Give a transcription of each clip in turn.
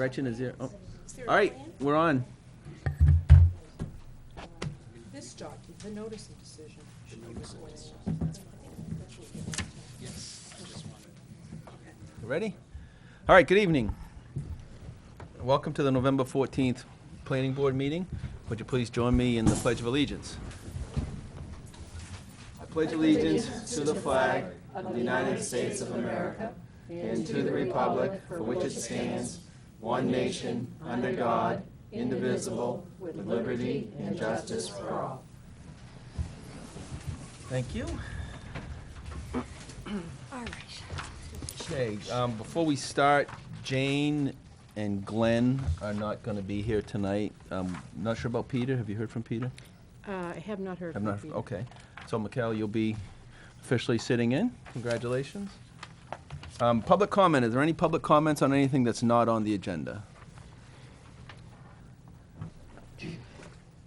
Gretchen, is there? Oh. All right, we're on. This document, the notice of decision, should be recorded. Yes, I just wanted. Ready? All right, good evening. Welcome to the November 14th Planning Board meeting. Would you please join me in the Pledge of Allegiance? I pledge allegiance to the flag of the United States of America and to the republic for which it stands, one nation, under God, indivisible, with liberty and justice for all. Thank you. All right. Okay, before we start, Jane and Glenn are not going to be here tonight. Not sure about Peter. Have you heard from Peter? I have not heard Have from not. Peter. Okay. So, Mikhail, you'll be officially sitting in. Congratulations. Public comment. Is there any public comments on anything that's not on the agenda?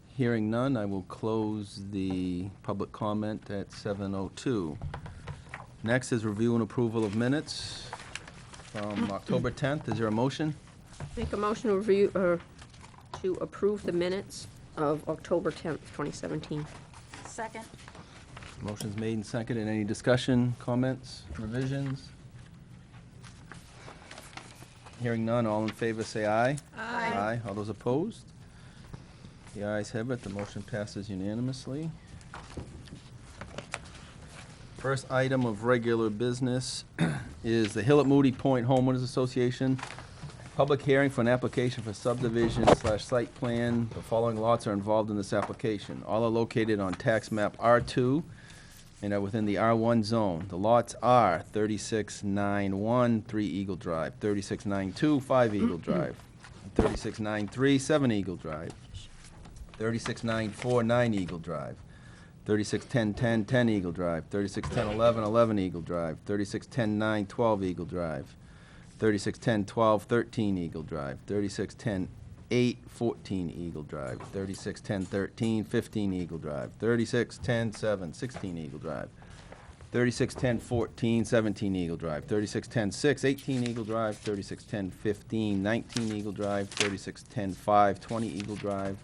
Hearing none, I will close the public comment at 7:02. Next is review and approval of minutes from October 10th. Is there a motion? Make a motion to review, to approve the minutes of October 10th, 2017. Second. Motion's made and seconded. Any discussion, comments, revisions? Hearing none, all in favor say aye. Aye. Aye. All those opposed? The ayes have it. The motion passes unanimously. First item of regular business is the Hill at Moody Point Homeowners Association. Public hearing for an application for subdivision/site plan. The following lots are involved in this application. All are located on tax map R2 and are within the R1 zone. The lots are 3691 3 Eagle Drive, 3692 5 Eagle Drive, 3693 7 Eagle Drive, 3694 9 Eagle Drive, 3610 10 Eagle Drive, 3610 11 Eagle Drive, 3610 9 12 Eagle Drive, 3610 12 13 Eagle Drive, 3610 8 14 Eagle Drive, 3610 13 15 Eagle Drive, 3610 7 16 Eagle Drive, 3610 14 17 Eagle Drive, 3610 6 18 Eagle Drive, 3610 15 19 Eagle Drive, 3610 5 20 Eagle Drive,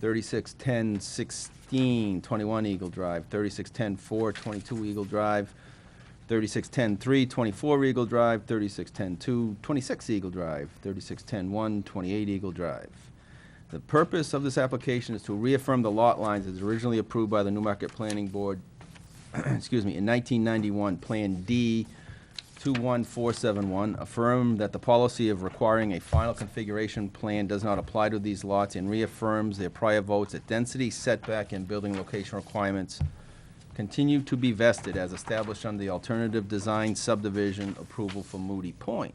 3610 16 21 Eagle Drive, 3610 4 22 Eagle Drive, 3610 3 24 Eagle Drive, 3610 2 26 Eagle Drive, 3610 1 28 Eagle Drive. The purpose of this application is to reaffirm the lot lines as originally approved by the Newmarket Planning Board, excuse me, in 1991, Plan D 21471, affirm that the policy of requiring a final configuration plan does not apply to these lots, and reaffirms their prior votes that density, setback, and building location requirements continue to be vested as established under the alternative design subdivision approval for Moody Point.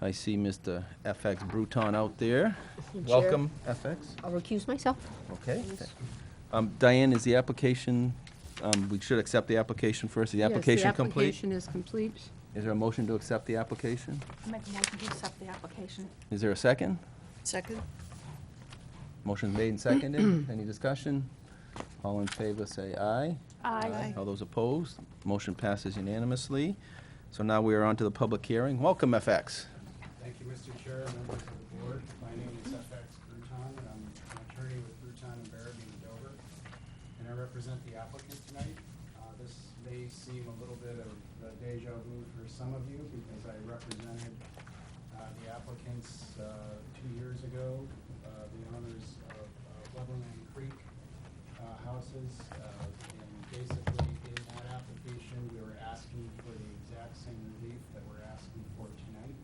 I see Mr. FX Bruton out there. Chair. Welcome, FX. I'll recuse myself. Okay. Diane, is the application, we should accept the application first. Is the application complete? Yes, the application is complete. Is there a motion to accept the application? I'll make a motion to accept the application. Is there a second? Second? Motion's made and seconded. Any discussion? All in favor say aye. Aye. All those opposed? Motion passes unanimously. So now we are on to the public hearing. Welcome, FX. Thank you, Mr. Chair, members of the board. My name is FX Bruton, and I'm an attorney with Bruton and Barabee in Dover, and I represent the applicant tonight. This may seem a little bit of deja vu for some of you, because I represented the applicants 2 years ago, the owners of Levelland Creek houses, and basically in that application we were asking for the exact same relief that we're asking for tonight,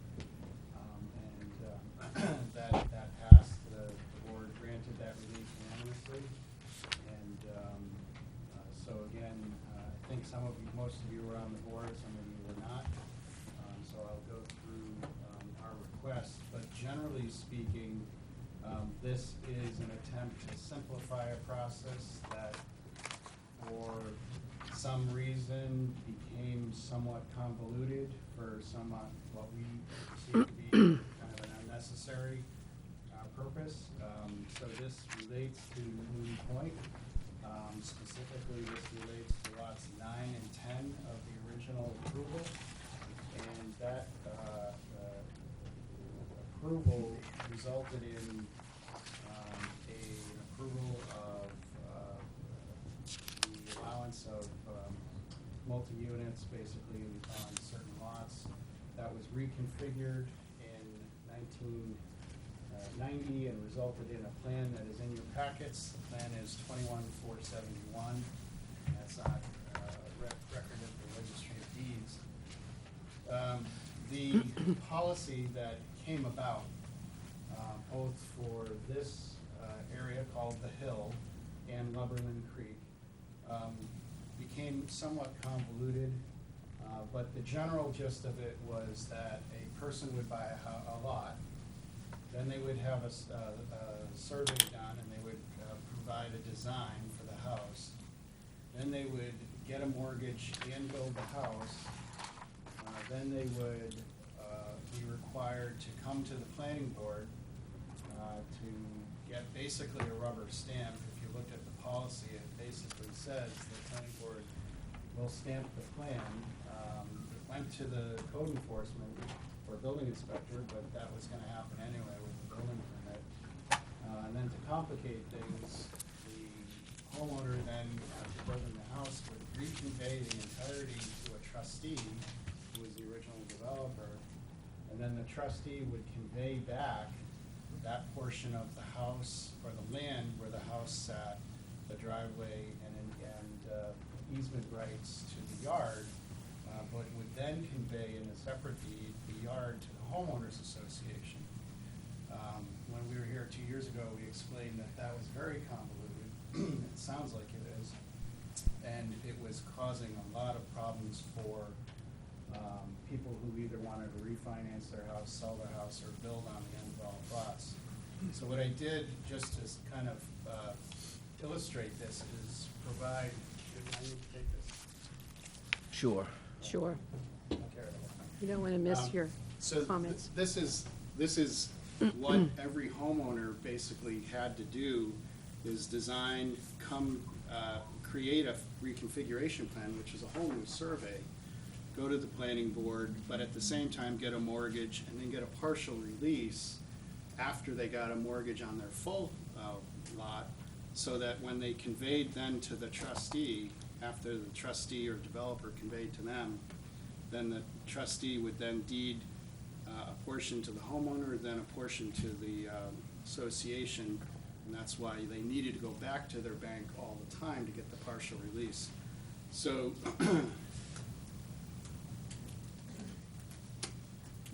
and that passed. The board granted that relief unanimously, and so again, I think most of you were on the board, some of you were not, so I'll go through our request, but generally speaking, this is an attempt to simplify a process that for some reason became somewhat convoluted for somewhat what we perceive to be kind of an unnecessary purpose. So this relates to Moody Point. Specifically, this relates to lots 9 and 10 of the original approval. And that approval resulted in an approval of the allowance of multi-units, basically on certain lots. That was reconfigured in 1990 and resulted in a plan that is in your packets. The plan is 21471. That's on record of the Registry of Deeds. The policy that came about, both for this area called the Hill and Lumberland Creek, became somewhat convoluted, but the general gist of it was that a person would buy a lot, then they would have a survey done, and they would provide a design for the house. Then they would get a mortgage and build the house. Then they would be required to come to the planning board to get basically a rubber stamp. If you look at the policy, it basically says the planning board will stamp the plan. It went to the code enforcement or building inspector, but that was gonna happen anyway with the building permit. And then to complicate things, the homeowner then, after building the house, would reconvey the entirety to a trustee, who was the original developer, and then the trustee would convey back that portion of the house or the land where the house sat, the driveway and easement rights to the yard, but would then convey in a separate deed the yard to the homeowners association. When we were here 2 years ago, we explained that that was very convoluted. It sounds like it is, and it was causing a lot of problems for people who either wanted to refinance their house, sell their house, or build on the undeveloped lots. So what I did, just to kind of illustrate this, is provide, I need to take this. Sure. Sure. I'll carry it all. You don't want to miss your So comments. this is what every homeowner basically had to do, is design, create a reconfiguration plan, which is a whole new survey, go to the planning board, but at the same time get a mortgage and then get a partial release after they got a mortgage on their full lot, so that when they conveyed then to the trustee, after the trustee or developer conveyed to them, then the trustee would then deed a portion to the homeowner, then a portion to the association, and that's why they needed to go back to their bank all the time to get the partial release. So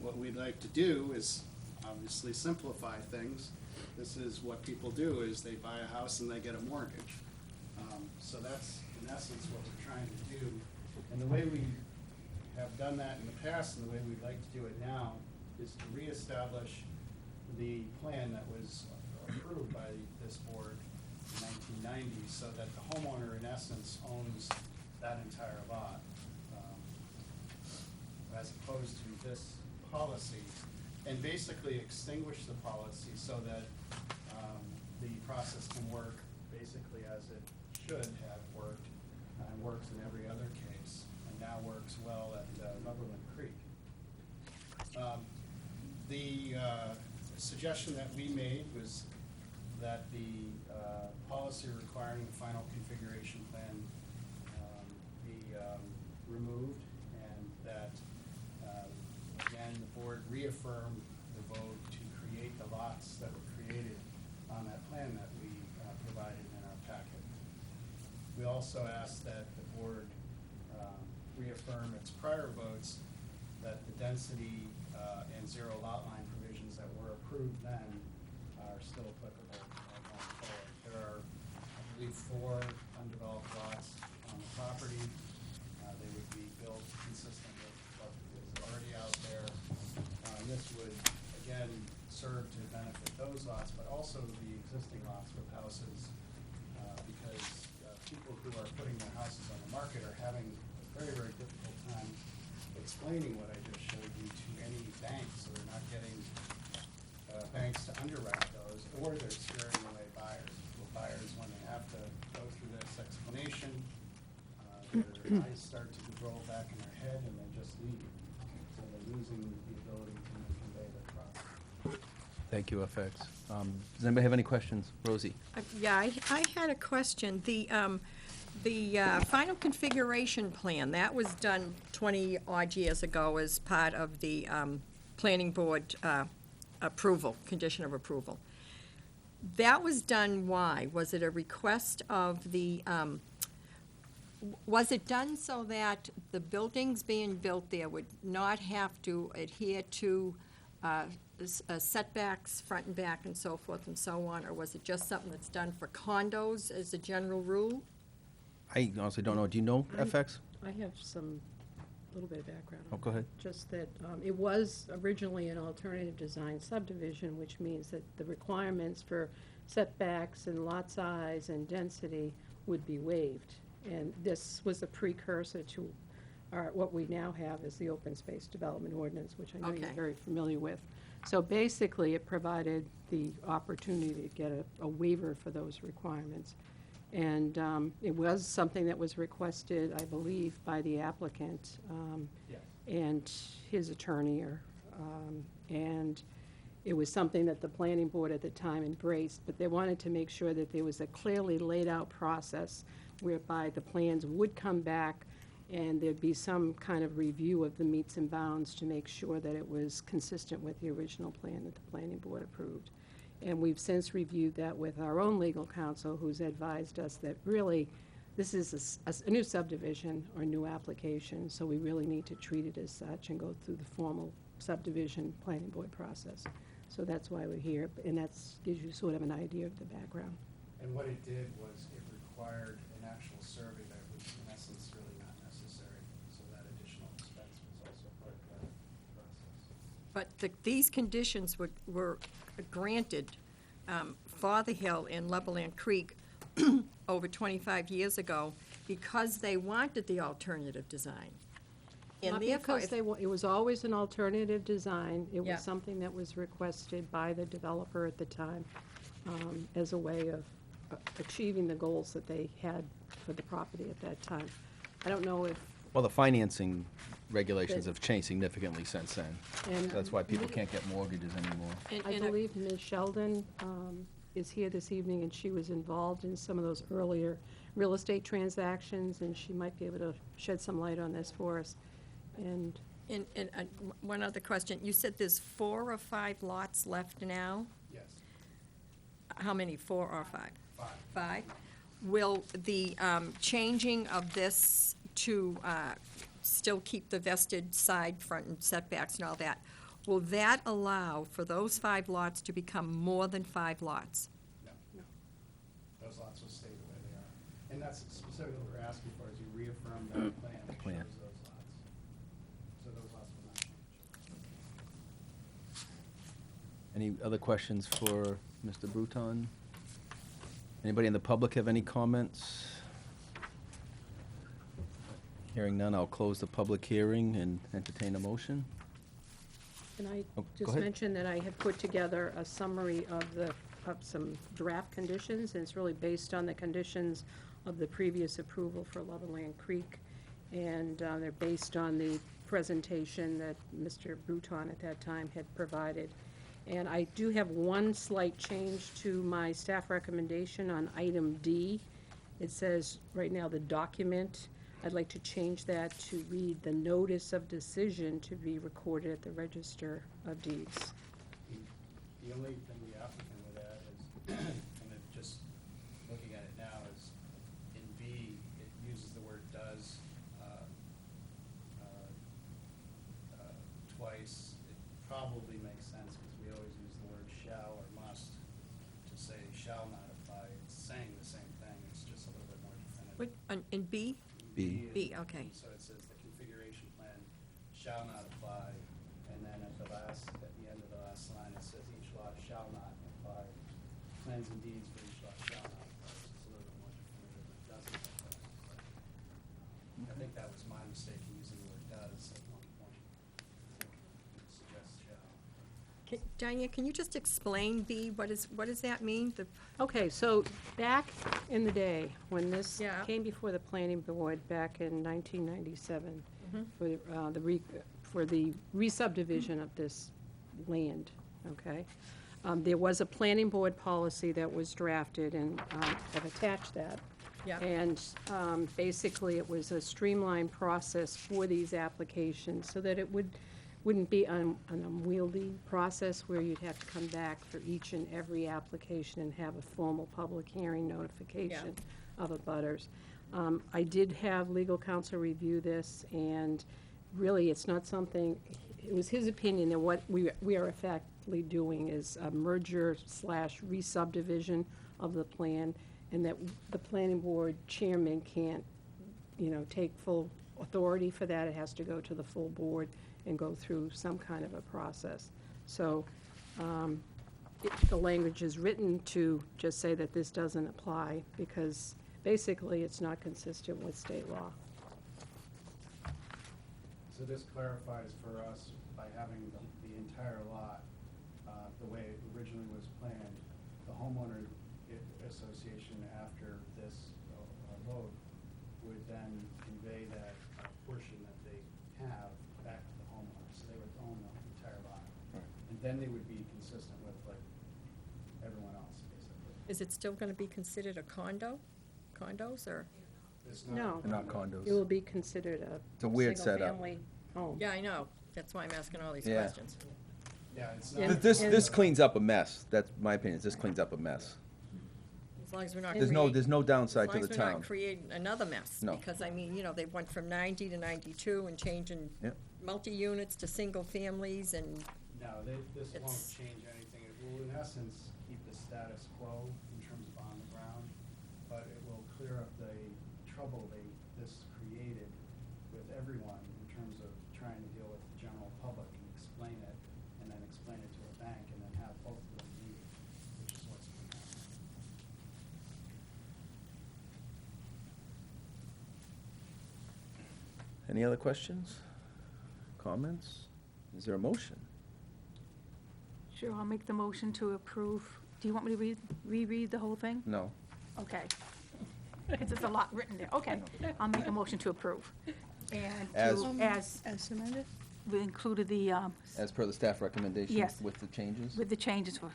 what we'd like to do is obviously simplify things. This is what people do, is they buy a house and they get a mortgage. So that's in essence what we're trying to do. And the way we have done that in the past and the way we'd like to do it now is to reestablish the plan that was approved by this board in 1990, so that the homeowner in essence owns that entire lot, as opposed to this policy, and basically extinguish the policy so that the process can work basically as it should have worked, and works in every other case, and now works well at Lumberland Creek. The suggestion that we made was that the policy requiring the final configuration plan be removed, and that again, the board reaffirm the vote to create the lots that were created on that plan that we provided in our packet. We also asked that the board reaffirm its prior votes that the density and zero lot line provisions that were approved then are still applicable going forward. There are, I believe, 4 undeveloped lots on the property. They would be built consistent with what is already out there. This would, again, serve to benefit those lots, but also the existing lots with houses, because people who are putting their houses on the market are having a very, very difficult time explaining what I just showed you to any banks, so they're not getting banks to underwrite those, or they're scaring away buyers. Well, buyers, when they have to go through this explanation, their eyes start to roll back in their head and they just leave. So they're losing the ability to convey their product. Thank you, FX. Does anybody have any questions? Rosie? Yeah, I had a question. The final configuration plan, that was done 20-odd years ago as part of the planning board approval, condition of approval. That was done why? Was it a request of the, was it done so that the buildings being built there would not have to adhere to setbacks, front and back and so forth and so on? Or was it just something that's done for condos as a general rule? I honestly don't know. Do you know FX? I have some, little bit of background. Oh, go ahead. Just that it was originally an alternative design subdivision, which means that the requirements for setbacks and lot size and density would be waived. And this was a precursor to what we now have as the Open Space Development Ordinance, which I know you're Okay. very familiar with. So basically, it provided the opportunity to get a waiver for those requirements. And it was something that was requested, I believe, by the applicant Yes. and his attorney, and it was something that the planning board at the time embraced, but they wanted to make sure that there was a clearly laid-out process whereby the plans would come back and there'd be some kind of review of the meets and bounds to make sure that it was consistent with the original plan that the planning board approved. And we've since reviewed that with our own legal counsel, who's advised us that really, this is a new subdivision or new application, so we really need to treat it as such and go through the formal subdivision planning board process. So that's why we're here, and that gives you sort of an idea of the background. And what it did was it required an actual survey that was in essence really not necessary, so that additional expense was also part of that process. But these conditions were granted for the Hill in Levelland Creek over 25 years ago because they wanted the alternative design. And Not therefore, because it was always an alternative design. It Yeah. was something that was requested by the developer at the time as a way of achieving the goals that they had for the property at that time. I don't know if, Well, the financing regulations have changed significantly since then. and That's why people can't get mortgages anymore. I believe Ms. Sheldon is here this evening, and she was involved in some of those earlier real estate transactions, and she might be able to shed some light on this for us. And one other question. You said there's 4 or 5 lots left now? Yes, How many, 4 or 5? 5. 5? Will the changing of this to still keep the vested side, front, and setbacks and all that, will that allow for those 5 lots to become more than 5 lots? No. Those lots will stay the way they are. And that's specifically what we're asking for, is you reaffirm that plan that Plan. shows those lots. So those lots will not change. Any other questions for Mr. Bruton? Anybody in the public have any comments? Hearing none, I'll close the public hearing and entertain a motion. And I Oh, go just ahead. mentioned that I had put together a summary of some draft conditions, and it's really based on the conditions of the previous approval for Levelland Creek. And they're based on the presentation that Mr. Bruton at that time had provided. And I do have one slight change to my staff recommendation on item D. It says, right now, the document, I'd like to change that to read the notice of decision to be recorded at the Register of Deeds. The only thing the applicant would add is, and it just looking at it now, is in B, it uses the word does twice. It probably makes sense because we always use the word shall or must to say shall not apply. It's saying the same thing, it's just a little bit more definitive. In B? B. B, okay. So it says the configuration plan shall not apply, and then at the end of the last line, it says each lot shall not apply. Plans and deeds for each lot shall not apply, so it's a little bit more definitive, it doesn't apply. I think that was my mistake in using the word does at one point. It suggests shall. Diane, can you just explain B? What does that mean? Okay, so back in the day, when this Yeah. came before the planning board back in 1997, Mhm. for the re-subdivision of this land, okay? There was a planning board policy that was drafted, and I've attached that. Yeah. And basically, it was a streamlined process for these applications, so that it wouldn't be an unwieldy process where you'd have to come back for each and every application and have a formal public hearing notification of abutters. I did have legal counsel review this, and really, it's not something, it was his opinion that what we are effectively doing is a merger / re-subdivision of the plan, and that the planning board chairman can't, take full authority for that. It has to go to the full board and go through some kind of a process. So the language is written to just say that this doesn't apply, because basically it's not consistent with state law. So this clarifies for us, by having the entire lot, the way it originally was planned, the homeowner association, after this vote, would then convey that portion that they have back to the homeowner, so they would own the entire lot. And then they would be consistent with like everyone else, basically. Is it still gonna be considered a condos, or? It's No. They're not condos. It will be considered It's a weird setup. single-family home. Yeah, I know, that's why I'm asking all these Yeah. questions. Yeah, it's Yeah. not. This cleans up a mess. That's my opinion. This cleans up a mess. As long as we're not There's no downside to the As long as we're town. not creating another mess. No. Because, I mean, they went from 90 to 92 and changing Yep. multi-units to single families, and No, this won't It's- change anything. It will, in essence, keep the status quo in terms of on the ground, but it will clear up the trouble this created with everyone in terms of trying to deal with the general public and explain it, and then explain it to a bank, and then have both of them meet, which is what's going on. Any other questions? Comments? Is there a motion? Sure, I'll make the motion to approve. Do you want me to reread the whole thing? No. Okay. Because there's a lot written there. Okay, I'll make a motion to approve. And As- as submitted? We included the, As per the staff recommendation? Yes. With the changes? with the changes for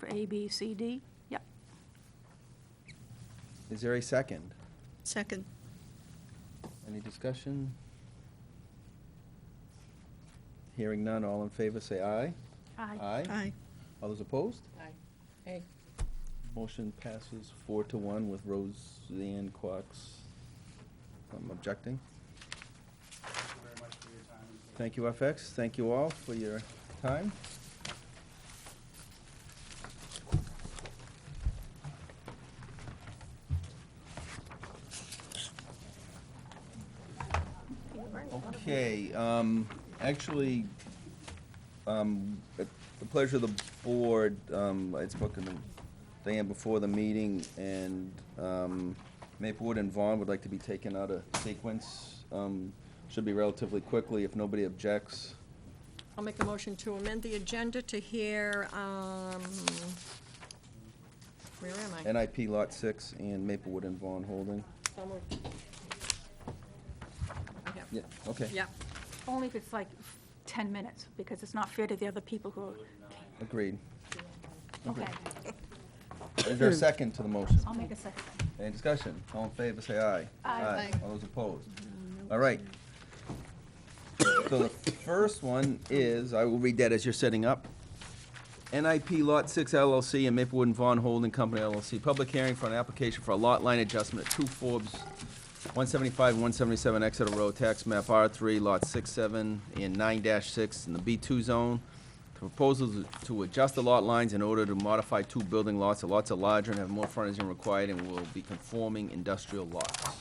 A, B, C, D, yep. Is there a second? Second. Any discussion? Hearing none, all in favor, say aye. Aye. Aye. All those opposed? hey, Motion passes 4-1 with Roseanne Quox objecting. Thank you very much for your time. Thank you, FX. Thank you all for your time. Okay, actually, at the pleasure of the board, I'd spoken to Diane before the meeting, and Maplewood and Vaughn would like to be taken out of sequence. Should be relatively quickly, if nobody objects. I'll make a motion to amend the agenda to hear, where am I? NIP Lot 6 and Maplewood and Vaughn Holding. So moved. I have- Yeah, okay. Yeah, Only if it's like 10 minutes, because it's not fair to the other people who are, Agreed. okay. Is there a second to the motion? I'll make a second. Any discussion? All in favor, say aye. Aye. All those opposed? All right. So the first one is, I will read that as you're setting up. NIP Lot 6 LLC and Maplewood and Vaughn Holding Company LLC. Public hearing for an application for a lot line adjustment at 2 Forbes, 175 and 177 Exeter Road, tax map R3, Lot 6, 7, and 9-6 in the B2 zone. The proposal is to adjust the lot lines in order to modify 2 building lots. The lots are larger and have more frontage than required and will be conforming industrial lots.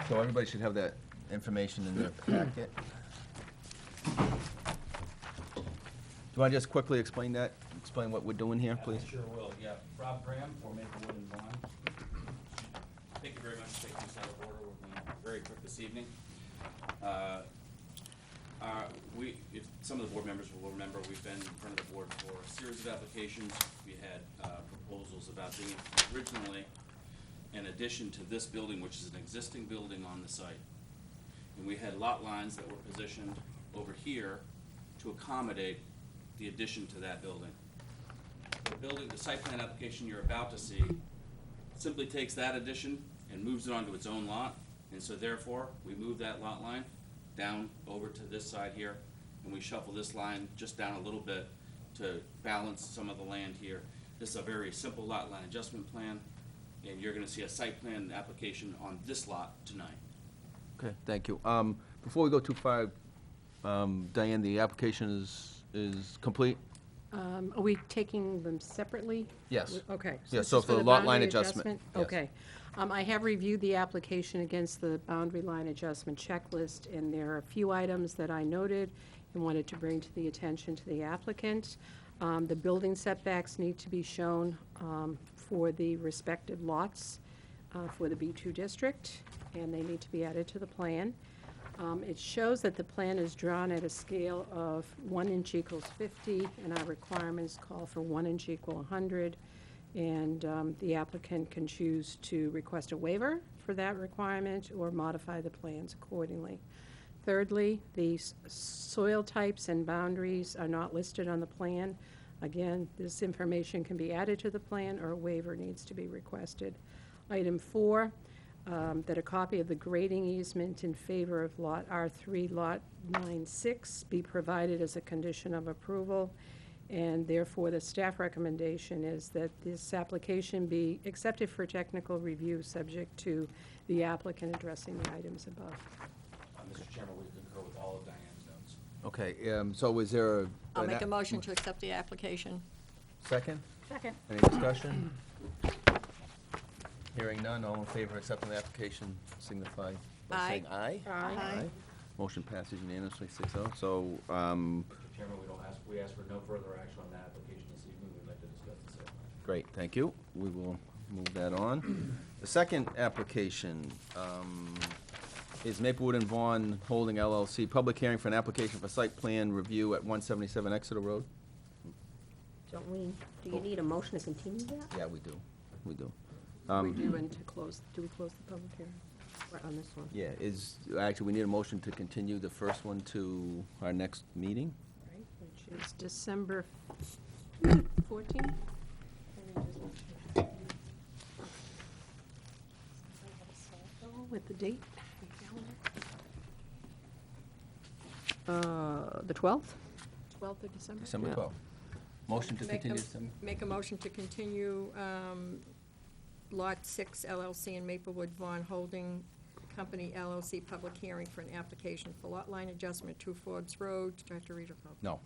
So everybody should have that information in their packet. Do you want to just quickly explain that? Explain what we're doing here, please? Sure will, yeah. Rob Graham for Maplewood and Vaughn. Thank you very much for taking this out of order. We're going very quick this evening. If some of the board members will remember, we've been in front of the board for a series of applications. We had proposals about doing originally in addition to this building, which is an existing building on the site. And we had lot lines that were positioned over here to accommodate the addition to that building. The site plan application you're about to see simply takes that addition and moves it onto its own lot, and so therefore, we move that lot line down over to this side here, and we shuffle this line just down a little bit to balance some of the land here. This is a very simple lot line adjustment plan, and you're gonna see a site plan application on this lot tonight. Okay, thank you. Before we go too far, Diane, the application is complete? Are we taking them separately? Yes. Okay. Yeah, this so is for the the lot line boundary adjustment, yes. Okay. I have reviewed the application against the boundary line adjustment checklist, and there are a few items that I noted and wanted to bring to the attention to the applicant. The building setbacks need to be shown for the respective lots for the B2 district, and they need to be added to the plan. It shows that the plan is drawn at a scale of 1 inch equals 50, and our requirements call for 1 inch equal 100. And the applicant can choose to request a waiver for that requirement or modify the plans accordingly. Thirdly, the soil types and boundaries are not listed on the plan. Again, this information can be added to the plan or a waiver needs to be requested. Item 4, that a copy of the grading easement in favor of Lot R3, Lot 96 be provided as a condition of approval. And therefore, the staff recommendation is that this application be accepted for technical review, subject to the applicant addressing the items above. Mr. Chairman, we concur with all of Diane's notes. Okay, so is there a? I'll make a motion to accept the application. Second? Second. Any discussion? Hearing none, all in favor of accepting the application signify by Aye. saying aye. Aye. Motion passes unanimously, 6-0. So, Mr. Chairman, we ask for no further action on that application this evening. We'd like to discuss the sale. great, thank you. We will move that on. The second application is Maplewood and Vaughn Holding LLC, public hearing for an application for site plan review at 177 Exeter Road. Do you need a motion to continue that? Yeah, we do. Review and to close, do we close the public hearing? Or on this one? Yeah, actually, we need a motion to continue the first one to our next meeting. Right, which is December 14th? With the date? The 12th? 12th of December? December Yeah. 12th. Motion to Make a- continue December? Make a motion to continue Lot 6 LLC and Maplewood Vaughn Holding Company LLC public hearing for an application for lot line adjustment to Forbes Road. Do I have to read it? No,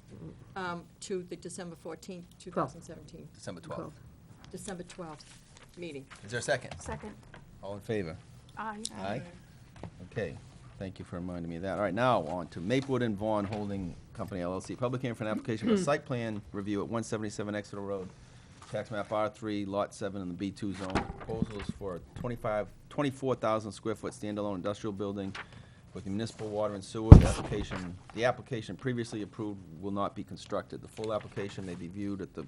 To the December 14th, 2017, December 12th. December 12th meeting. Is there a second? Second. All in favor? Aye. Aye. Okay, thank you for reminding me of that. All right, now on to Maplewood and Vaughn Holding Company LLC, public hearing for an application for site plan review at 177 Exeter Road, tax map R3, Lot 7 in the B2 zone. Proposals for a 24,000 square foot standalone industrial building with municipal water and sewer. The application previously approved will not be constructed. The full application may be viewed at the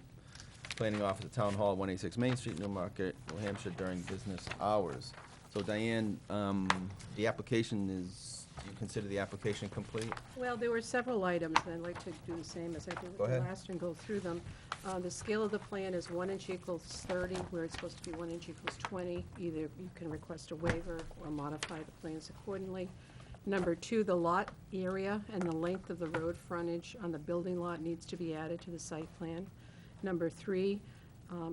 planning office at Town Hall, 186 Main Street, Newmarket, New Hampshire, during business hours. So Diane, the application is, do you consider the application complete? Well, there were several items, and I'd like to do the same as I did with Go the ahead. last and go through them. The scale of the plan is 1 inch equals 30, where it's supposed to be 1 inch equals 20. Either you can request a waiver or modify the plans accordingly. Number 2, the lot area and the length of the road frontage on the building lot needs to be added to the site plan. Number 3,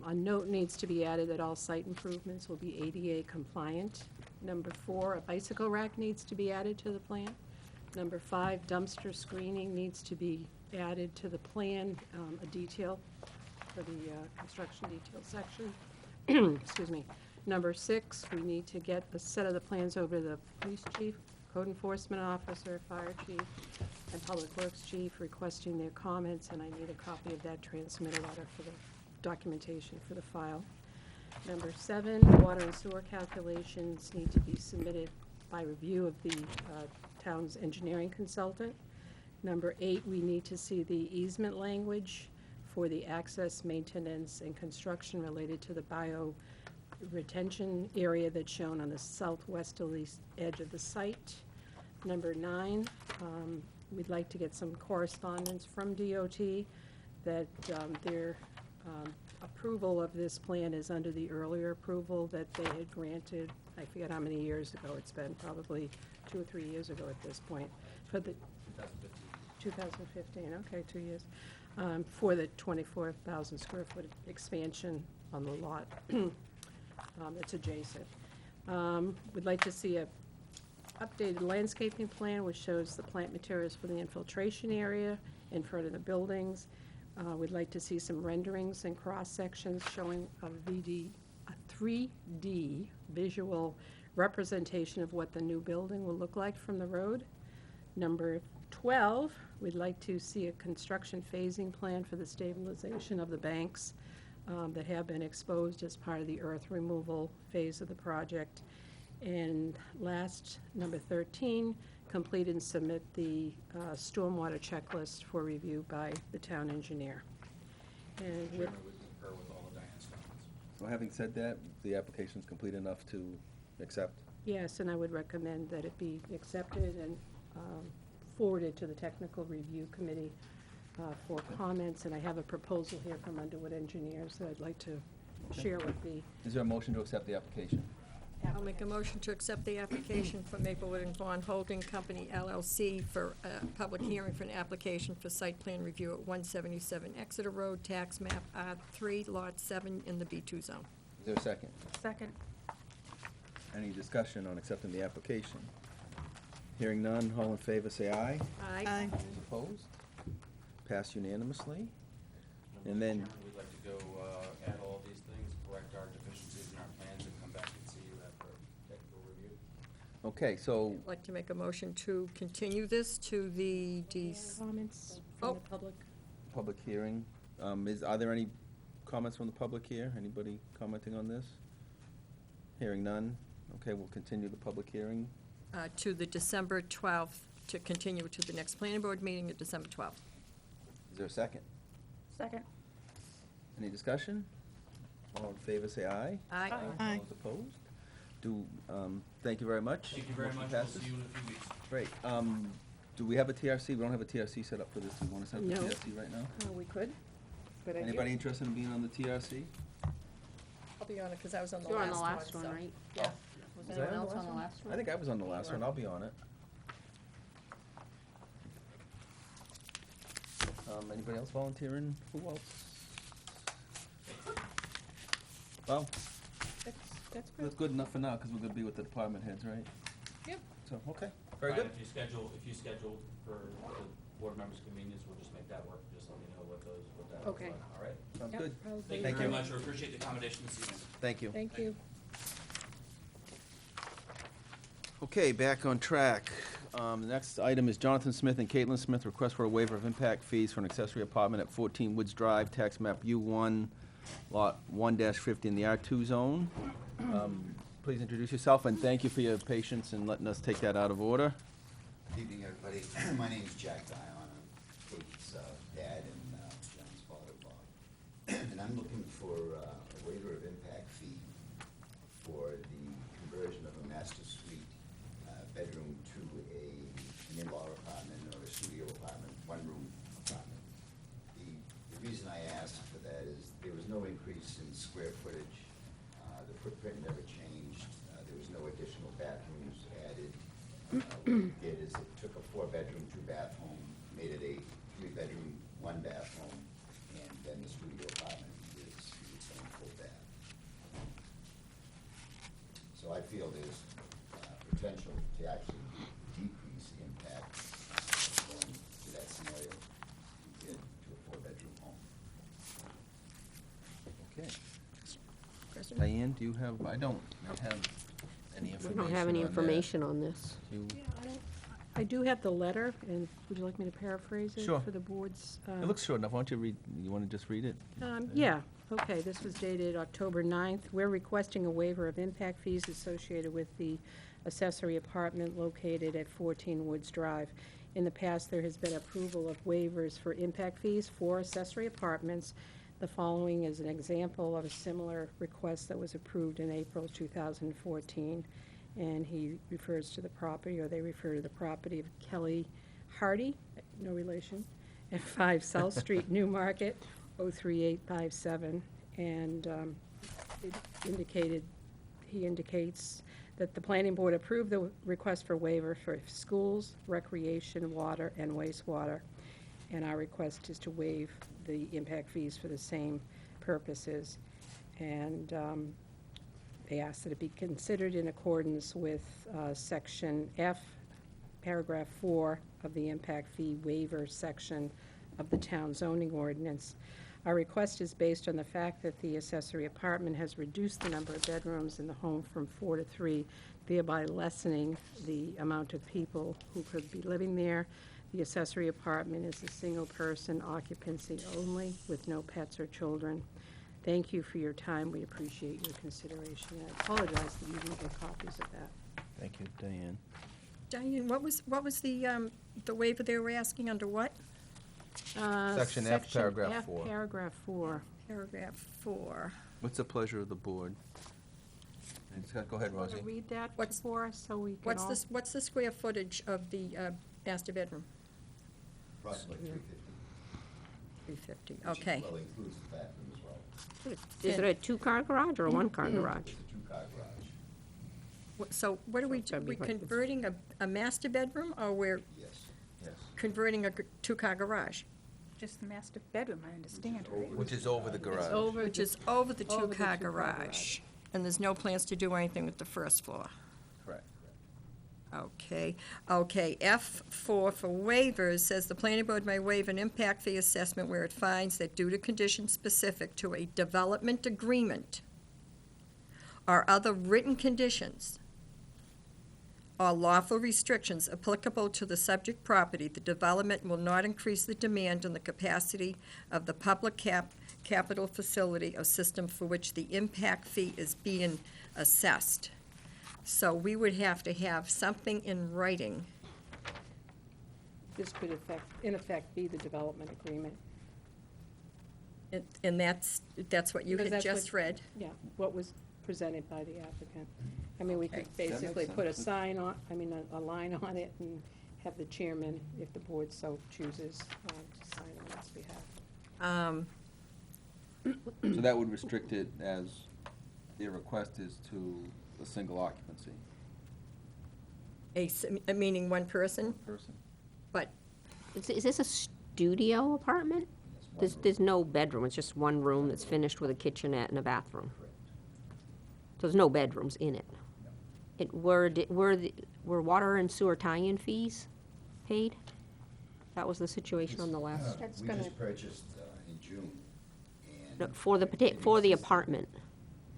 a note needs to be added that all site improvements will be ADA compliant. Number 4, a bicycle rack needs to be added to the plan. Number 5, dumpster screening needs to be added to the plan, a detail for the construction detail section. Excuse me. Number 6, we need to get a set of the plans over to the police chief, code enforcement officer, fire chief, and public works chief requesting their comments, and I need a copy of that transmittal letter for the documentation for the file. Number 7, water and sewer calculations need to be submitted by review of the town's engineering consultant. Number 8, we need to see the easement language for the access, maintenance, and construction related to the bio retention area that's shown on the southwesterly edge of the site. Number 9, we'd like to get some correspondence from DOT that their approval of this plan is under the earlier approval that they had granted, I forget how many years ago it's been, probably 2 or 3 years ago at this point, for the 2015, okay, 2 years, for the 24,000 square foot expansion on the lot that's adjacent. We'd like to see a updated landscaping plan which shows the plant materials for the infiltration area in front of the buildings. We'd like to see some renderings and cross-sections showing a 3D visual representation of what the new building will look like from the road. Number 12, we'd like to see a construction phasing plan for the stabilization of the banks that have been exposed as part of the earth removal phase of the project. And last, number 13, complete and submit the stormwater checklist for review by the town engineer. And with, Chairman, we concur with all of Diane's comments. So having said that, the application's complete enough to accept? yes, and I would recommend that it be accepted and forwarded to the technical review committee for comments. And I have a proposal here from Underwood Engineers that I'd like to share with the Is there a motion to accept the application? I'll make a motion to accept the application for Maplewood and Vaughn Holding Company LLC for a public hearing for an application for site plan review at 177 Exeter Road, tax map R3, lot 7 in the B2 zone. Is there a second? Second. Any discussion on accepting the application? Hearing none, all in favor, say aye. Aye. Those opposed? Passed unanimously. Mr. And then- Chairman, we'd like to go add all of these things, correct our deficiencies in our plans, and come back and see you after technical review. Okay, so, I'd like to make a motion to continue this to the comments Oh. from the public. public hearing. Are there any comments from the public here? Anybody commenting on this? Hearing none. Okay, we'll continue the public hearing. to the December 12th, to continue to the next planning board meeting of December 12th. Is there a second? Second. Any discussion? All in favor, say aye. Aye. All those opposed? Thank you very much. Thank you very Motion much. We'll passes. see you in a few weeks. Great. Do we have a TRC? We don't have a TRC set up for this. Do we want to set up a No. TRC right now? We could, but I do. Anybody interested in being on the TRC? I'll be on it because I was on the You're last on one. the last one, so- right? Yeah. Was Was I anyone on the else last on the one? last one? I think I was on the last one. I'll be on it. Anybody else volunteering? Who else? Well, That's good. that's good enough for now, because we're gonna be with the department heads, right? Yep. So, okay, very Brian, good. If you schedule for the board members' convenience, we'll just make that work. Just let me know what that looks Okay. like, all right? Sounds Yep, good. probably. Thank you Thank very you. much. I appreciate the accommodation this evening. Thank you. Thank you. Okay, back on track. The next item is Jonathan Smith and Caitlin Smith, request for a waiver of impact fees for an accessory apartment at 14 Woods Drive, tax map U1, lot 1-50 in the R2 zone. Please introduce yourself, and thank you for your patience in letting us take that out of order. Good evening, everybody. My name is Jack Dion. I'm Kate's dad and John's father, Bob. And I'm looking for a waiver of impact fee for the conversion of a master suite bedroom to an in-law apartment or a studio apartment, one-room apartment. The reason I asked for that is there was no increase in square footage. The footprint never changed. There was no additional bathrooms added. What we did is it took a 4-bedroom, 2-bath home, made it a 3-bedroom, 1-bath home, and then the studio apartment is its own full bath. So I feel there's potential to actually decrease the impact going to that scenario compared to a 4-bedroom home. Okay. Kristen? Diane, do you have, I don't have any We information don't have any on that. information on this. You- I do have the letter, and would you like me to paraphrase it? Sure. For the board's? It looks short enough. Why don't you read, you want to just read it? Yeah, okay, this was dated October 9th. We're requesting a waiver of impact fees associated with the accessory apartment located at 14 Woods Drive. In the past, there has been approval of waivers for impact fees for accessory apartments. The following is an example of a similar request that was approved in April 2014. And he refers to the property, or they refer to the property of Kelly Hardy, no relation, at 5 South Street, Newmarket, 03857. And he indicates that the planning board approved the request for waiver for schools, recreation, water, and wastewater. And our request is to waive the impact fees for the same purposes. And they ask that it be considered in accordance with Section F, Paragraph 4 of the impact fee waiver section of the town zoning ordinance. Our request is based on the fact that the accessory apartment has reduced the number of bedrooms in the home from 4 to 3, thereby lessening the amount of people who could be living there. The accessory apartment is a single-person occupancy only, with no pets or children. Thank you for your time. We appreciate your consideration. I apologize that you didn't get copies of that. Thank you, Diane. Diane, what was the waiver they were asking under what? Section F, paragraph 4. Paragraph 4. Paragraph 4. What's the pleasure of the board? Go ahead, Want Rosie. to read that What's- for us so we can all... What's the square footage of the master bedroom? Approximately 350. 350, okay. Which, well, includes the bathroom as well. Is it a two-car garage or a one-car garage? It's a two-car garage. So what are we, So it's gotta be we what- converting a master bedroom, or we're Yes, yes. converting a two-car garage? Just the master bedroom, I understand, right? Which is over the garage. Over Which the- is over the over the two-car two-car garage. And there's no plans to do anything with the first floor? Correct. Okay, F4 for waivers says the planning board may waive an impact fee assessment where it finds that due to conditions specific to a development agreement or other written conditions or lawful restrictions applicable to the subject property, the development will not increase the demand on the capacity of the public capital facility or system for which the impact fee is being assessed. So we would have to have something in writing. This could in effect, be the development agreement. And that's what you Because had that's just what- read. Yeah, what was presented by the applicant. I mean, we Okay. could basically sense. put a sign on, a line on it and have the chairman, if the board so chooses, to sign on its behalf. So that would restrict it as their request is to a single occupancy Meaning one person, person. but, Is this a studio apartment? There's no bedroom, it's just one room that's finished with a kitchenette and a bathroom. So there's no bedrooms in it. Were water and sewer tie-in fees paid? That was the situation on the last, That's We gonna- just purchased in June, and... no, for the apartment.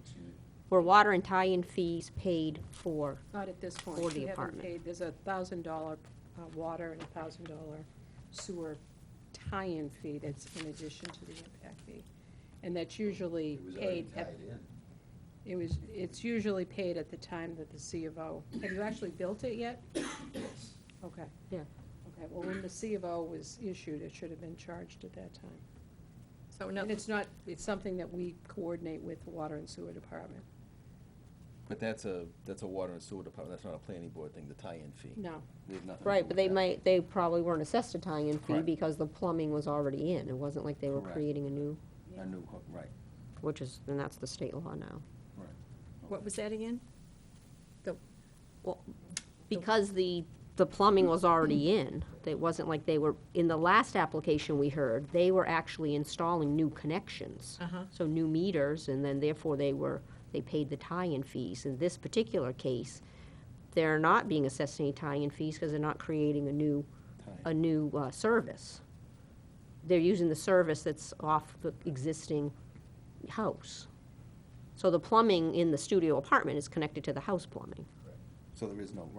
Excuse me. Were water and tie-in fees paid for? Not at this point. For the We haven't apartment. paid. There's $1,000 water and $1,000 sewer tie-in fee that's in addition to the impact fee. And that's usually It was already paid tied at, in. it's usually paid at the time that the C of O. Have you actually built it yet? Yes. Okay. Yeah. Okay, well, when the C of O was issued, it should have been charged at that time. so no, And it's something that we coordinate with the Water and Sewer Department. But that's a water and sewer department, that's not a planning board thing, the tie-in fee. No. We have nothing to Right, do but with that. they probably weren't assessed a tie-in fee Correct. because the plumbing was already in. It wasn't like they were Correct. creating a new, A new hook, right, and that's the state law now. right. what was that again? Well, because the plumbing was already in, it wasn't like they were, in the last application we heard, they were actually installing new connections. So new meters, and then therefore they paid the tie-in fees. In this particular case, they're not being assessed any tie-in fees because they're not creating a new service. They're using the service that's off the existing house. So the plumbing in the studio apartment is connected to the house plumbing. So there is no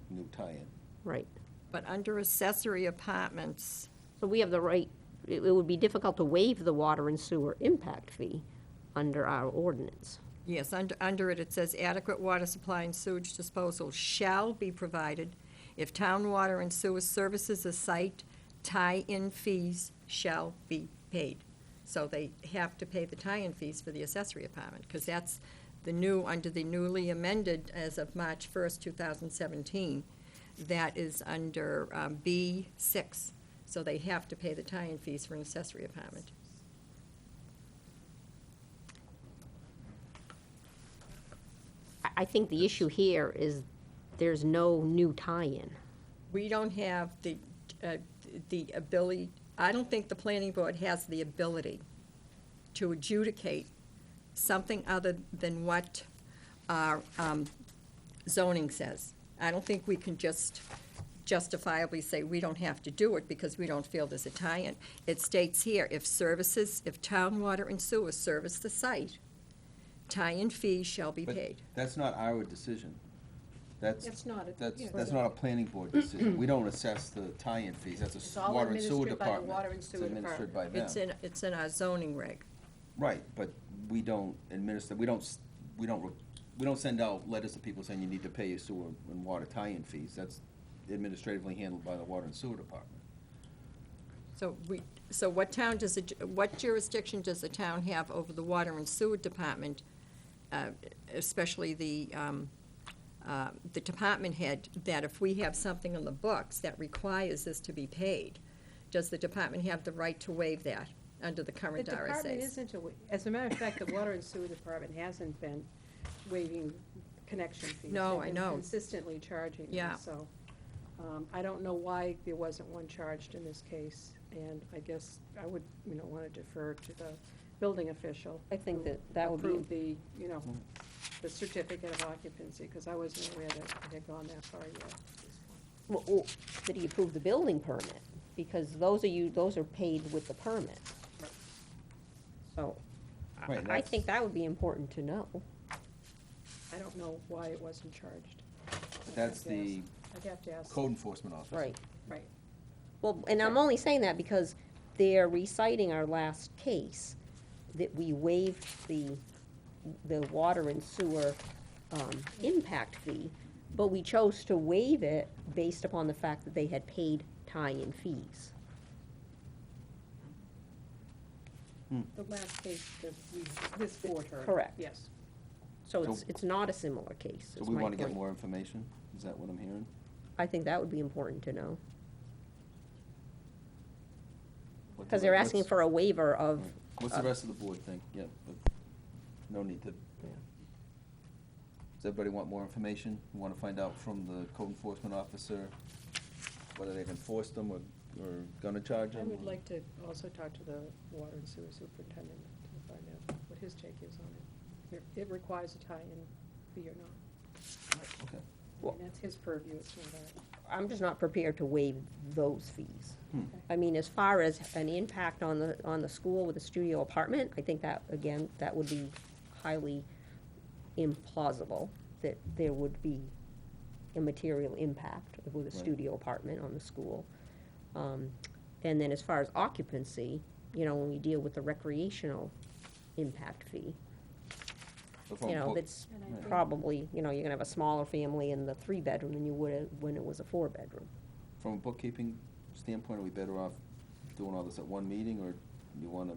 new tie-in. Right. But under accessory apartments, So we have the right, it would be difficult to waive the water and sewer impact fee under our ordinance. yes, under it says adequate water supply and sewage disposal shall be provided if town water and sewer services a site, tie-in fees shall be paid. So they have to pay the tie-in fees for the accessory apartment, because that's under the newly amended as of March 1st, 2017, that is under B6. So they have to pay the tie-in fees for an accessory apartment. I think the issue here is there's no new tie-in. We don't have the ability, I don't think the planning board has the ability to adjudicate something other than what our zoning says. I don't think we can just justifiably say we don't have to do it because we don't feel there's a tie-in. It states here, if town water and sewer service the site, tie-in fees shall be But paid. that's not our decision. That's, It's not a- yeah. that's not a planning board decision. We don't assess the tie-in fees. That's It's a all water and sewer administered by the department. water and sewer It's administered by them. It's in our zoning reg. Right, but we don't administer, we don't send out letters to people saying you need to pay your sewer and water tie-in fees. That's administratively handled by the water and sewer department. So what jurisdiction does the town have over the water and sewer department, especially the department head, that if we have something on the books that requires this to be paid, does the department have the right to waive that under the current The department RSAs? isn't, as a matter of fact, the water and sewer department hasn't been waiving connection fees. No, They've I been know. consistently charging them, Yeah. so. I don't know why there wasn't one charged in this case, and I guess I would, want to defer to the building official. I think who that would be- approved the, the certificate of occupancy, because I wasn't aware that it had gone that far yet at this point. Well, did he approve the building permit? Because those are paid with the permit. Right. So, Right, I that's- think that would be important to know. I don't know why it wasn't charged. That's the I'd have to ask. code enforcement officer. Right. Right. Well, and I'm only saying that because they're reciting our last case, that we waived the water and sewer impact fee, but we chose to waive it based upon the fact that they had paid tie-in fees. The last case that this board heard. Correct. Yes. So So- it's not a similar case, So is we my want to get point. more information? Is that what I'm hearing? I think that would be important to know, What because the- they're asking what's- for a waiver of. Right. What's the rest of the board think? Yeah, but no need to. Yeah. Does everybody want more information? You want to find out from the code enforcement officer whether they've enforced them or gonna charge I them? would like to also talk to the water and sewer superintendent to find out what his take is on it. If it requires a tie-in fee or not. Okay. I mean, that's his purview, it's not ours. I'm just not prepared to waive those fees. Hmm. I mean, as far as an impact on the school with a studio apartment, I think that, again, that would be highly implausible, that there would be a material impact with a Right. studio apartment on the school. And then as far as occupancy, when we deal with the recreational impact fee, So from book- that's And I think- probably, you're gonna have a smaller family in the 3-bedroom than you would have when it was a 4-bedroom. From a bookkeeping standpoint, are we better off doing all this at one meeting, or you want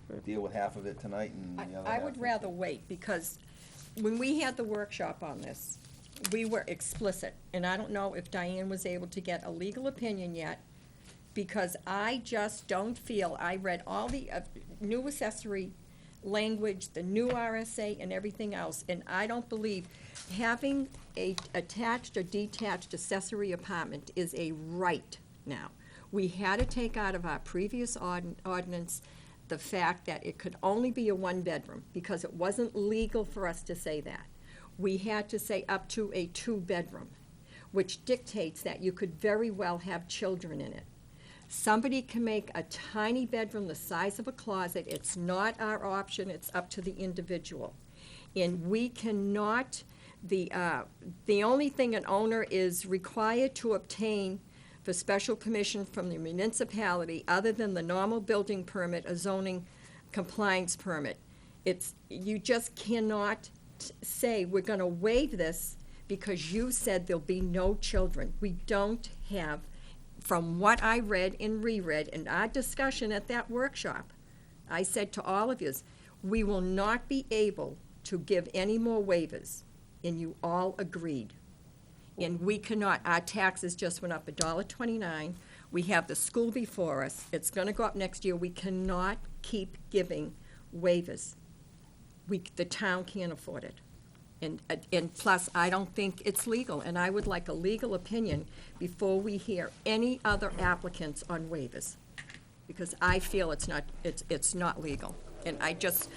to deal with half of it tonight and the other half? I would rather wait, because when we had the workshop on this, we were explicit, and I don't know if Diane was able to get a legal opinion yet, because I just don't feel, I read all the new accessory language, the new RSA and everything else, and I don't believe having a attached or detached accessory apartment is a right now. We had to take out of our previous ordinance the fact that it could only be a 1-bedroom, because it wasn't legal for us to say that. We had to say up to a 2-bedroom, which dictates that you could very well have children in it. Somebody can make a tiny bedroom the size of a closet. It's not our option, it's up to the individual. And we cannot, the only thing an owner is required to obtain for special permission from the municipality, other than the normal building permit, a zoning compliance permit. You just cannot say, we're gonna waive this because you said there'll be no children. We don't have, from what I read and reread in our discussion at that workshop, I said to all of you, we will not be able to give any more waivers, and you all agreed. And we cannot, our taxes just went up $1.29. We have the school before us. It's gonna go up next year. We cannot keep giving waivers. The town can't afford it. And plus, I don't think it's legal, and I would like a legal opinion before we hear any other applicants on waivers, because I feel it's not legal. And I just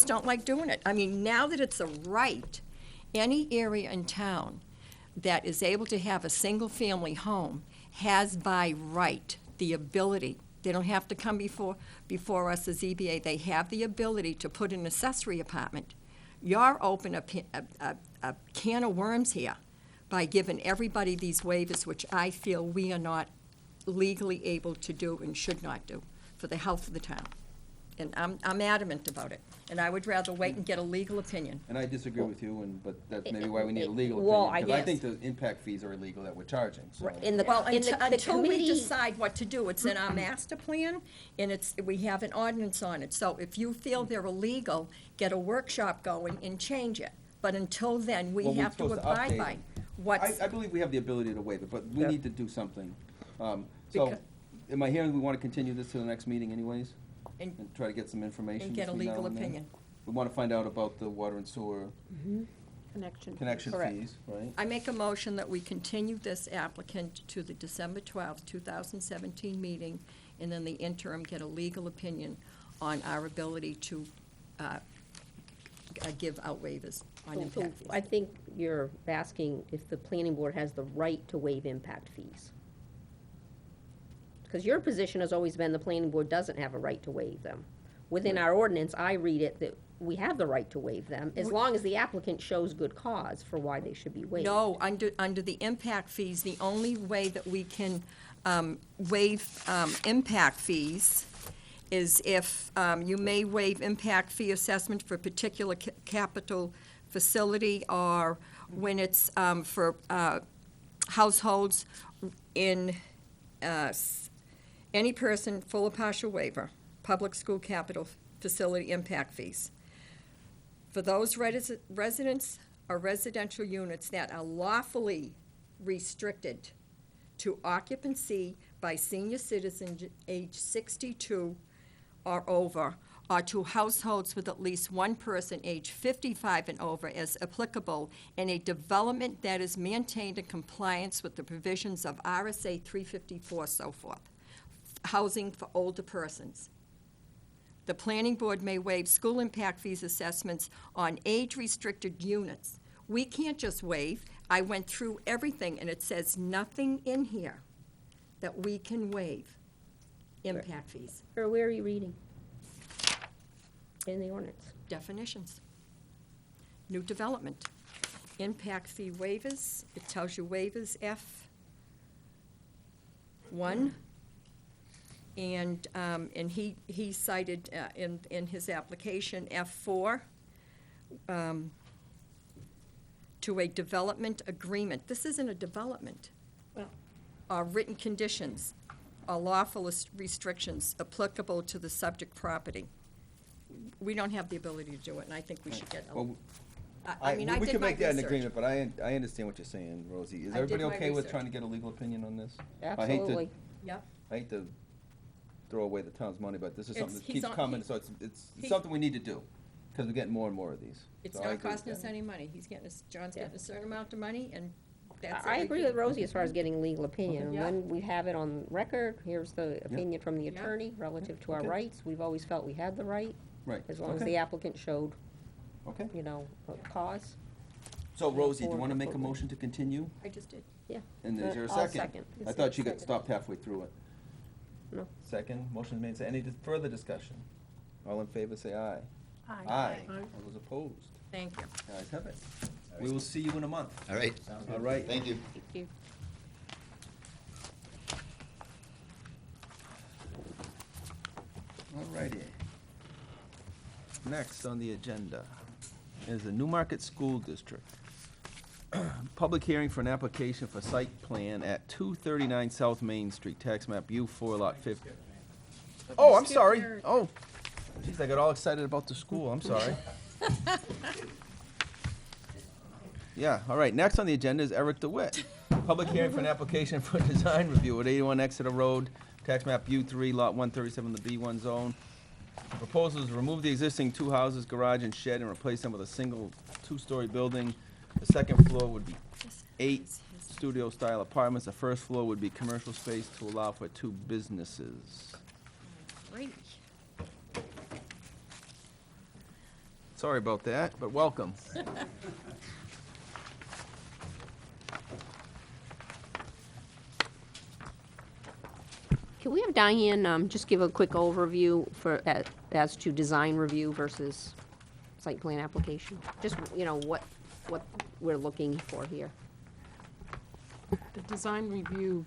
don't like doing it. I mean, now that it's a right, any area in town that is able to have a single-family home has by right the ability, they don't have to come before us as ZBA, they have the ability to put an accessory apartment. You're open a can of worms here by giving everybody these waivers, which I feel we are not legally able to do and should not do for the health of the town. And I'm adamant about it, and I would rather wait and get a legal opinion. And I disagree with you, but that's maybe why we need a legal Well, opinion. I Because I guess- think the impact fees are illegal that we're charging, so. Well, Until we committee- decide what to do, it's in our master plan, and we have an ordinance on it. So if you feel they're illegal, get a workshop going and change it. But until then, we Well, we're have to supposed to abide update by it. what's, I believe we have the ability to waive it, but we Yeah. need to do something. So, Because- am I hearing we want to continue this to the next meeting anyways? and And try to get some information and get a between now legal and then? opinion. We want to find out about the water and sewer Connection. connection Correct. fees, right? I make a motion that we continue this applicant to the December 12th, 2017 meeting, and then the interim get a legal opinion on our ability to give out waivers on So impact fees. I think you're asking if the planning board has the right to waive impact fees. Because your position has always been the planning board doesn't have a right to waive them. Within our ordinance, I read it that we have the right to waive them, as long as the applicant shows good cause for why they should be waived. No, under the impact fees, the only way that we can waive impact fees is if you may waive impact fee assessment for a particular capital facility, or when it's for households in any person, full or partial waiver, public school capital facility impact fees. For those residents or residential units that are lawfully restricted to occupancy by senior citizens age 62 or over, or to households with at least one person age 55 and over as applicable in a development that is maintained in compliance with the provisions of RSA 354, so forth. Housing for older persons. The planning board may waive school impact fees assessments on age-restricted units. We can't just waive. I went through everything, and it says nothing in here that we can waive impact fees. Or where are you reading? In the ordinance. Definitions. New development. Impact fee waivers, it tells you waivers F1. And he cited in his application F4 to a development agreement. This isn't a development. Well- Or written conditions or lawful restrictions applicable to the subject property. We don't have the ability to do it, and I think we should get, Well, I mean, I we did can my make that an research. agreement, but I understand what you're saying, Rosie. Is I did everybody my okay with research. trying to get a legal opinion on this? Absolutely. Yep. I hate to throw away the town's money, but this is something that He's keeps on- coming, so it's he- something we need to do, because we're getting more and more of these. It's So I not agree with costing us that. any money. John's getting a certain amount of money, and that's it. I agree with Rosie as far as getting a legal opinion. Yeah. When we have it on record, here's the opinion from the Yeah. attorney relative to our Okay. rights. We've always felt we had the right, Right, as long as okay. the applicant showed, Okay. you know, a cause. So Rosie, do you Or- want to make a motion to continue? I just did. Yeah. And is there a I'll second? second. I thought she got Second. stopped halfway through it. No. Second, motion made, any further discussion? All in favor, say aye. Aye. Aye. All those opposed? Thank you. Ayes have it. We will see you in a month. All right. All right. Thank you. Thank you. All righty. Next on the agenda is the Newmarket School District. Public hearing for an application for site plan at 239 South Main Street, tax map U4 lot 50. Oh, I'm sorry. Oh, geez, I got all excited about the school. I'm sorry. Yeah, all right. Next on the agenda is Eric DeWitt. Public hearing for an application for design review at 81 Exeter Road, tax map U3, lot 137, the B1 zone. The proposal is to remove the existing two houses, garage and shed, and replace them with a single two-story building. The second floor would be 8 studio-style apartments. The first floor would be commercial space to allow for 2 businesses. Great. Sorry about that, but welcome. Can we have Diane just give a quick overview for, as to design review versus site plan application? Just, what we're looking for here. The design review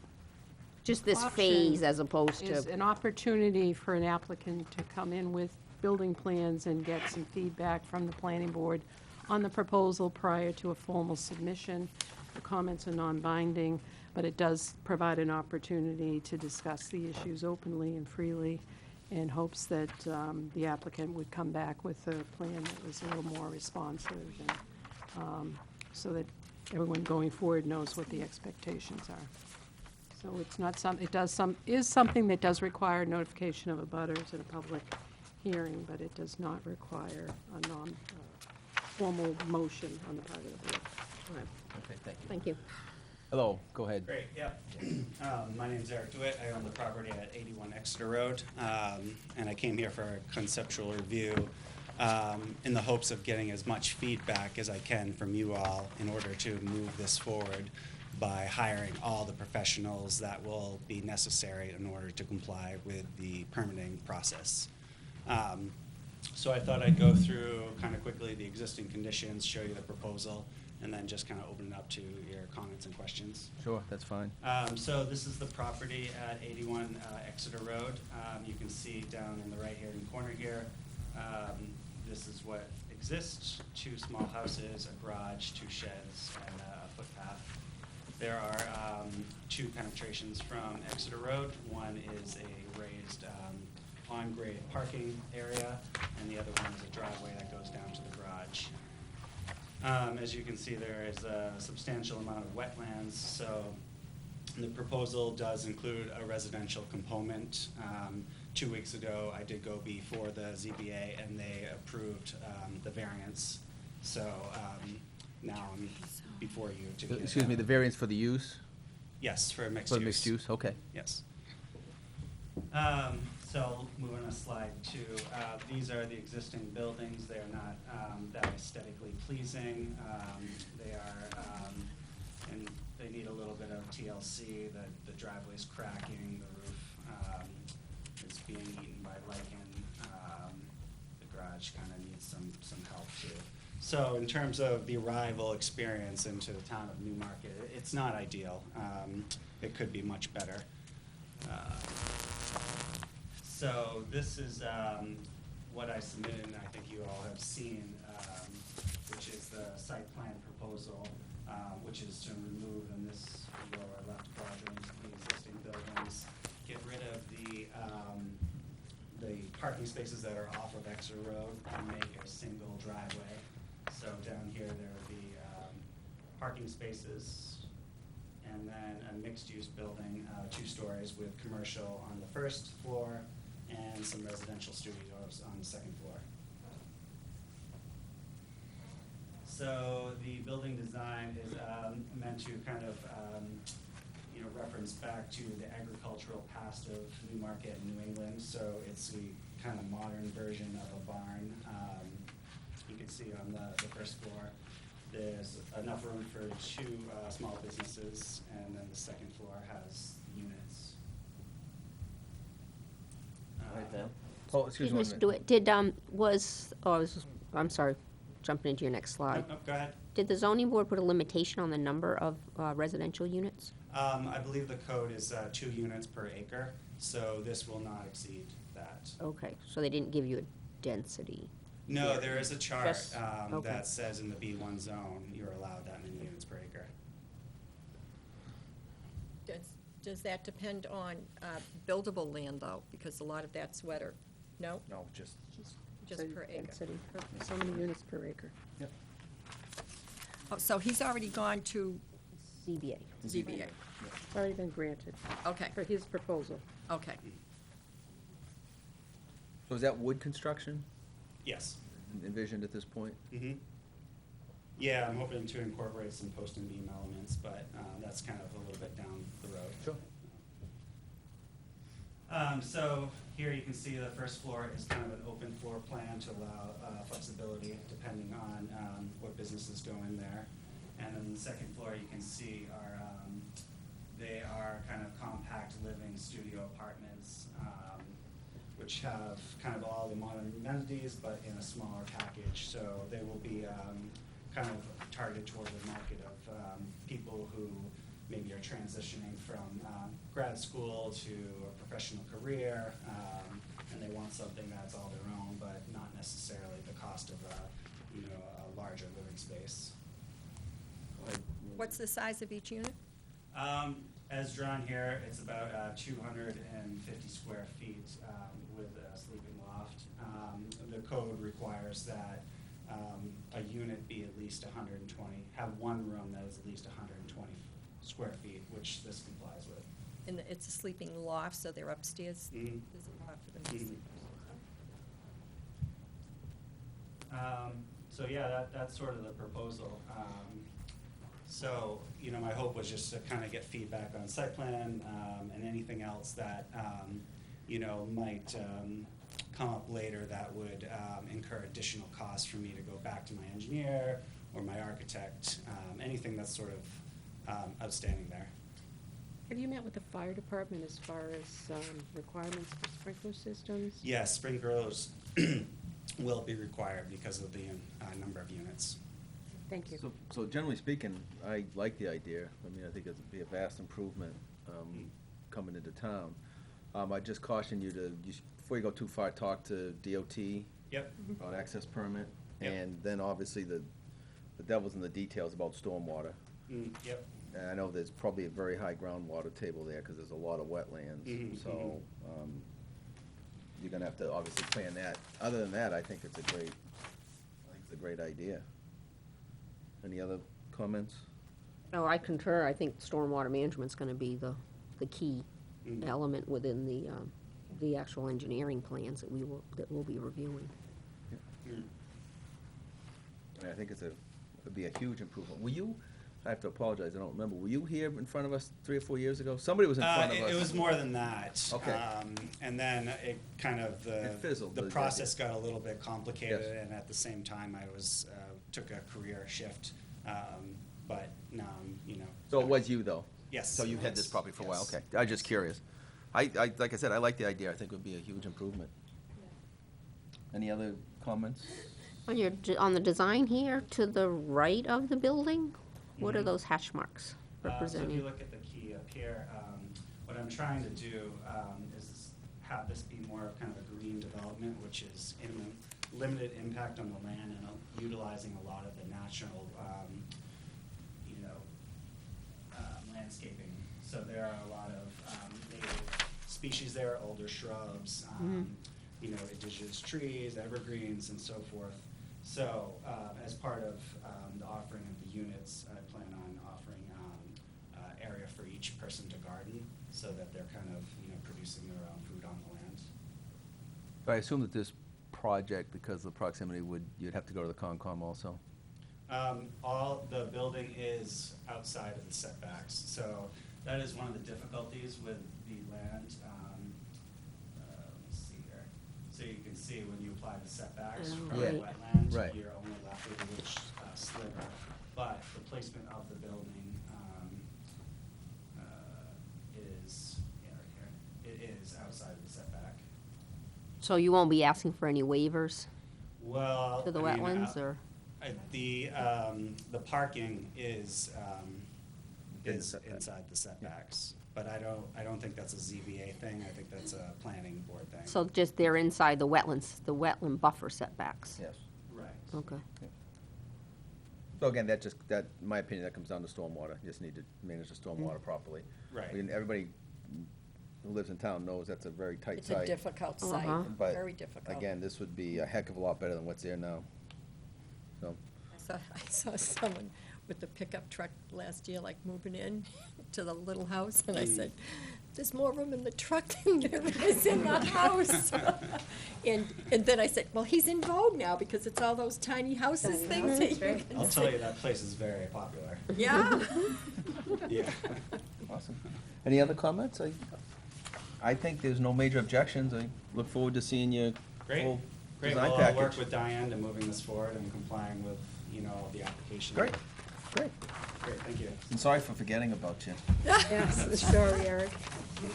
Just this Option phase as opposed is to, an opportunity for an applicant to come in with building plans and get some feedback from the planning board on the proposal prior to a formal submission. The comments are non-binding, but it does provide an opportunity to discuss the issues openly and freely, in hopes that the applicant would come back with a plan that was a little more responsive, and so that everyone going forward knows what the expectations are. So it's not is something that does require notification of abutters at a public hearing, but it does not require a formal motion on the part of the board. Okay, thank you. thank you. Hello, go ahead. Great, yep. My name's Eric DeWitt. I own the property at 81 Exeter Road, and I came here for a conceptual review in the hopes of getting as much feedback as I can from you all in order to move this forward by hiring all the professionals that will be necessary in order to comply with the permitting process. So I thought I'd go through kind of quickly the existing conditions, show you the proposal, and then just kind of open it up to your comments and questions. Sure, that's fine. So this is the property at 81 Exeter Road. You can see down in the right-hand corner here, this is what exists: 2 small houses, a garage, 2 sheds, and a footpath. There are 2 penetrations from Exeter Road. One is a raised on-grade parking area, and the other one is a driveway that goes down to the garage. As you can see, there is a substantial amount of wetlands, so the proposal does include a residential component. 2 weeks ago, I did go before the ZBA, and they approved the variance. So now I'm before you to get... Excuse me, the variance for the use? Yes, for mixed use. For mixed use, okay. Yes. So moving on to slide 2, these are the existing buildings. They are not that aesthetically pleasing. They are, and they need a little bit of TLC. The driveway's cracking, the roof is being eaten by lichen. The garage kind of needs some help too. So in terms of the arrival experience into the town of Newmarket, it's not ideal. It could be much better. So this is what I submitted, and I think you all have seen, which is the site plan proposal, which is to remove in this lower left quadrant the existing buildings, get rid of the parking spaces that are off of Exeter Road, and make a single driveway. So down here there would be parking spaces, and then a mixed-use building, 2 stories with commercial on the first floor and some residential studios on the second floor. So the building design is meant to kind of reference back to the agricultural past of Newmarket and New England. So it's a kind of modern version of a barn. You can see on the first floor, there's enough room for 2 small businesses, and then the second floor has units. Oh, excuse me. Mr. DeWitt, did, I'm sorry, jumping into your next slide. No, go ahead. Did the zoning board put a limitation on the number of residential units? I believe the code is 2 units per acre, so this will not exceed that. Okay, so they didn't give you a density. No, there is a chart Yes. Okay. that says in the B1 zone, you're allowed that many units per acre. Does that depend on buildable land, though? Because a lot of that's wetter. No? No, just... Just per acre. Density, so many units per acre. Oh, so he's already gone to ZBA. ZBA. It's already been granted Okay, for his proposal. okay. So is that wood construction Yes. envisioned at this point? Mm-hmm. Yeah, I'm hoping to incorporate some post and beam elements, but that's kind of a little bit down the road. Sure. So here you can see the first floor is kind of an open floor plan to allow flexibility depending on what businesses go in there. And then the second floor you can see are, they are kind of compact living studio apartments, which have kind of all the modern amenities, but in a smaller package. So they will be kind of targeted toward the market of people who maybe are transitioning from grad school to a professional career, and they want something that's all their own, but not necessarily the cost of a larger living space. What's the size of each unit? As drawn here, it's about 250 square feet with a sleeping loft. The code requires that a unit be at least 120, have one room that is at least 120 square feet, which this complies with. And it's a sleeping loft, so they're upstairs? Mhm. There's a loft for them to Mhm. sleep. So yeah, that's sort of the proposal. So, my hope was just to kind of get feedback on site plan, and anything else that, might come up later that would incur additional costs for me to go back to my engineer or my architect, anything that's sort of outstanding there. Have you met with the fire department as far as requirements for sprinkler systems? Yes, sprinklers will be required because of the number of units. Thank you. So generally speaking, I like the idea. I mean, I think it'd be a vast improvement coming into town. I just caution you to, before you go too far, talk to DOT Yep. on access permit. Yep. And then obviously the devil's in the details about stormwater. Yep. And I know there's probably a very high groundwater table there because there's a lot of wetlands. Mhm, So you're gonna have to obviously plan that. Other than that, I think it's a great idea. Any other comments? No, I concur. I think stormwater management's gonna be the key Mhm. element within the actual engineering plans that we'll be reviewing. Mm. I think it'd be a huge improvement. Were you, I have to apologize, I don't remember, were you here in front of us 3 or 4 years ago? Somebody was in front of us. It was more than that. Okay. And then it kind of, It fizzled, the but- process got a little bit complicated, Yes. and at the same time, I took a career shift, but now I'm, So it was you, though? Yes. So you had this yes, property for a while, yes. okay. I was just curious. Like I said, I like the idea, I think it would be a huge improvement. Any other comments? On the design here, to the right of the building, what are Mhm. those hash marks So if representing? you look at the key up here, what I'm trying to do is have this be more of kind of a green development, which is in limited impact on the land and utilizing a lot of the natural, landscaping. So there are a lot of native species there, older shrubs, indigenous trees, evergreens, and so forth. So as part of the offering of the units, I plan on offering area for each person to garden so that they're kind of, producing their own food on the land. I assume that this project, because of the proximity, you'd have to go to the Concom also? All the building is outside of the setbacks, so that is one of the difficulties with the land. Let me see here. So you can see when you apply the setbacks Oh, from the right. wetland, Right. you're only left with a little sliver. But the placement of the building is, right here, it is outside of the setback. So you won't be asking for any waivers Well, to the I mean, wetlands, or? The parking is Within the setback. inside the setbacks, but I don't think that's a ZBA thing, I think that's a planning board thing. So just they're inside the wetlands, the wetland buffer setbacks? Yes. Right. Okay. So again, in my opinion, that comes down to stormwater. You just need to manage the stormwater properly. Right. I mean, everybody who lives in town knows that's a very tight It's a site. difficult site, Uh-huh. But very difficult. again, this would be a heck of a lot better than what's there now. So, I saw someone with the pickup truck last year, like moving in to the little house, and I said, there's more room in the truck than there is in the house. And then I said, well, he's in vogue now, because it's all those tiny houses things that you can I'll see. tell you, that place is very popular. Yeah. Yeah. Awesome. Any other comments? I think there's no major objections. I look forward to seeing your Great. full Great, design well, package. I'll work with Diane to moving this forward and complying with, the application. Great, great. Great, thank you. And sorry for forgetting about you. Yes, sorry, Eric. You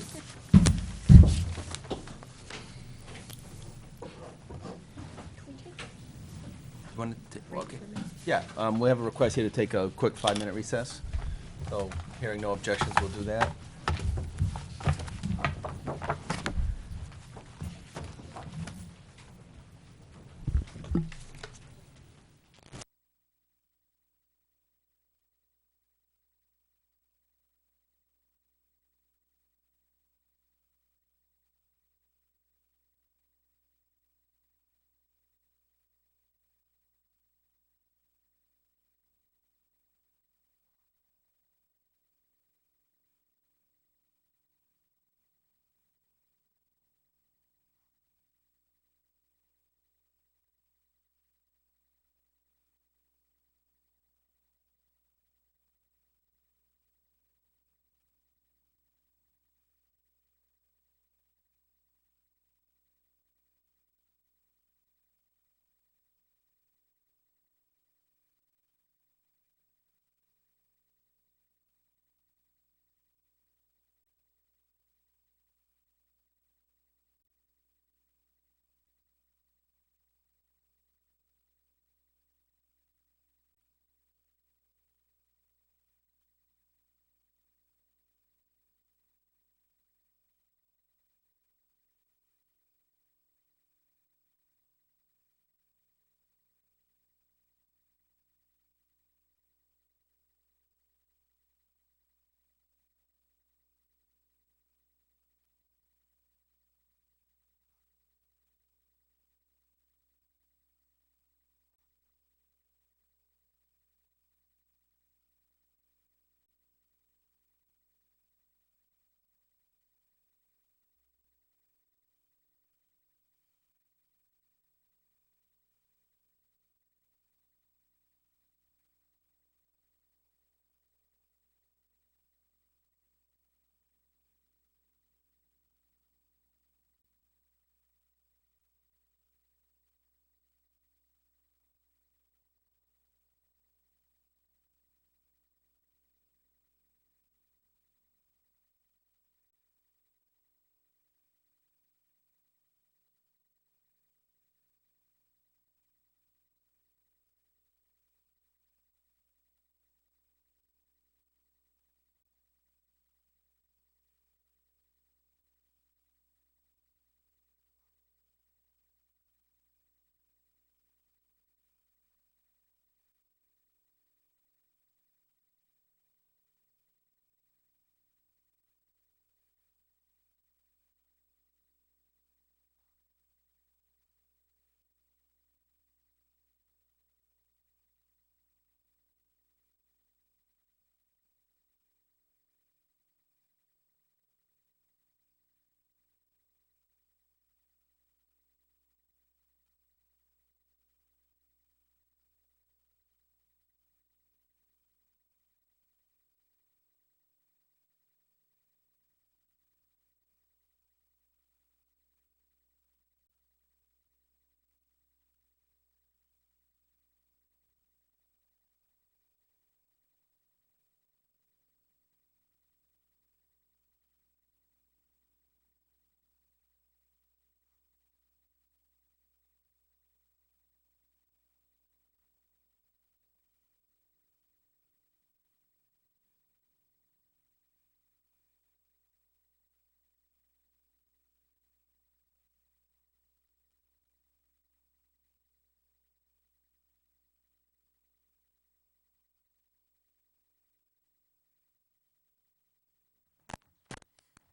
want to, okay. Yeah, we have a request here to take a quick 5-minute recess. So, hearing no objections, we'll do that.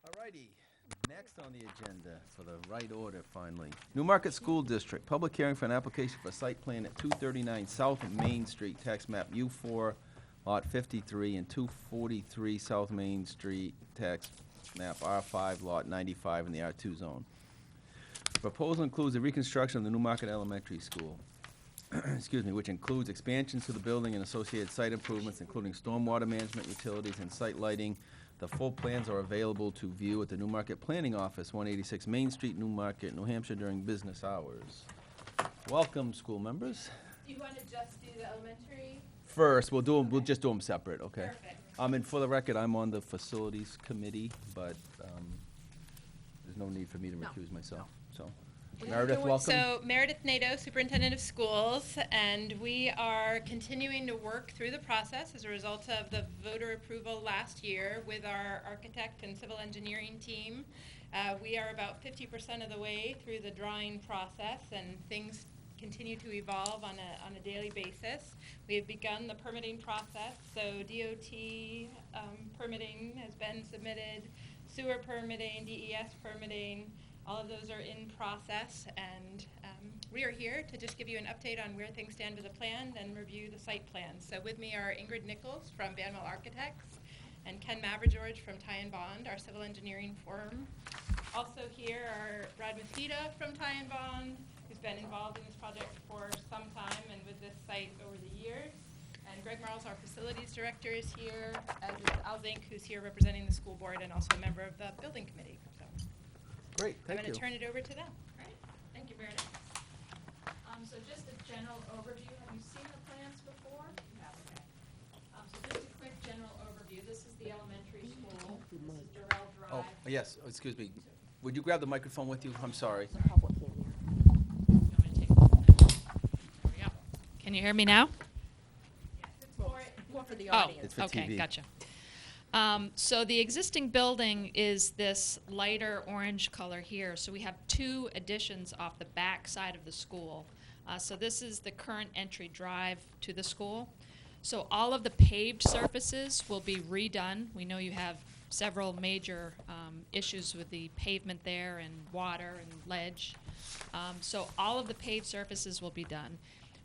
Alrighty, next on the agenda, for the right order finally. Newmarket School District, public hearing for an application for site plan at 239 South Main Street, tax map U4, Lot 53 and 243 South Main Street, tax map R5, Lot 95 in the R2 zone. Proposal includes the reconstruction of the Newmarket Elementary School, excuse me, which includes expansions to the building and associated site improvements, including stormwater management, utilities, and site lighting. The full plans are available to view at the Newmarket Planning Office, 186 Main Street, Newmarket, New Hampshire, during business hours. Welcome, school members. Do you want to just do the elementary? First, we'll just do them separate, okay? Perfect. And for the record, I'm on the facilities committee, but there's no need for me to recuse myself, so. Meredith, welcome. So Meredith Nadeau, Superintendent of Schools, and we are continuing to work through the process as a result of the voter approval last year with our architect and civil engineering team. We are about 50% of the way through the drawing process, and things continue to evolve on a daily basis. We have begun the permitting process, so DOT permitting has been submitted, sewer permitting, DES permitting, all of those are in process, and we are here to just give you an update on where things stand with the plan and review the site plan. So with me are Ingrid Nichols from Banwell Architects and Ken Mavrogeorge from Ty & Bond, our civil engineering firm. Also here are Brad Mosqueda from Ty & Bond, who's been involved in this project for some time and with this site over the years. And Greg Marles, our facilities director, is here, as is Al Zink, who's here representing the school board and also a member of the building committee. So Great, I'm thank going you. to turn it over to them. All right. Thank you, Meredith. So just a general overview, have you seen the plans before? You have, okay. So just a quick general overview, this is the elementary school, this is Durrell Oh, Drive. yes, excuse me. Would you grab the microphone with you? I'm sorry. The public can't hear. You want me to take this? There we go. Can you hear me now? More for the Oh, audience. It's for okay, TV. gotcha. So the existing building is this lighter orange color here. So we have two additions off the back side of the school. So this is the current entry drive to the school. So all of the paved surfaces will be redone. We know you have several major issues with the pavement there and water and ledge. So all of the paved surfaces will be done.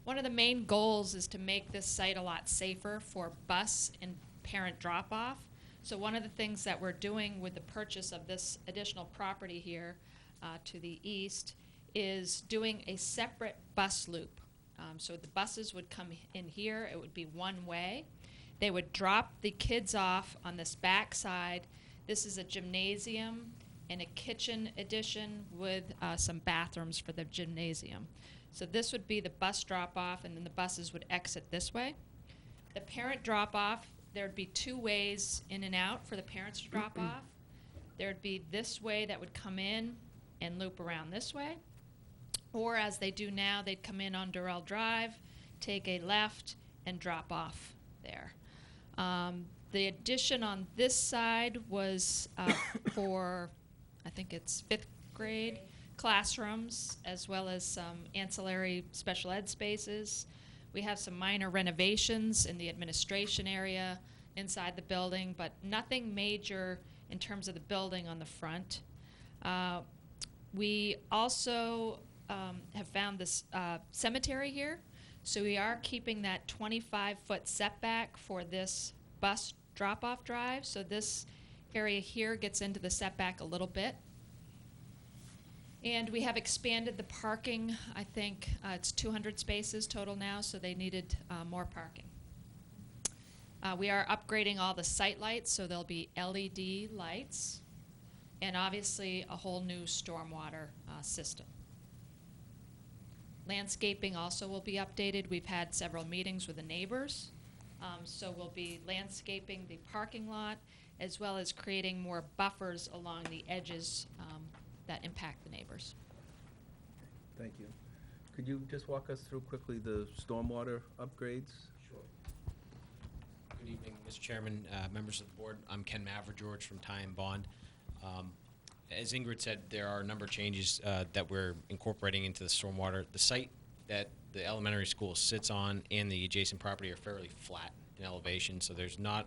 One of the main goals is to make this site a lot safer for bus and parent drop-off. So one of the things that we're doing with the purchase of this additional property here to the east is doing a separate bus loop. So the buses would come in here, it would be one way. They would drop the kids off on this back side. This is a gymnasium and a kitchen addition with some bathrooms for the gymnasium. So this would be the bus drop-off, and then the buses would exit this way. The parent drop-off, there'd be two ways in and out for the parents to drop off. There'd be this way that would come in and loop around this way. Or as they do now, they'd come in on Durrell Drive, take a left, and drop off there. The addition on this side was for, I think it's 5th grade classrooms, as well as some ancillary special ed spaces. We have some minor renovations in the administration area inside the building, but nothing major in terms of the building on the front. We also have found this cemetery here, so we are keeping that 25-foot setback for this bus drop-off drive. So this area here gets into the setback a little bit. And we have expanded the parking. I think it's 200 spaces total now, so they needed more parking. We are upgrading all the site lights, so there'll be LED lights, and obviously a whole new stormwater system. Landscaping also will be updated. We've had several meetings with the neighbors, so we'll be landscaping the parking lot, as well as creating more buffers along the edges that impact the neighbors. Thank you. Could you just walk us through quickly the stormwater upgrades? Sure. Good evening, Mr. Chairman, members of the board. I'm Ken Mavrogeorge from Ty & Bond. As Ingrid said, there are a number of changes that we're incorporating into the stormwater. The site that the elementary school sits on and the adjacent property are fairly flat in elevation, so there's not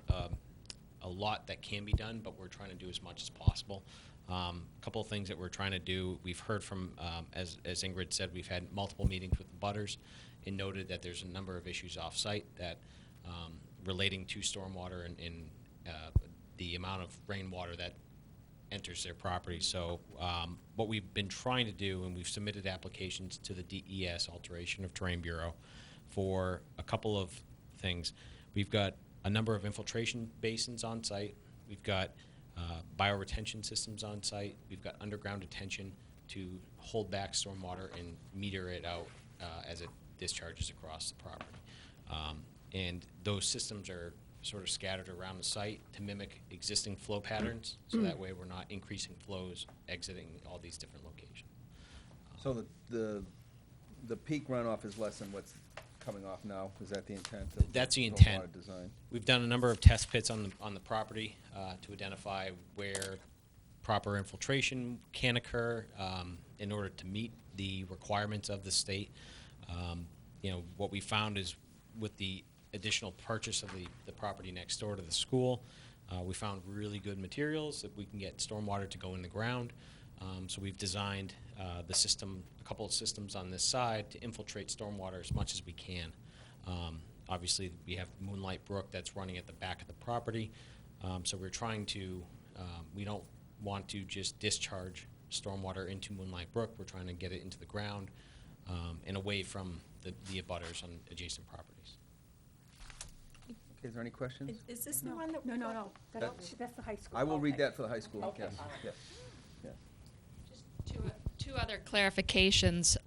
a lot that can be done, but we're trying to do as much as possible. A couple of things that we're trying to do, we've heard from, as Ingrid said, we've had multiple meetings with the butters and noted that there's a number of issues off-site that relating to stormwater and the amount of rainwater that enters their property. So what we've been trying to do, and we've submitted applications to the DES, Alteration of Terrain Bureau, for a couple of things. We've got a number of infiltration basins on site. We've got bioretention systems on site. We've got underground detention to hold back stormwater and meter it out as it discharges across the property. And those systems are sort of scattered around the site to mimic existing flow patterns, so that way we're not increasing flows exiting all these different locations. So the peak runoff is less than what's coming off now? Is that the intent of That's the stormwater intent. design? We've done a number of test pits on the property to identify where proper infiltration can occur in order to meet the requirements of the state. What we found is with the additional purchase of the property next door to the school, we found really good materials that we can get stormwater to go in the ground. So we've designed the system, a couple of systems on this side to infiltrate stormwater as much as we can. Obviously, we have Moonlight Brook that's running at the back of the property. So we're trying to, we don't want to just discharge stormwater into Moonlight Brook. We're trying to get it into the ground and away from the abutters on adjacent properties. Okay, is there any questions? Is this the one that? No. That's- That's the high school. I will read Okay. that for the high school, Okay. yes, yes, yes. Just two other clarifications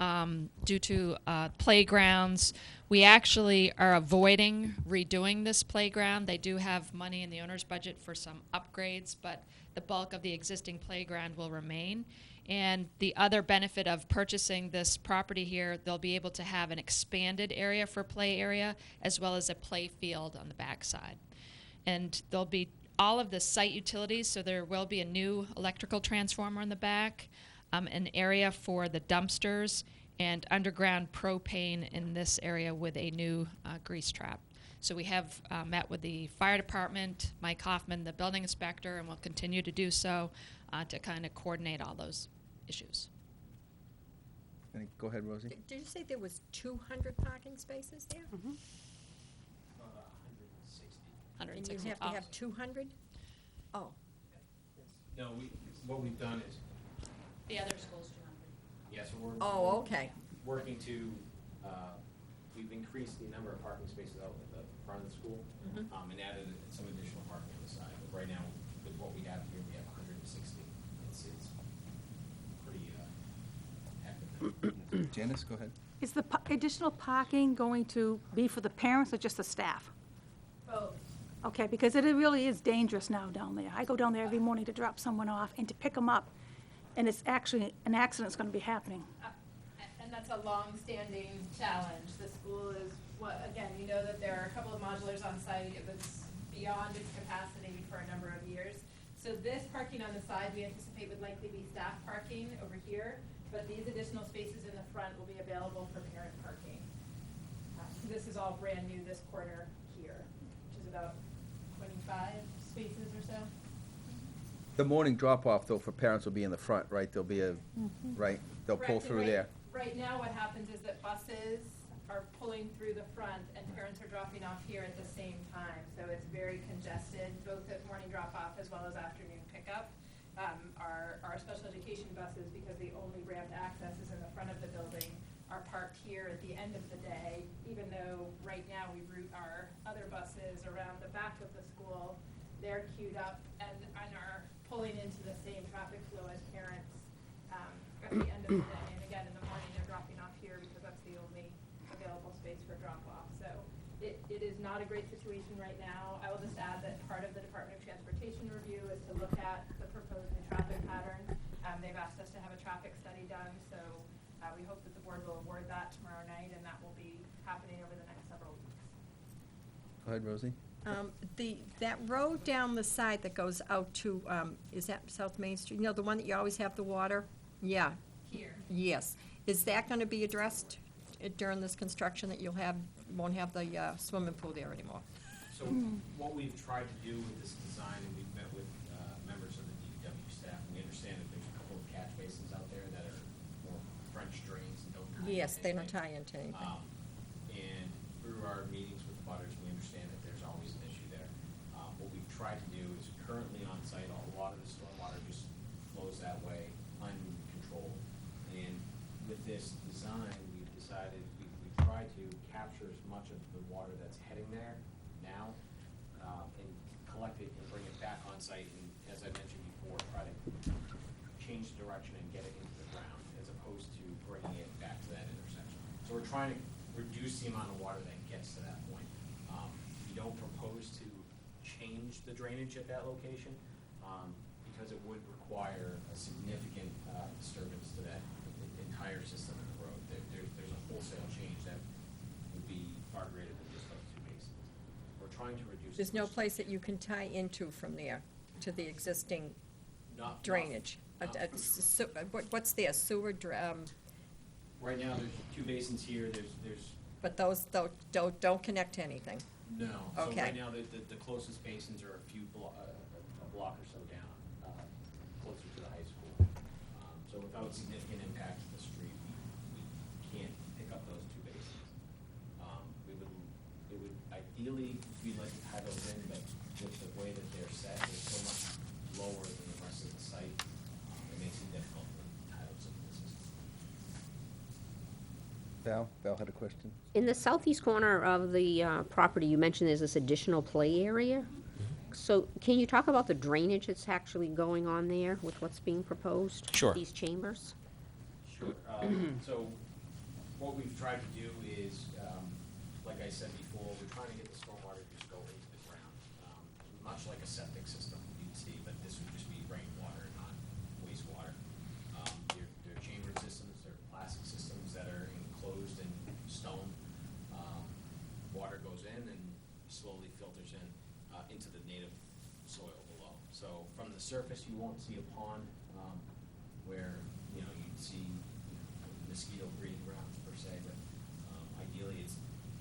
due to playgrounds. We actually are avoiding redoing this playground. They do have money in the owner's budget for some upgrades, but the bulk of the existing playground will remain. And the other benefit of purchasing this property here, they'll be able to have an expanded area for play area as well as a play field on the backside. And there'll be all of the site utilities, so there will be a new electrical transformer in the back, an area for the dumpsters, and underground propane in this area with a new grease trap. So we have met with the fire department, Mike Hoffman, the building inspector, and we'll continue to do so to kind of coordinate all those issues. Go ahead, Rosie. Did you say there was 200 parking spaces there? About 160. And you have to have 200? Oh, No, what we've done is, The other school's 200. yes, we're oh, okay. working to, we've increased the number of parking spaces out at the front of the school, and added some additional parking on the side. But right now, with what we have here, we have 160. It's pretty active. Janice, go ahead. Is the additional parking going to be for the parents or just the staff? Both. Okay, because it really is dangerous now down there. I go down there every morning to drop someone off and to pick them up, and it's actually, an accident's going to be happening. And that's a long-standing challenge. The school is, again, you know that there are a couple of modulars on site. It was beyond its capacity for a number of years. So this parking on the side, we anticipate would likely be staff parking over here, but these additional spaces in the front will be available for parent parking. This is all brand new, this corner here, which is about 25 spaces or so. The morning drop-off, though, for parents will be in the front, right? There'll be a, right, they'll pull Correct, and through right- there. Right now, what happens is that buses are pulling through the front and parents are dropping off here at the same time. So it's very congested, both at morning drop-off as well as afternoon pickup. Our special education buses, because the only ramped access is in the front of the building, are parked here at the end of the day, even though right now we route our other buses around the back of the school. They're queued up and are pulling into the same traffic flow as parents at the end of the day. And again, in the morning, they're dropping off here because that's the only available space for drop-off. So it is not a great situation right now. I will just add that part of the Department of Transportation review is to look at the proposed new traffic pattern. They've asked us to have a traffic study done, so we hope that the board will award that tomorrow night, and that will be happening over the next several weeks. Go ahead, Rosie. That road down the side that goes out to, is that South Main Street? You know, the one that you always have the water? Yeah, Here. yes. Is that going to be addressed during this construction, that won't have the swimming pool there anymore? So what we've tried to do with this design, and we've met with members of the DPW staff, and we understand that there's a couple of catch basins out there that are more French drains and don't tie Yes, they don't anything. tie into anything. And through our meetings with the butters, we understand that there's always tried to do is currently on site, a lot of the stormwater just flows that way uncontrolled. And with this design, we've decided, we tried to capture as much of the water that's heading there now, and collect it and bring it back on site, and as I mentioned before, try to change the direction and get it into the ground, as opposed to bringing it back to that intersection. So we're trying to reduce the amount of water that gets to that point. We don't propose to change the drainage at that location, because it would require a significant disturbance to that entire system in the road. There's a wholesale change that would be far greater than just those two basins. We're trying to reduce. There's no place that you can tie into from there to the existing Not- drainage? What's there, sewer, Right now, there's two basins here, there's, but those don't connect to anything? no. So Okay. right now, the closest basins are a block or so down, closer to the high school. So without significant impact to the street, we can't pick up those two basins. It would ideally, we'd like to tie those in, but with the way that they're set, they're so much lower than the rest of the site, it makes it difficult to tie those into the system. Val had a question. In the southeast corner of the property, you mentioned there's this additional play area. So can you talk about the drainage that's actually going on there with what's being proposed? Sure. These chambers? Sure. So what we've tried to do is, like I said before, we're trying to get the stormwater to just go into the ground, much like a septic system you'd see, but this would just be rainwater, not wastewater. They're chambered systems, they're plastic systems that are enclosed in stone. Water goes in and slowly filters in into the native soil below. So from the surface, you won't see a pond where, you'd see mosquito breeding grounds per se, but ideally it's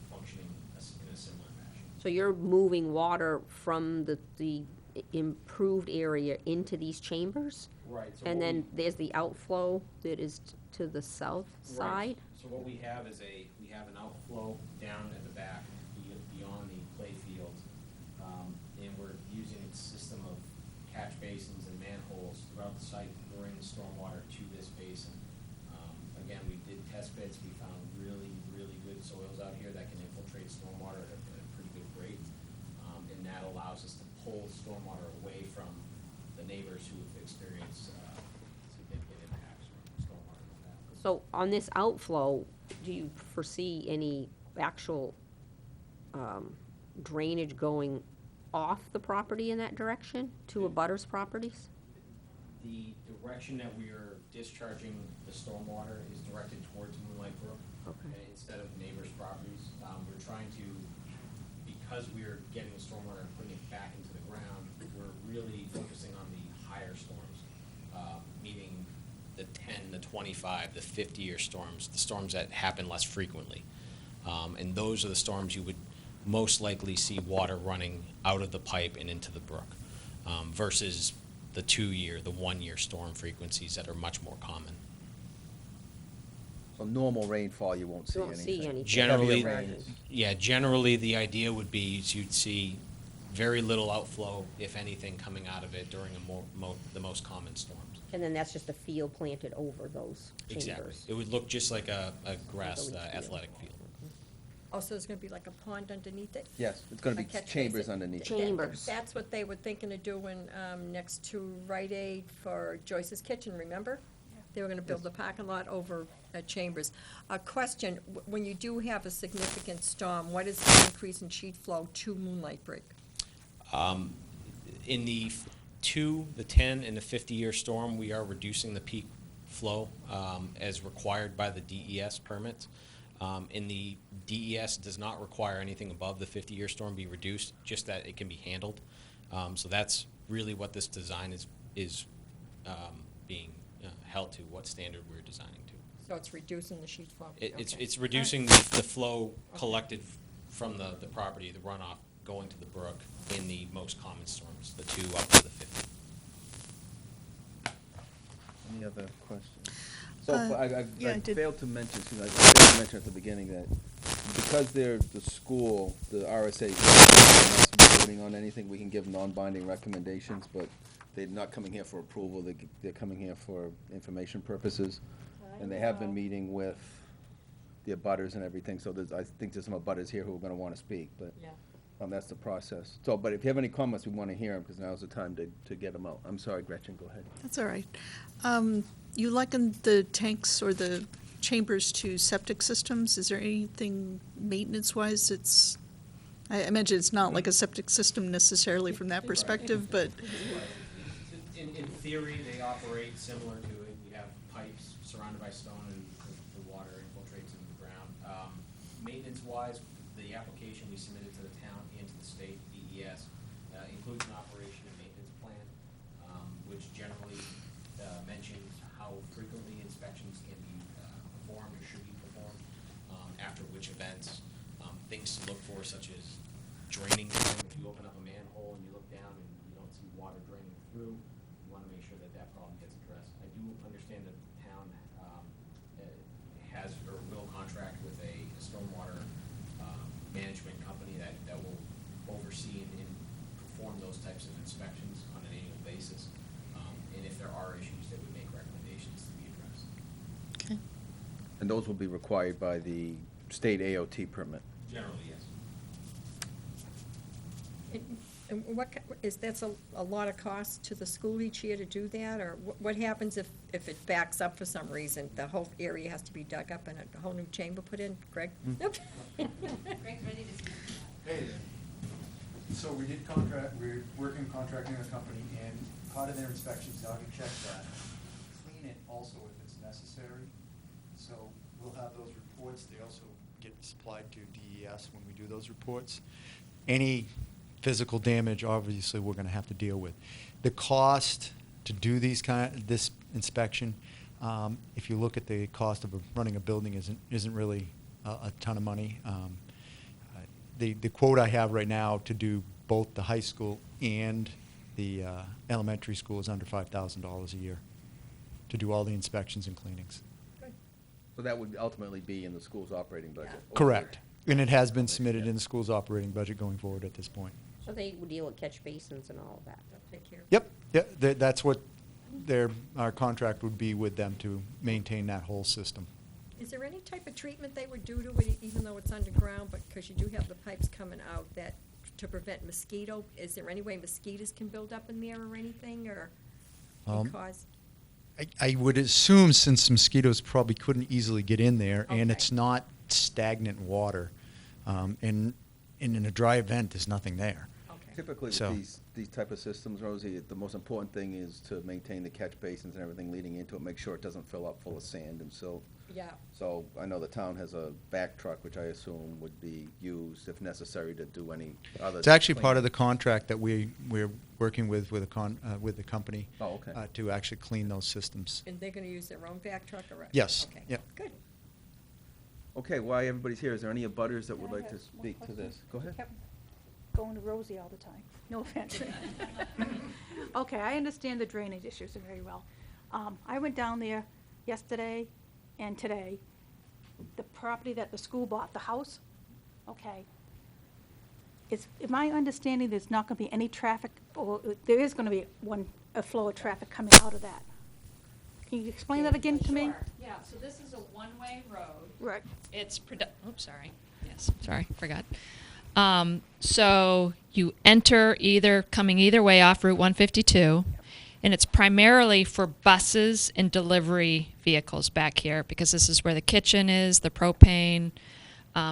functioning in a similar fashion. So you're moving water from the improved area into these chambers? Right. So And what then there's the outflow that is to the south Right. side? So what we have is we have an outflow down at the back beyond the play field, and we're using a system of catch basins and manholes throughout the site to bring stormwater to this basin. Again, we did test bits, we found really, really good soils out here that can infiltrate stormwater at a pretty good rate, and that allows us to pull stormwater away from the neighbors who have experienced significant impacts from stormwater in the past. So on this outflow, do you foresee any actual drainage going off the property in that direction to abutters properties? The direction that we are discharging the stormwater is directed towards Moonlight Brook. Okay. Instead of neighbors' properties. We're trying to, because we're getting the stormwater and putting it back into the ground, we're really focusing on the higher storms, meaning the 10, the 25, the 50-year storms, the storms that happen less frequently. And those are the storms you would most likely see water running out of the pipe and into the brook, versus the 2-year, the 1-year storm frequencies that are much more common. So normal rainfall, you won't see You won't anything. see anything. Generally, Heavier rain is- yeah, generally, the idea would be is you'd see very little outflow, if anything, coming out of it during the most common storms. And then that's just a field planted over those chambers? Exactly. It would look just like a grass Like a leach field. athletic field. Oh, so there's gonna be like a pond underneath it? Yes, it's gonna A be catch chambers basin? underneath. Chambers. That's what they were thinking of doing, next to Rite Aid for Joyce's Kitchen, remember? They were gonna build a parking lot over at Chambers. A question, when you do have a significant storm, what is the increase in sheet flow to Moonlight Break? In the 10, and the 50-year storm, we are reducing the peak flow as required by the DES permits. And the DES does not require anything above the 50-year storm be reduced, just that it can be handled. So that's really what this design is being held to, what standard we're designing to. So it's reducing the sheet flow? Okay. It's reducing the flow collected from the property, the runoff going to the brook in the most common storms, the 2 up to the 50. Any other questions? So yeah, I I did- failed to mention, I failed to mention at the beginning that because they're the school, the RSA, voting on anything. We can give non-binding recommendations, but they're not coming here for approval. They're coming here for information purposes. And they have been meeting with the abutters and everything, so I think there's some abutters here who are gonna wanna speak, but that's the process. So, but if you have any comments, we wanna hear them, because now's the time to get them out. I'm sorry, Gretchen, go ahead. That's all right. You likened the tanks or the chambers to septic systems. Is there anything maintenance-wise that's, I imagine it's not like a septic system necessarily from that perspective, but, In theory, they operate similar to it. We have pipes surrounded by stone and the water infiltrates into the ground. Maintenance-wise, the application we submitted to the town and to the state DES includes an operation and maintenance plan, which generally mentions how frequently inspections can be performed or should be performed, after which events. Things to look for such as draining. If you open up a manhole and you look down and you don't see water draining through, you want to make sure that that problem gets addressed. I do understand that the town has or will contract with a stormwater management company that will oversee and perform those types of inspections on an annual basis. And if there are issues, they would make recommendations to be addressed. okay. And those will be required by the state AOT permit. Generally, yes. And that's a lot of cost to the school each year to do that, or what happens if it backs up for some reason? The whole area has to be dug up and a whole new chamber put in? Greg? Greg's ready to speak. Hey there. So we did we're working contracting with a company, and part of their inspections, they'll check that, clean it also if it's necessary. So we'll have those reports. They also get supplied to DES when we do those reports. Any physical damage, obviously, we're going to have to deal with. The cost to do this inspection, if you look at the cost of running a building, isn't really a ton of money. The quote I have right now to do both the high school and the elementary school is under $5,000 a year to do all the inspections and cleanings. So that would ultimately be in the school's operating budget? Correct. And it has been submitted in the school's operating budget going forward at this point. So they would deal with catch basins and all of that. Take care. Yep, that's what our contract would be with them, to maintain that whole system. Is there any type of treatment they would do to it, even though it's underground, but because you do have the pipes coming out, that to prevent mosquito? Is there any way mosquitoes can build up in there or anything, or cause? I would assume, since mosquitoes probably couldn't easily get in there, and Okay. it's not stagnant water, and in a dry event, there's nothing there. Okay. Typically, So- with these type of systems, Rosie, the most important thing is to maintain the catch basins and everything leading into it, make sure it doesn't fill up full of sand and silt. Yeah. So I know the town has a back truck, which I assume would be used if necessary to do any other. It's actually part of the cleaning. contract that we're working with the company. Oh, okay. To actually clean those systems. And they're gonna use their own back truck, or? Yes, Okay, yep. good. Okay, while everybody's here, is there any abutters that would I like to have one speak to question. this? Go ahead. Kept going to Rosie all the time. No offense. Okay, I understand the drainage issues very well. I went down there yesterday and today. The property that the school bought, the house, okay. Is my understanding there's not gonna be any traffic, or there is gonna be a flow of traffic coming out of that? Can you explain that again to me? Sure. Yeah, so this is a one-way road. Right. It's oops, sorry. Yes, sorry, forgot. So you enter coming either way off Route 152, and it's primarily for buses and delivery vehicles back here, because this is where the kitchen is, the propane.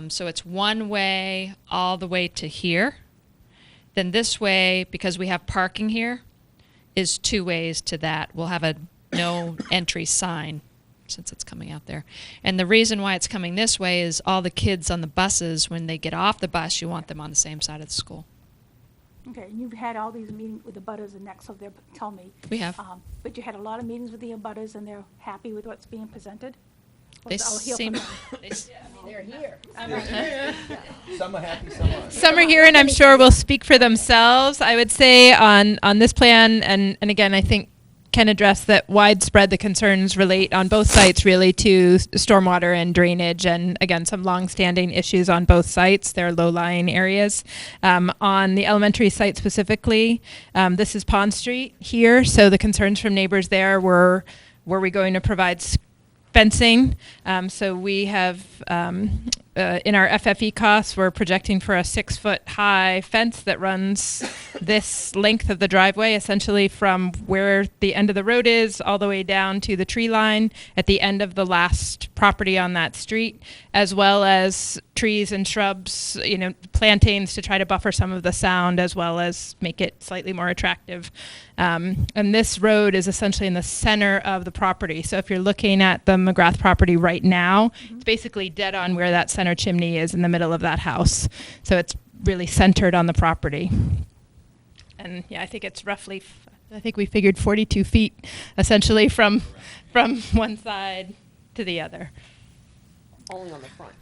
So it's one way all the way to here. Then this way, because we have parking here, is two ways to that. We'll have a no entry sign, since it's coming out there. And the reason why it's coming this way is all the kids on the buses, when they get off the bus, you want them on the same side of the school. Okay, and you've had all these meetings with the butters, and next, so they'll tell me. We have. But you had a lot of meetings with the butters, and they're happy with what's being presented? They I'll hear from seem, them. They're here. Some are happy, some aren't. Some are here, and I'm sure will speak for themselves. I would say on this plan, and again, I think can address that widespread. The concerns relate on both sites really to stormwater and drainage, and again, some longstanding issues on both sites. They're low-lying areas. On the elementary site specifically, this is Pond Street here, so the concerns from neighbors there were we going to provide fencing? So we have, in our FFE costs, we're projecting for a 6-foot-high fence that runs this length of the driveway, essentially from where the end of the road is all the way down to the tree line at the end of the last property on that street, as well as trees and shrubs, plantings to try to buffer some of the sound, as well as make it slightly more attractive. And this road is essentially in the center of the property. So if you're looking at the McGrath property right now, it's basically dead on where that center chimney is in the middle of that house. So it's really centered on the property. And yeah, I think it's roughly, I think we figured 42 feet essentially from one side to the other. Only on the front.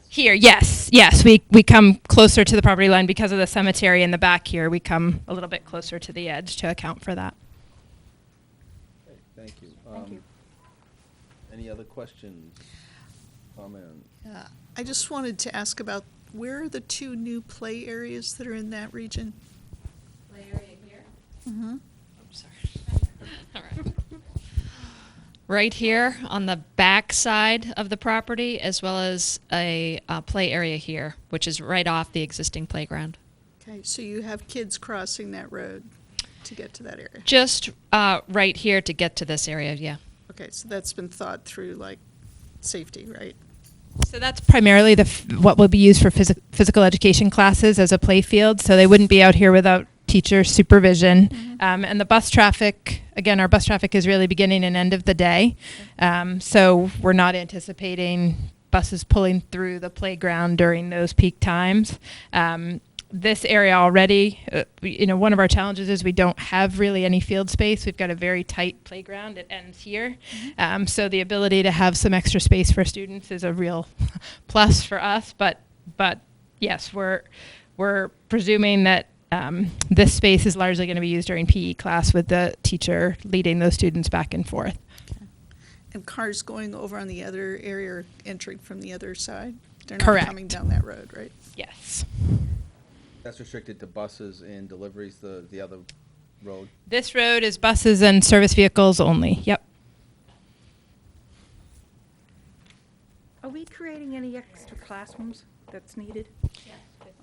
Here, yes, we come closer to the property line because of the cemetery in the back here. We come a little bit closer to the edge to account for that. Okay, thank you. Thank you. Any other questions, comments? I just wanted to ask about, where are the 2 new play areas that are in that region? Play area here. Mm-hmm. I'm sorry. All right. Right here on the back side of the property, as well as a play area here, which is right off the existing playground. Okay, so you have kids crossing that road to get to that area? Just right here to get to this area, yeah. Okay, so that's been thought through, like, safety, right? So that's primarily what will be used for physical education classes as a play field, so they wouldn't be out here without teacher supervision. Mm-hmm. And the bus traffic, again, our bus traffic is really beginning and end of the day. So we're not anticipating buses pulling through the playground during those peak times. This area already, one of our challenges is we don't have really any field space. We've got a very tight playground. It ends here. So the ability to have some extra space for students is a real plus for us. But yes, we're presuming that this space is largely going to be used during PE class with the teacher leading those students back and forth. And cars going over on the other area or entering from the other side? They're not Correct. coming down that road, right? Yes. That's restricted to buses and deliveries, the other road? This road is buses and service vehicles only. Yep. Are we creating any extra classrooms that's needed?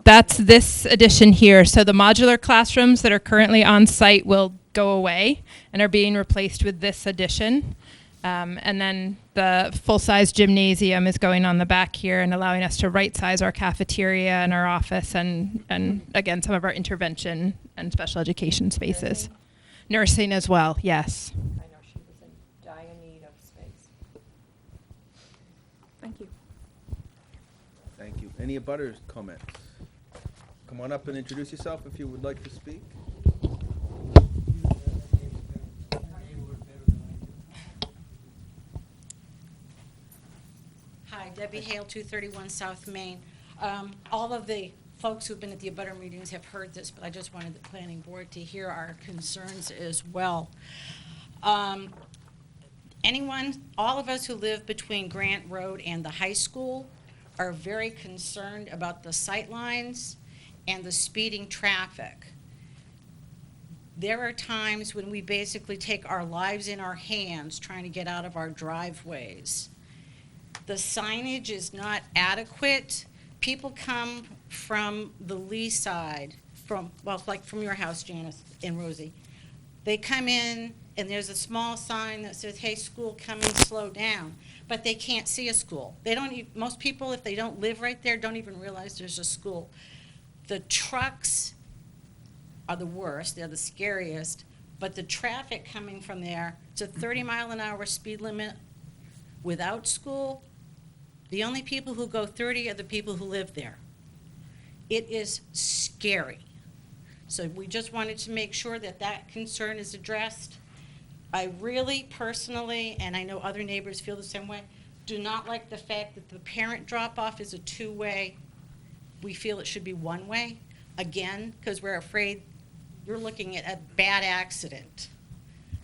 That's this addition here. So the modular classrooms that are currently on site will go away and are being replaced with this addition. And then the full-size gymnasium is going on the back here and allowing us to right-size our cafeteria and our office and again, some of our intervention and special education spaces. Nursing as well, yes. I know she was in dire need of space. Thank you. Thank you. Any abutters comments? Come on up and introduce yourself if you would like to speak. Hi, Debbie Hale, 231 South Main. All of the folks who've been at the abutter meetings have heard this, but I just wanted the planning board to hear our concerns as well. All of us who live between Grant Road and the high school are very concerned about the sight lines and the speeding traffic. There are times when we basically take our lives in our hands trying to get out of our driveways. The signage is not adequate. People come from the lee side, like from your house, Janice and Rosie. They come in and there's a small sign that says, hey, school coming, slow down. But they can't see a school. Most people, if they don't live right there, don't even realize there's a school. The trucks are the worst, they're the scariest, but the traffic coming from there, it's a 30-mile-an-hour speed limit without school. The only people who go 30 are the people who live there. It is scary. So we just wanted to make sure that that concern is addressed. I really personally, and I know other neighbors feel the same way, do not like the fact that the parent drop-off is a two-way. We feel it should be one-way, again, because we're afraid you're looking at a bad accident.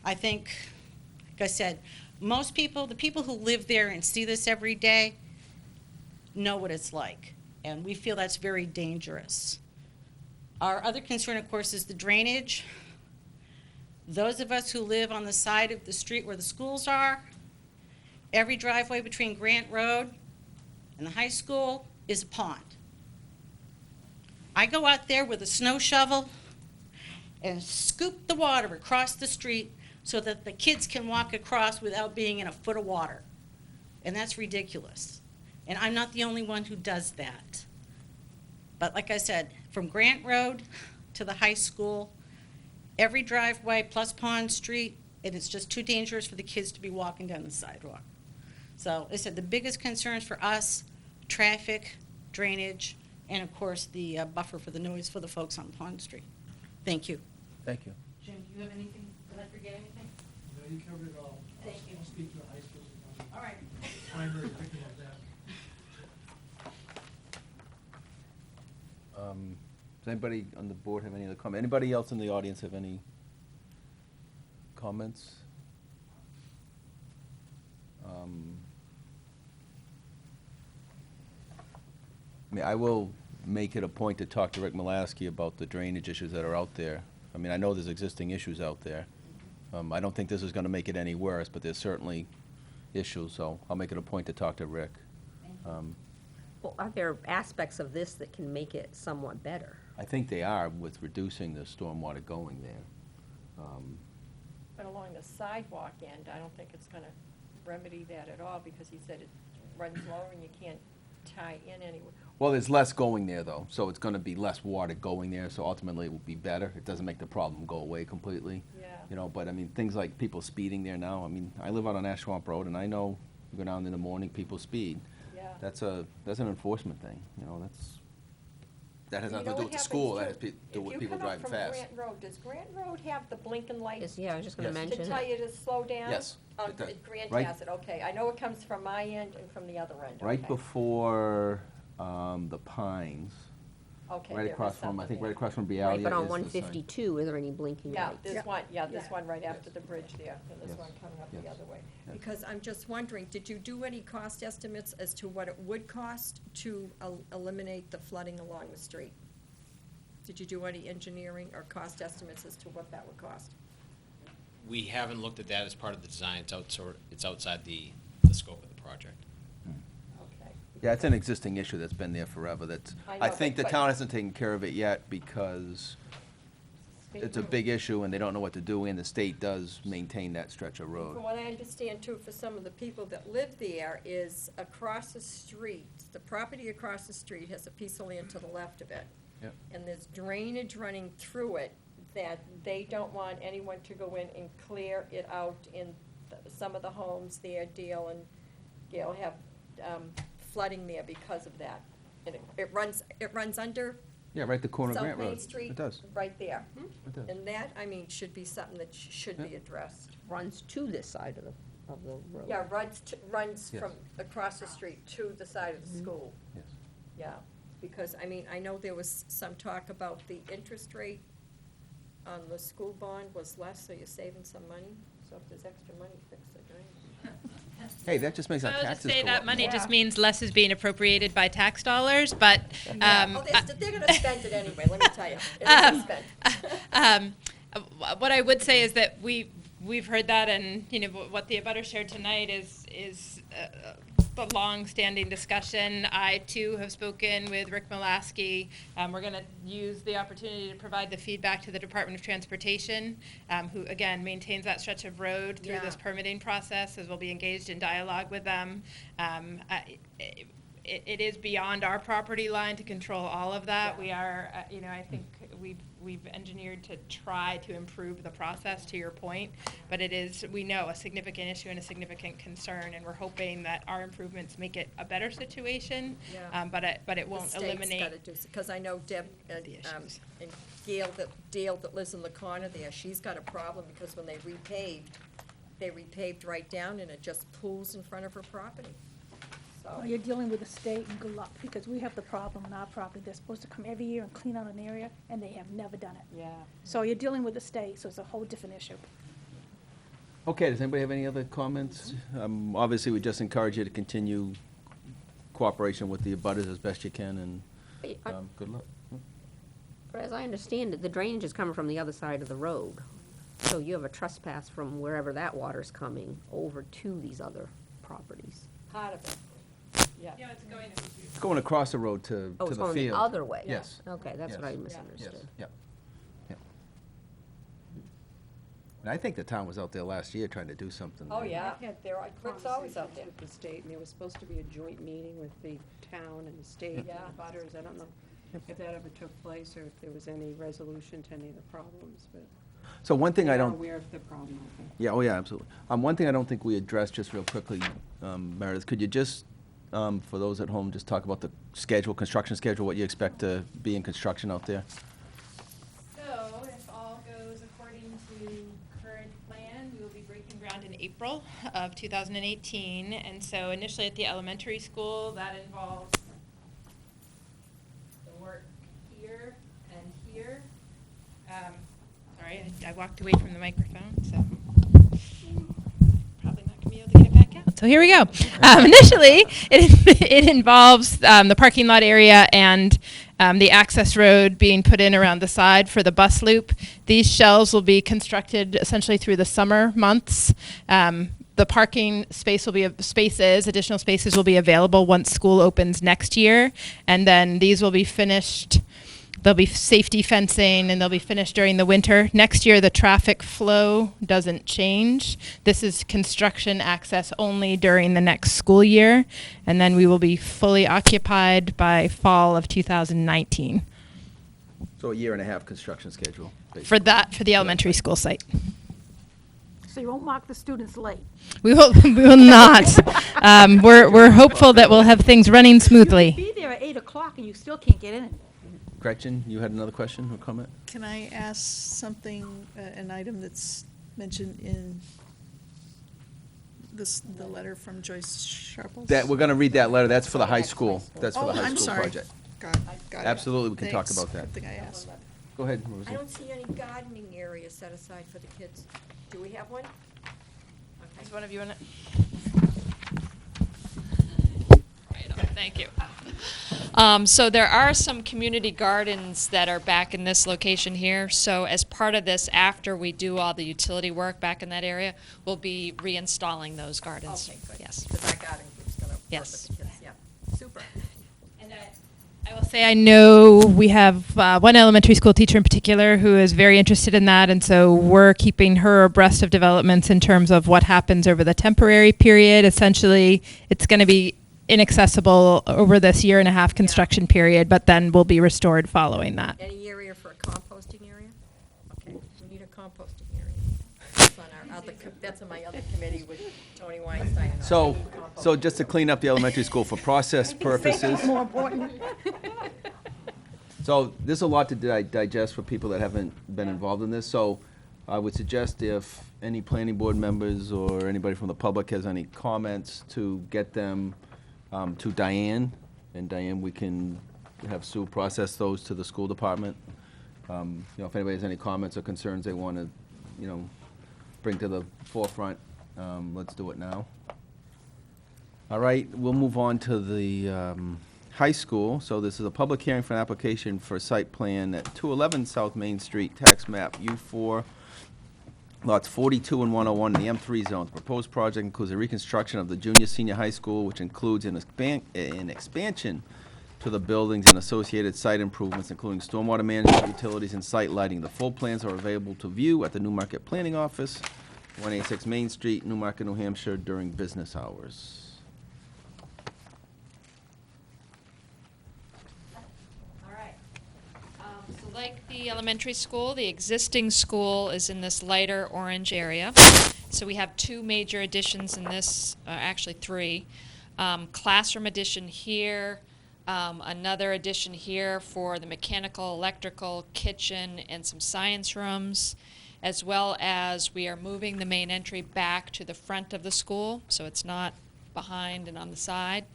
I think, like I said, most people, the people who live there and see this every day, know what it's like, and we feel that's very dangerous. Our other concern, of course, is the drainage. Those of us who live on the side of the street where the schools are, every driveway between Grant Road and the high school is a pond. I go out there with a snow shovel and scoop the water across the street so that the kids can walk across without being in a foot of water. And that's ridiculous. And I'm not the only one who does that. But like I said, from Grant Road to the high school, every driveway plus Pond Street, and it's just too dangerous for the kids to be walking down the sidewalk. So, I said the biggest concerns for us, traffic, drainage, and of course the buffer for the noise for the folks on Pond Street. Thank you. Thank you. Jim, do you have anything? Did I forget anything? No, you covered it all. Thank you. I'll speak to the high school. All right. Primary picking up that. Does anybody on the board have any other comment? Anybody else in the audience have any comments? I mean, I will make it a point to talk to Rick Malasky about the drainage issues that are out there. I mean, I know there's existing issues out there. I don't think this is gonna make it any worse, but there's certainly issues, so I'll make it a point to talk to Rick. Well, are there aspects of this that can make it somewhat better? I think they are with reducing the stormwater going there. But along the sidewalk end, I don't think it's gonna remedy that at all, because he said it runs lower and you can't tie in anywhere. Well, there's less going there, though, so it's gonna be less water going there, so ultimately it will be better. It doesn't make the problem go away completely. Yeah. You know, but I mean, things like people speeding there now, I mean, I live out on Ash Swamp Road, and I know, you go down in the morning, people speed. Yeah. That's an enforcement thing, you know, that has You nothing know to do what with the happens school, that too? has to do with people driving If fast. you come up from Grant Road, does Grant Road have the blinking lights? Yeah, I was just gonna Yes. mention. To tell you to slow down? Yes, Oh, it does. Grant Right- has it, okay. I know it comes from my end and from the other end, Right okay. before, the Pines, Okay, right there across is from, I something think there. right across from Bialia Right, but on is the sign. 152, is there any blinking Yeah, lights? there's one, this Yeah. one right after the bridge there, and this Yes. one coming up the Yes. other way. Yes. Because I'm just wondering, did you do any cost estimates as to what it would cost to eliminate the flooding along the street? Did you do any engineering or cost estimates as to what that would cost? We haven't looked at that as part of the design. It's outside the scope of the project. Okay. Yeah, it's an existing issue that's been there forever, that's, I I know, think the but- town hasn't taken care of it yet because it's a big issue and they don't know what to do, and the state does maintain that stretch of road. From what I understand too, for some of the people that live there, is across the street, the property across the street has a piece of land to the left of it. Yep. And there's drainage running through it that they don't want anyone to go in and clear it out in some of the homes there, Dale and Gail have flooding there because of that. And it runs under Yeah, right at the corner of South Grant Main Road. Street, It does. right there. It does. And that, I mean, should be something that should be Yep. addressed. Runs to this side of the road. Yeah, runs Yes. from across the street to the side of the school. Yes. Yeah, because, I mean, I know there was some talk about the interest rate on the school bond was less, so you're saving some money. So if there's extra money, fix the drain. Hey, that just makes our I would just taxes say go that up money more. just means less is being appropriated by tax dollars, but, Oh, they're gonna spend it anyway, let me tell you. It's gonna spend. what I would say is that we've heard that, and, you know, what the abutter shared tonight is the long-standing discussion. I, too, have spoken with Rick Malasky. We're going to use the opportunity to provide the feedback to the Department of Transportation, who, again, maintains that stretch of road through this Yeah. permitting process, as we'll be engaged in dialogue with them. It is beyond our property line to control all of that. Yeah. We are, you know, I think we've engineered to try to improve the process, to your point, but it is, we know, a significant issue and a significant concern, and we're hoping that our improvements make it a better situation, Yeah. but it won't eliminate. Because I know Deb and the issues. and Dale that lives in the corner there, she's got a problem because when they repaved right down and it just pools in front of her property. So, Well, you're dealing with the state, and good luck, because we have the problem on our property. They're supposed to come every year and clean out an area, and they have never done it. yeah. So you're dealing with the state, so it's a whole different issue. Okay, does anybody have any other comments? Obviously, we just encourage you to continue cooperation with the abutters as best you can, and good luck. But as I understand it, the drainage is coming from the other side of the road. So you have a trespass from wherever that water's coming over to these other properties. Part of it. Yeah. Yeah, it's going It's going across the road to Oh, the it's field. going the other way? Yes. Okay, that's what I Yes. misunderstood. Yes, yep. And I think the town was out there last year trying to do something. Oh, there. yeah. I've had There are, Rick's always out conversations there. with the state, and there was supposed to be a joint meeting with the town and the state and Yeah. the butters. I don't know if that ever took place or if there was any resolution to any of the problems, but So one thing I they're don't. aware of the problem, I think. Yeah, oh yeah, absolutely. One thing I don't think we addressed, just real quickly, Meredith, could you just, for those at home, just talk about the schedule, construction schedule, what you expect to be in construction out there? So, if all goes according to current plan, we will be breaking ground in April of 2018. And so initially at the elementary school, that involves the work here and here. Sorry, I walked away from the microphone, so probably not going to be able to get it back out. So here we go. Initially, it involves the parking lot area and the access road being put in around the side for the bus loop. These shelves will be constructed essentially through the summer months. The parking space will be additional spaces will be available once school opens next year, and then these will be finished. There'll be safety fencing, and they'll be finished during the winter. Next year, the traffic flow doesn't change. This is construction access only during the next school year, and then we will be fully occupied by fall of 2019 So a year and a half construction schedule. for the elementary school site. So you won't mark the students late? We will not. We're hopeful that we'll have things running smoothly. Be there at 8 o'clock and you still can't get in. Gretchen, you had another question or comment? Can I ask something, an item that's mentioned in the letter from Joyce Sharples? That, we're gonna read that letter, that's for the high school. That's for the high I'm school sorry. project. Got it. Absolutely, we can talk Thanks. about that. Good thing I asked. Go ahead, I Rosie. don't see any gardening areas set aside for the kids. Do we have one? Is one of you in it? Thank you. So there are some community gardens that are back in this location here. So as part of this, after we do all the utility work back in that area, we'll be reinstalling those gardens. Okay, good. Yes. Because our garden group's gonna work Yes. with the kids, yeah. Super. And I will say I know we have one elementary school teacher in particular who is very interested in that, and so we're keeping her abreast of developments in terms of what happens over the temporary period. Essentially, it's going to be inaccessible over this year and a half construction period, but then will be restored following that. Any area for a composting area? Okay, we need a composting area. That's on our other, that's on my other committee with Tony Weinstein and I. So, We need composting. so just to clean up the elementary school for process purposes. More important. So there's a lot to digest for people that haven't been involved in this. So I would suggest if any planning board members or anybody from the public has any comments, to get them to Diane. And Diane, we can have Sue process those to the school department. If anybody has any comments or concerns they want to, bring to the forefront, let's do it now. All right, we'll move on to the high school. So this is a public hearing for an application for a site plan at 211 South Main Street, tax map U4, lots 42 and 101 in the M3 zone. The proposed project includes a reconstruction of the junior-senior high school, which includes an expansion to the buildings and associated site improvements, including stormwater management, utilities, and site lighting. The full plans are available to view at the Newmarket Planning Office, 186 Main Street, Newmarket, New Hampshire, during business hours. All right. So like the elementary school, the existing school is in this lighter orange area. So we have two major additions in this, actually three. Classroom addition here, another addition here for the mechanical, electrical, kitchen, and some science rooms, as well as we are moving the main entry back to the front of the school, so it's not behind and on the side.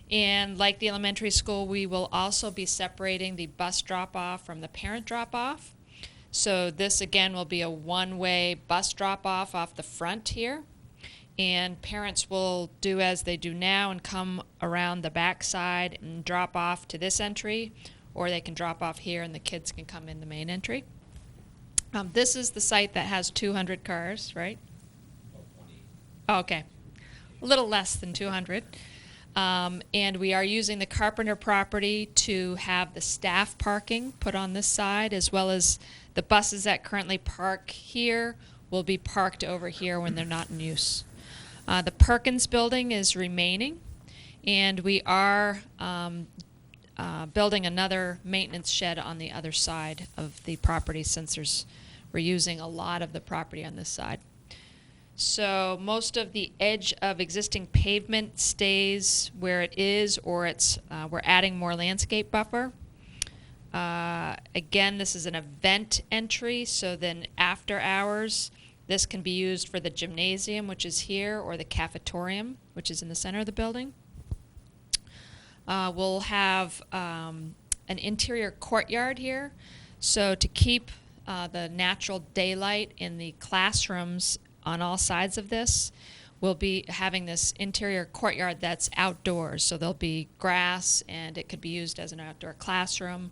And like the elementary school, we will also be separating the bus drop-off from the parent drop-off. So this again will be a one-way bus drop-off off the front here. And parents will do as they do now and come around the back side and drop off to this entry, or they can drop off here and the kids can come in the main entry. This is the site that has 200 cars, right? Oh, okay. A little less than 200. And we are using the Carpenter property to have the staff parking put on this side, as well as the buses that currently park here will be parked over here when they're not in use. The Perkins building is remaining, and we are building another maintenance shed on the other side of the property, since we're using a lot of the property on this side. So most of the edge of existing pavement stays where it is, or we're adding more landscape buffer. Again, this is an event entry, so then after hours, this can be used for the gymnasium, which is here, or the cafetorium, which is in the center of the building. We'll have an interior courtyard here, so to keep the natural daylight in the classrooms on all sides of this, we'll be having this interior courtyard that's outdoors. So there'll be grass, and it could be used as an outdoor classroom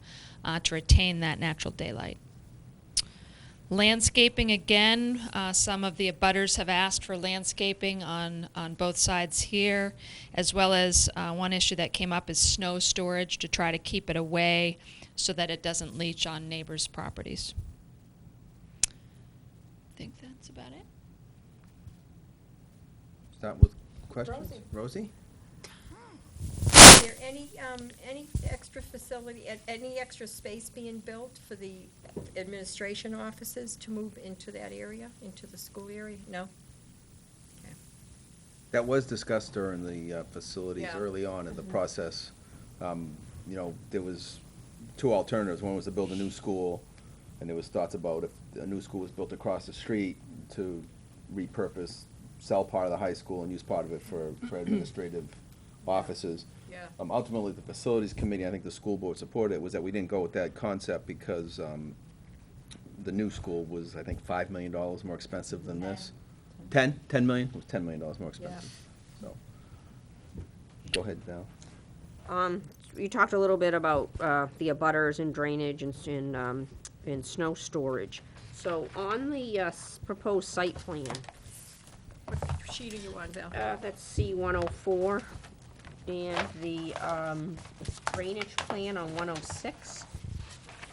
to retain that natural daylight. Landscaping, again, some of the abutters have asked for landscaping on both sides here, as well as one issue that came up is snow storage, to try to keep it away so that it doesn't leach on neighbors' properties. I think that's about it. Start with questions. Rosie? Is there any extra facility, any extra space being built for the administration offices to move into that area, into the school area? No? Okay. That was discussed during the facilities Yeah. early on in the process. There was two alternatives. One was to build a new school, and there was thoughts about if a new school was built across the street to repurpose, sell part of the high school and use part of it for administrative offices. Yeah. Ultimately, the facilities committee, I think the school board supported it, was that we didn't go with that concept because the new school was, I think, $5 million more expensive than this. 10 million? It was $10 million more expensive. So, go ahead, Val. You talked a little bit about the abutters and drainage and snow storage. So on the proposed site plan, What sheet are you on, Val? that's C-104, and the drainage plan on 106.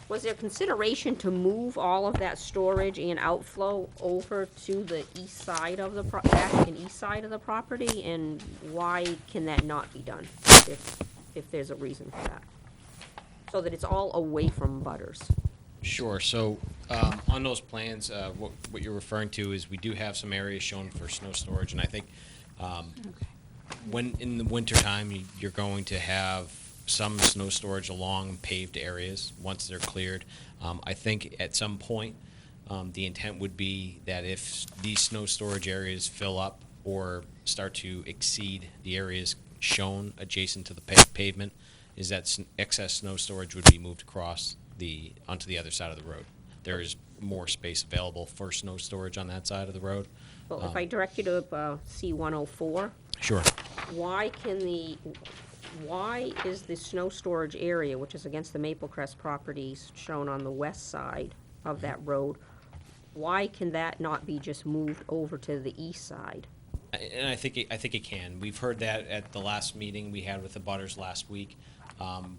Was there consideration to move all of that storage and outflow over to the east side of the back and east side of the property? And why can that not be done, if there's a reason for that? So that it's all away from butters. Sure. So on those plans, what you're referring to is we do have some areas shown for snow storage, and I think when in the wintertime you're going to have some snow storage along paved areas once they're cleared. I think at some point the intent would be that if these snow storage areas fill up or start to exceed the areas shown adjacent to the pavement, is that excess snow storage would be moved across onto the other side of the road. There is more space available for snow storage on that side of the road. Well, if I direct you to C-104, Sure. why is the snow storage area, which is against the Maple Crest properties shown on the west side of that road, why can that not be just moved over to the east side? And I think it can. We've heard that at the last meeting we had with the butters last week.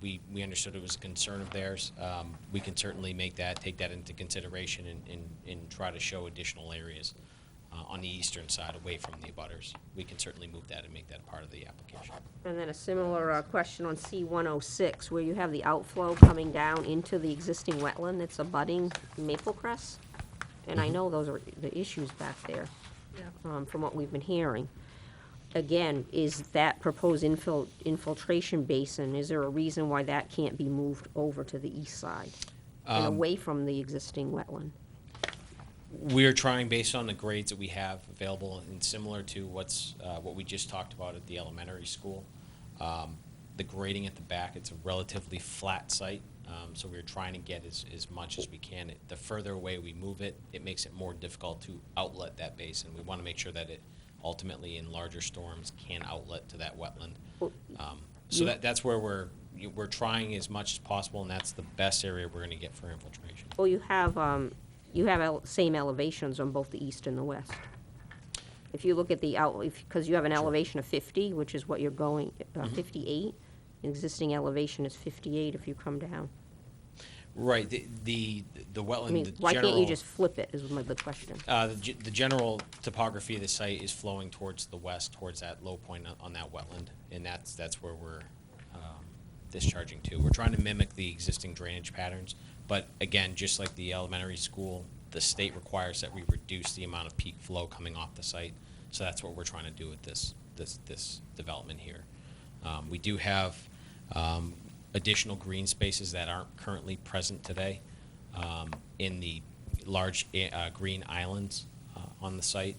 We understood it was a concern of theirs. We can certainly take that into consideration and try to show additional areas on the eastern side away from the abutters. We can certainly move that and make that part of the application. And then a similar question on C-106, where you have the outflow coming down into the existing wetland that's abutting Maple Crest. And I know those are the issues back there, from what we've been hearing. Again, is that proposed infiltration basin, is there a reason why that can't be moved over to the east side and away from the existing wetland? We're trying, based on the grades that we have available, and similar to what we just talked about at the elementary school, the grading at the back, it's a relatively flat site, So we're trying to get as much as we can. The further away we move it, it makes it more difficult to outlet that basin. We want to make sure that it ultimately, in larger storms, can outlet to that wetland. So that's where we're trying as much as possible, and that's the best area we're going to get for infiltration. Well, you have same elevations on both the east and the west. If you look at because you have an elevation of 50, which is what you're going, 58, existing elevation is 58 if you come down. Right, the wetland, I mean, the why can't you general- just flip it, is the question. The general topography of the site is flowing towards the west, towards that low point on that wetland, and that's where we're discharging to. We're trying to mimic the existing drainage patterns, but again, just like the elementary school, the state requires that we reduce the amount of peak flow coming off the site, so that's what we're trying to do with this development here. We do have additional green spaces that aren't currently present today in the large green islands on the site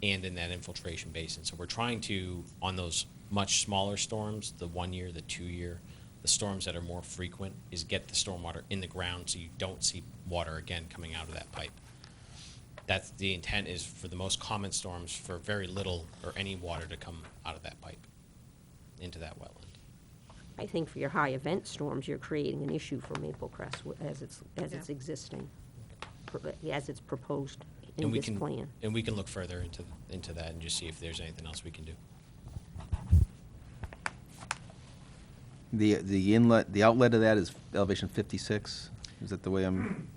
and in that infiltration basin. So we're trying to, on those much smaller storms, the 1 year, the 2 year, the storms that are more frequent, is get the stormwater in the ground so you don't see water again coming out of that pipe. That's the intent, is for the most common storms for very little or any water to come out of that pipe into that wetland. I think for your high event storms, you're creating an issue for Maple Crest as it's existing, as it's proposed in this plan. And we can look further into that and just see if there's anything else we can do. The inlet, the outlet of that is elevation 56? Is that the way I'm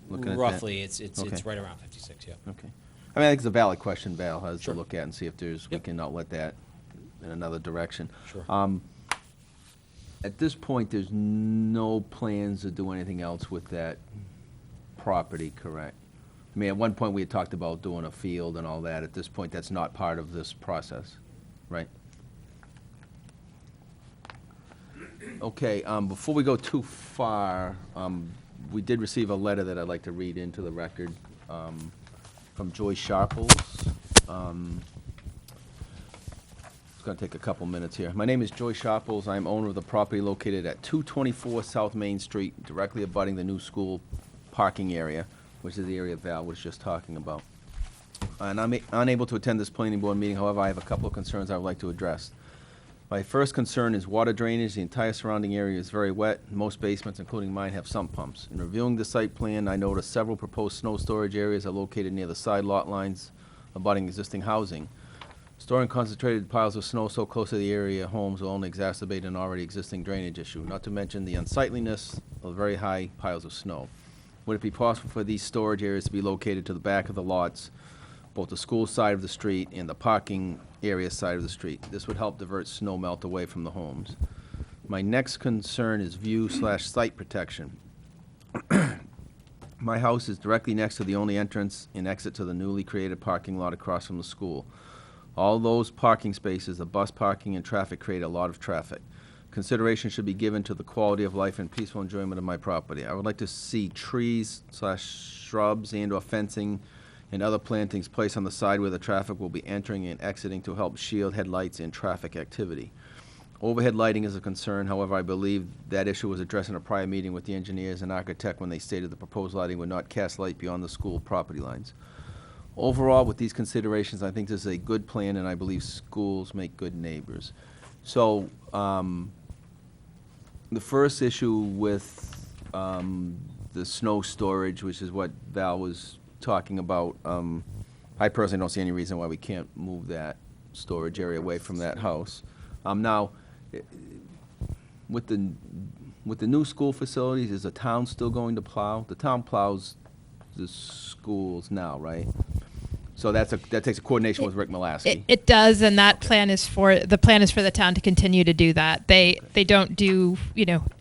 looking at that? Roughly, it's Okay. right around 56, yeah. Okay. I mean, I think it's a valid question Val has to Sure. look at and see if we Yep. can outlet that in another direction. Sure. At this point, there's no plans to do anything else with that property, correct? I mean, at one point, we had talked about doing a field and all that. At this point, that's not part of this process, right? Okay, before we go too far, we did receive a letter that I'd like to read into the record from Joy Sharples. It's going to take a couple minutes here. My name is Joy Sharples. I am owner of the property located at 224 South Main Street, directly abutting the new school parking area, which is the area Val was just talking about. And I'm unable to attend this planning board meeting. However, I have a couple of concerns I would like to address. My first concern is water drainage. The entire surrounding area is very wet. Most basements, including mine, have sump pumps. In reviewing the site plan, I noticed several proposed snow storage areas are located near the side lot lines abutting existing housing. Storing concentrated piles of snow so close to the area homes will only exacerbate an already existing drainage issue, not to mention the unsightliness of very high piles of snow. Would it be possible for these storage areas to be located to the back of the lots, both the school side of the street and the parking area side of the street? This would help divert snow melt away from the homes. My next concern is view/site protection. My house is directly next to the only entrance and exit to the newly created parking lot across from the school. All those parking spaces, the bus parking and traffic, create a lot of traffic. Consideration should be given to the quality of life and peaceful enjoyment of my property. I would like to see trees/shrubs and/or fencing and other plantings placed on the side where the traffic will be entering and exiting to help shield headlights and traffic activity. Overhead lighting is a concern. However, I believe that issue was addressed in a prior meeting with the engineers and architect when they stated the proposed lighting would not cast light beyond the school property lines. Overall, with these considerations, I think this is a good plan, and I believe schools make good neighbors. So, the first issue with the snow storage, which is what Val was talking about, I personally don't see any reason why we can't move that storage area away from that house. Now, with the new school facilities, is the town still going to plow? The town plows the schools now, right? So that takes a coordination with Rick Malasky. It does, and that plan is for the town to continue to do that. They don't do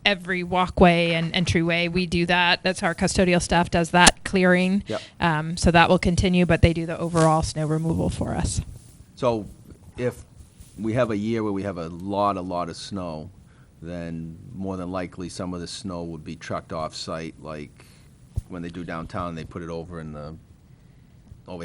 every walkway and entryway. We do that. That's our custodial staff does that clearing. Yep. So that will continue, but they do the overall snow removal for us. So if we have a year where we have a lot of snow, then more than likely some of the snow would be trucked off-site, like when they do downtown, they put it over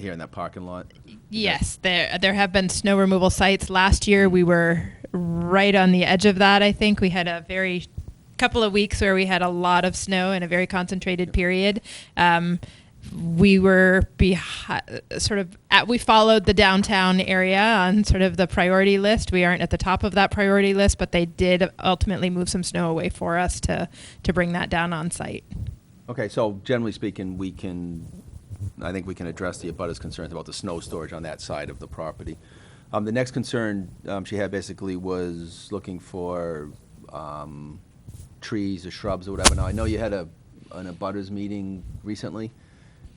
here in that parking lot? Yes, there have been snow removal sites. Last year we were right on the edge of that. I think we had a very couple of weeks where we had a lot of snow in a very concentrated period. We were we followed the downtown area on sort of the priority list. We aren't at the top of that priority list, but they did ultimately move some snow away for us to bring that down on site. Okay, so generally speaking, I think we can address the abutters' concerns about the snow storage on that side of the property. The next concern she had basically was looking for trees or shrubs or whatever. Now, I know you had an abutters meeting recently.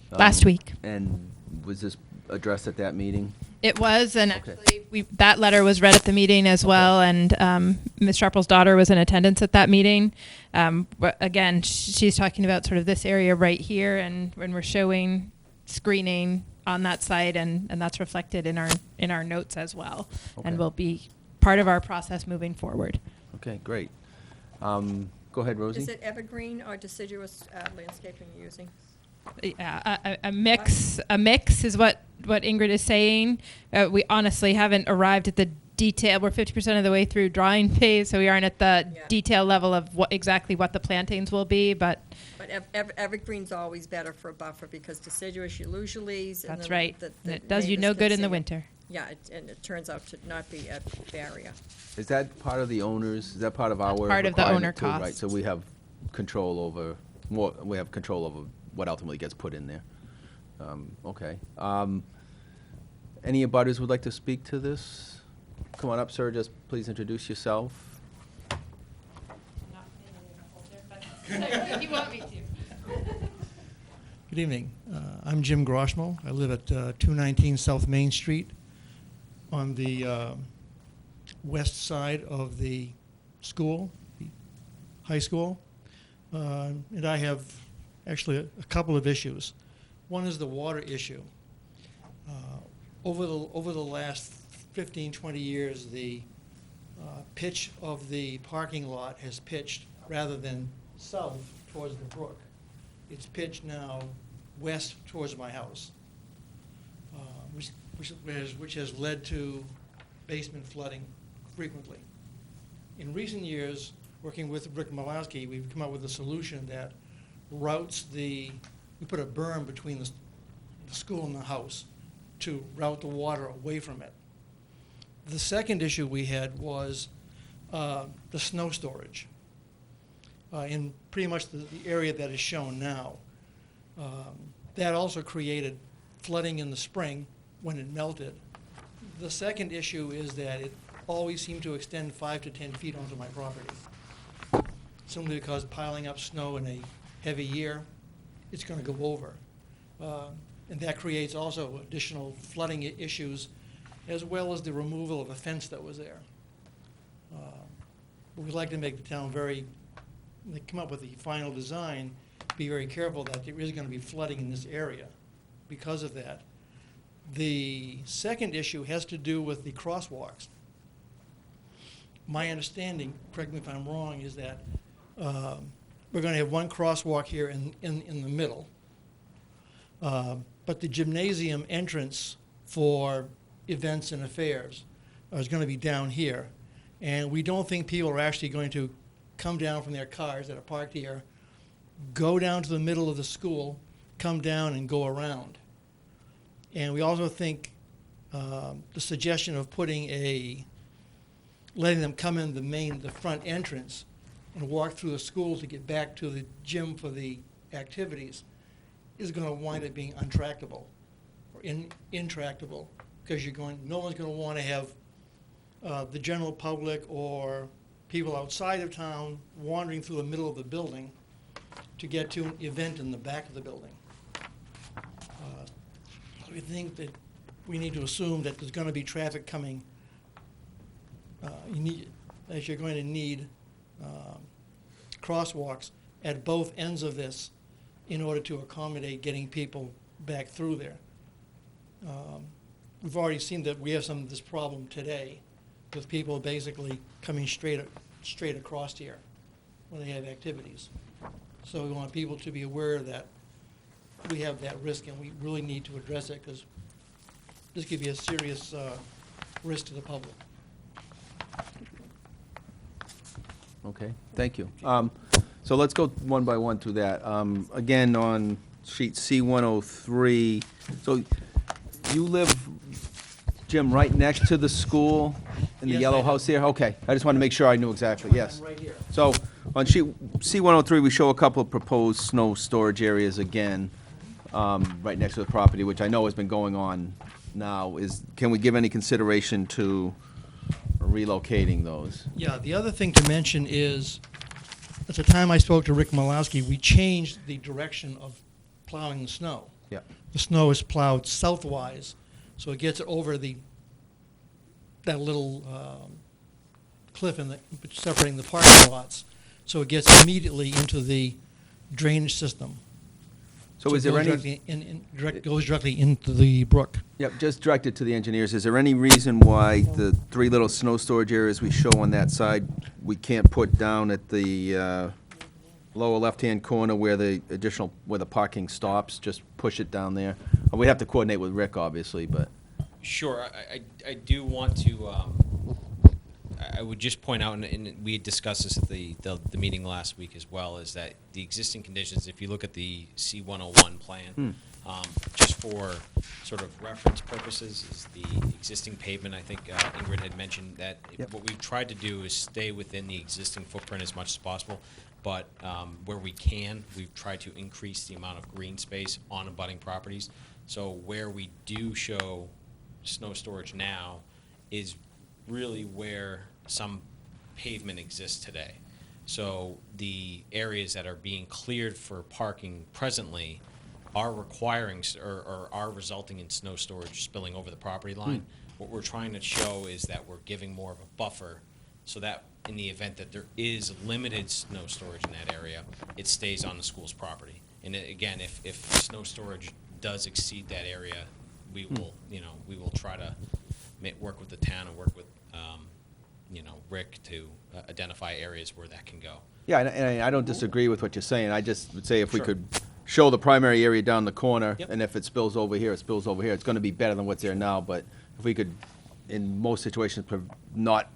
Last week. And was this addressed at that meeting? It was, and Okay. actually, that letter was read at the meeting as well, and Ms. Sharple's daughter was in attendance at that meeting. But again, she's talking about sort of this area right here, and when we're showing screening on that site, and that's reflected in our notes as well, Okay. and will be part of our process moving forward. Okay, great. Go ahead, Rosie. Is it evergreen or deciduous landscaping you're using? Yeah, a mix is what Ingrid is saying. We honestly haven't arrived at the detail. We're 50% of the way through drawing phase, so we aren't at the detail level of exactly what the plantings will be, but Evergreen's always better for a buffer because deciduous, you lose your leaves. And that's the- right. the And it does you neighbors no can good in see the it. winter. Yeah, and it turns out to not be a barrier. Is that part of the owners, is that part of our part of the owner requirement too, right? cost. So we have control over what ultimately gets put in there. Okay. Any abutters would like to speak to this? Come on up, sir, just please introduce yourself. You want me to. Good evening. I'm Jim Groshmo. I live at 219 South Main Street on the west side of the school, the high school. And I have actually a couple of issues. One is the water issue. Over the last 15, 20 years, the pitch of the parking lot has pitched rather than south towards the brook. It's pitched now west towards my house, which has led to basement flooding frequently. In recent years, working with Rick Malowski, we've come up with a solution that routes we put a berm between the school and the house to route the water away from it. The second issue we had was the snow storage in pretty much the area that is shown now. That also created flooding in the spring when it melted. The second issue is that it always seemed to extend 5 to 10 feet onto my property. Simply because piling up snow in a heavy year, it's going to go over. And that creates also additional flooding issues, as well as the removal of a fence that was there. We'd like to make the town they come up with the final design, be very careful that there is going to be flooding in this area because of that. The second issue has to do with the crosswalks. My understanding, correct me if I'm wrong, is that we're going to have one crosswalk here in the middle. But the gymnasium entrance for events and affairs is going to be down here. And we don't think people are actually going to come down from their cars that are parked here, go down to the middle of the school, come down and go around. And we also think the suggestion of letting them come in the front entrance and walk through the school to get back to the gym for the activities is going to wind up being untractable or intractable because no one's going to want to have the general public or people outside of town wandering through the middle of the building to get to an event in the back of the building. We think that we need to assume that there's going to be traffic coming. You're going to need crosswalks at both ends of this in order to accommodate getting people back through there. We've already seen that we have some of this problem today with people basically coming straight across here when they have activities. So we want people to be aware that we have that risk and we really need to address it because this could be a serious risk to the public. Okay, thank you. So let's go one by one through that. Again, on sheet C103, so you live, Jim, right next to the school in the Yes, yellow I do. house here? Okay, I just want to make sure I knew exactly, yes. I'm right here. So on sheet C103, we show a couple of proposed snow storage areas again, right next to the property, which I know has been going on now. Can we give any consideration to relocating those? Yeah, the other thing to mention is, at the time I spoke to Rick Malowski, we changed the direction of plowing the snow. Yeah. The snow is plowed southwise, so it gets over that little cliff separating the parking lots, so it gets immediately into the drainage system. So is there it goes any? goes directly into the brook. Yep, just directed to the engineers. Is there any reason why the three little snow storage areas we show on that side, we can't put down at the lower left-hand corner where where the parking stops, just push it down there? We have to coordinate with Rick, obviously, but. Sure, I do want to, I would just point out, and we had discussed this at the meeting last week as well, is that the existing conditions, if you look at the C101 plan, just for sort of reference purposes, is the existing pavement. I think Ingrid had mentioned that what we've tried to do is stay within the existing footprint as much as possible, but where we can, we've tried to increase the amount of green space on abutting properties. So where we do show snow storage now is really where some pavement exists today. So the areas that are being cleared for parking presently are requiring or are resulting in snow storage spilling over the property line. What we're trying to show is that we're giving more of a buffer so that in the event that there is limited snow storage in that area, it stays on the school's property. And again, if snow storage does exceed that area, we will try to work with the town and work with Rick to identify areas where that can go. Yeah, and I don't disagree with what you're saying. I just would say if we Sure. could show the primary area down the corner, Yep. and if it spills over here, it spills over here. It's going to be better than what's there now, but if we could, in most situations, not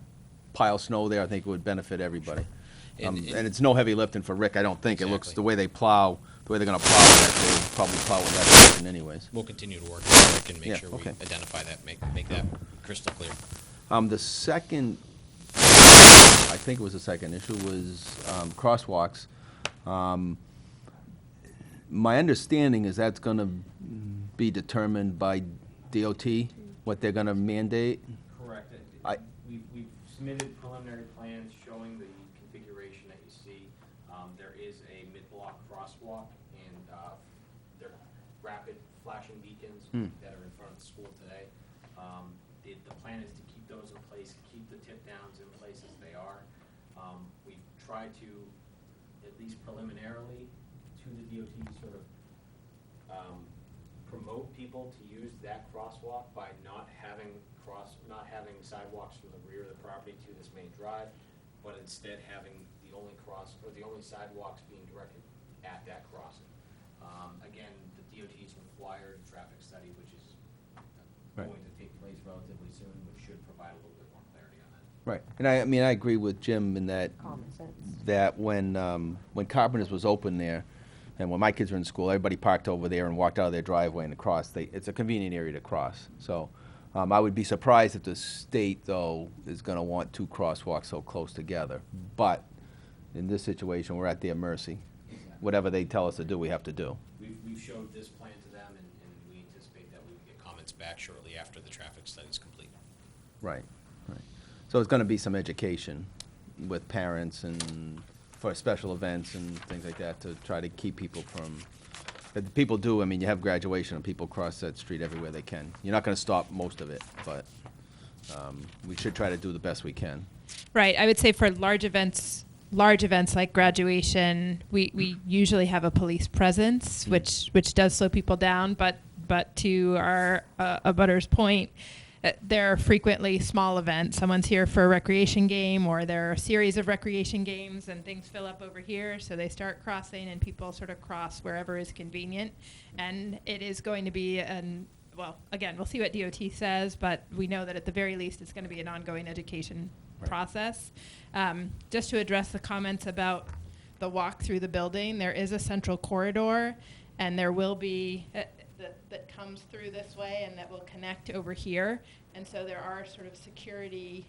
pile snow there, I think it would benefit everybody. And it's no heavy lifting for Rick, I don't think. It looks, Exactly. the way they plow, the way they're going to plow that, they probably plow with that direction anyways. We'll continue to work with Rick and make Yeah, sure we okay. identify that, make that crystal clear. The second, I think it was the second issue, was crosswalks. My understanding is that's going to be determined by DOT, what they're going to mandate. Correct. We've submitted preliminary plans showing the configuration that you see. There is a mid-block crosswalk, and there are rapid flashing beacons that are in front of the school today. The plan is to keep those in place, keep the tip downs in place as they are. We've tried to, at least preliminarily, to the DOT, sort of promote people to use that crosswalk by not having sidewalks from the rear of the property to this main drive, but instead having the only sidewalks being directed at that crossing. Again, the DOT has required a traffic study, which is Right. going to take place relatively soon, which should provide a little bit more clarity on that. Right, and I agree with Jim in that, Common sense. that when Carpenter's was open there, and when my kids were in school, everybody parked over there and walked out of their driveway and across. It's a convenient area to cross. So I would be surprised if the state, though, is going to want two crosswalks so close together. But in this situation, we're at their mercy. Exactly. Whatever they tell us to do, we have to do. We've showed this plan to them, and we anticipate that we will get comments back shortly after the traffic study is complete. Right, right. So it's going to be some education with parents and for special events and things like that to try to keep people from, but people do, you have graduation and people cross that street everywhere they can. You're not going to stop most of it, but we should try to do the best we can. Right. I would say for large events like graduation, we usually have a police presence, which does slow people down. But to our abutter's point, there are frequently small events. Someone's here for a recreation game, or there are a series of recreation games, and things fill up over here, so they start crossing, and people sort of cross wherever is convenient. And it is going to be an well, again, we'll see what DOT says, but we know that at the very least, it's going to be an ongoing education process. Just to address the comments about the walk through the building, there is a central corridor, and there will be, that comes through this way and that will connect over here. And so there are sort of security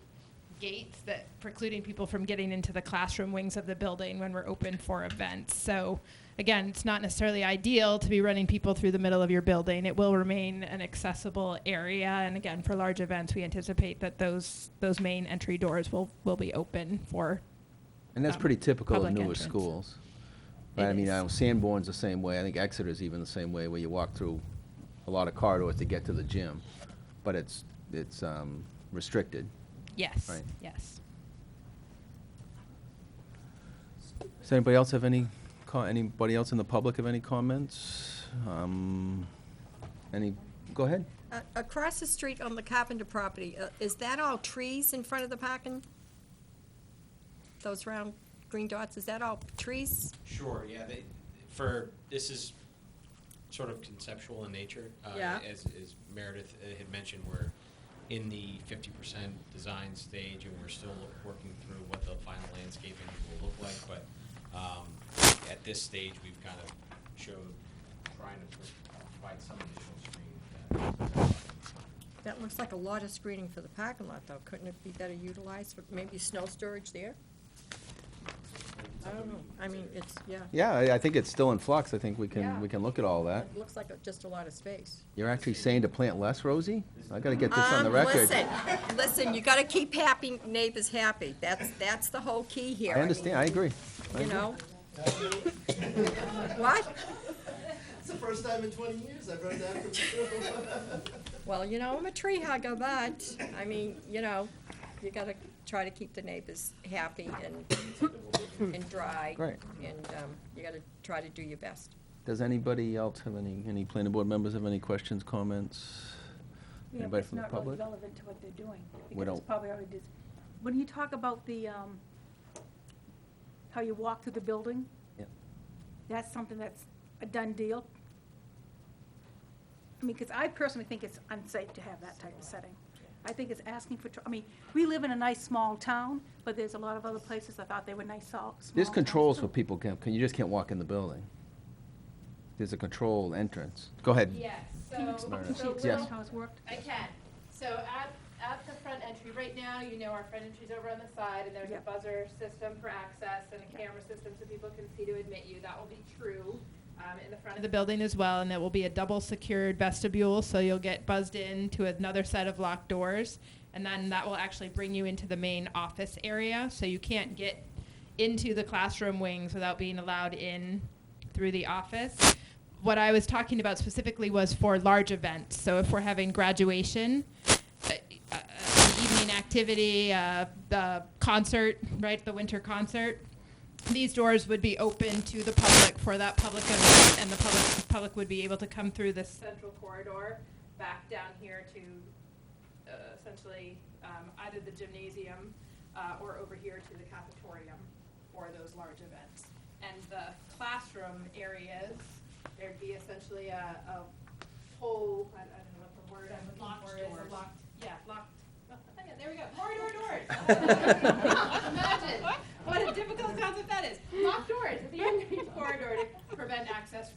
gates that precluding people from getting into the classroom wings of the building when we're open for events. So again, it's not necessarily ideal to be running people through the middle of your building. It will remain an accessible area. And again, for large events, we anticipate that those main entry doors will be open for And that's pretty typical of public newer entrance. schools. It Right, I mean, is. Sanborn's the same way, I think Exeter's even the same way, where you walk through a lot of corridors to get to the gym, but it's restricted. Yes, Right. yes. Does anybody else have anybody else in the public have any comments? Go ahead. Across the street on the Carpenter property, is that all trees in front of the parking? Those round green dots, is that all trees? Sure, yeah, this is sort of conceptual in nature. Yeah. As Meredith had mentioned, we're in the 50% design stage, and we're still working through what the final landscaping will look like, but at this stage, we've kind of trying to provide some additional screening. That looks like a lot of screening for the parking lot, though. Couldn't it be better utilized for maybe snow storage there? I don't know. I mean, it's, yeah. Yeah, I think it's still in flux, I think we Yeah. can look at all that. It looks like just a lot of space. You're actually saying to plant less, Rosie? I gotta get this on the record. Listen, you gotta keep happy neighbors happy. That's the whole key here. I understand, I agree. You know? What? It's the first time in 20 years I've heard that from you. Well, you know, I'm a tree hugger, but, I mean, you know, you gotta try to keep the neighbors happy and dry. Right. And you gotta try to do your best. Does anybody else have any planning board members have any questions, comments? Yeah, Anybody but it's from the not really public? relevant to what they're doing. We Because don't- it's probably already when you talk about the, how you walk through the building, Yeah. that's something that's a done deal. I mean, because I personally think it's unsafe to have that type of setting. I think it's asking for, I mean, we live in a nice, small town, but there's a lot of other places I thought they were nice, small There's towns, controls too. for people, you just can't walk in the building. There's a controlled entrance. Go ahead. Yes, Can you so. explain Yes. how it's worked? I can. So at the front entry, right now, you know our front entry's over on the side, and there's a Yep. buzzer system for access and a camera system so people can see to admit you. That will be true in the front of the building as well, and there will be a double secured vestibule, so you'll get buzzed in to another set of locked doors, and then that will actually bring you into the main office area, so you can't get into the classroom wings without being allowed in through the office. What I was talking about specifically was for large events. So if we're having graduation, evening activity, the concert, right, the winter concert, these doors would be open to the public for that public event, and the public would be able to come through this central corridor back down here to essentially either the gymnasium or over here to the cafetorium for those large events. And the classroom areas, there'd be essentially a whole, I don't know what the word I'm looking for is. Locked. Yeah, locked. Oh, yeah, there we go. Corridor doors. Imagine what a difficult concept that is. Locked doors at the end of each corridor to prevent access to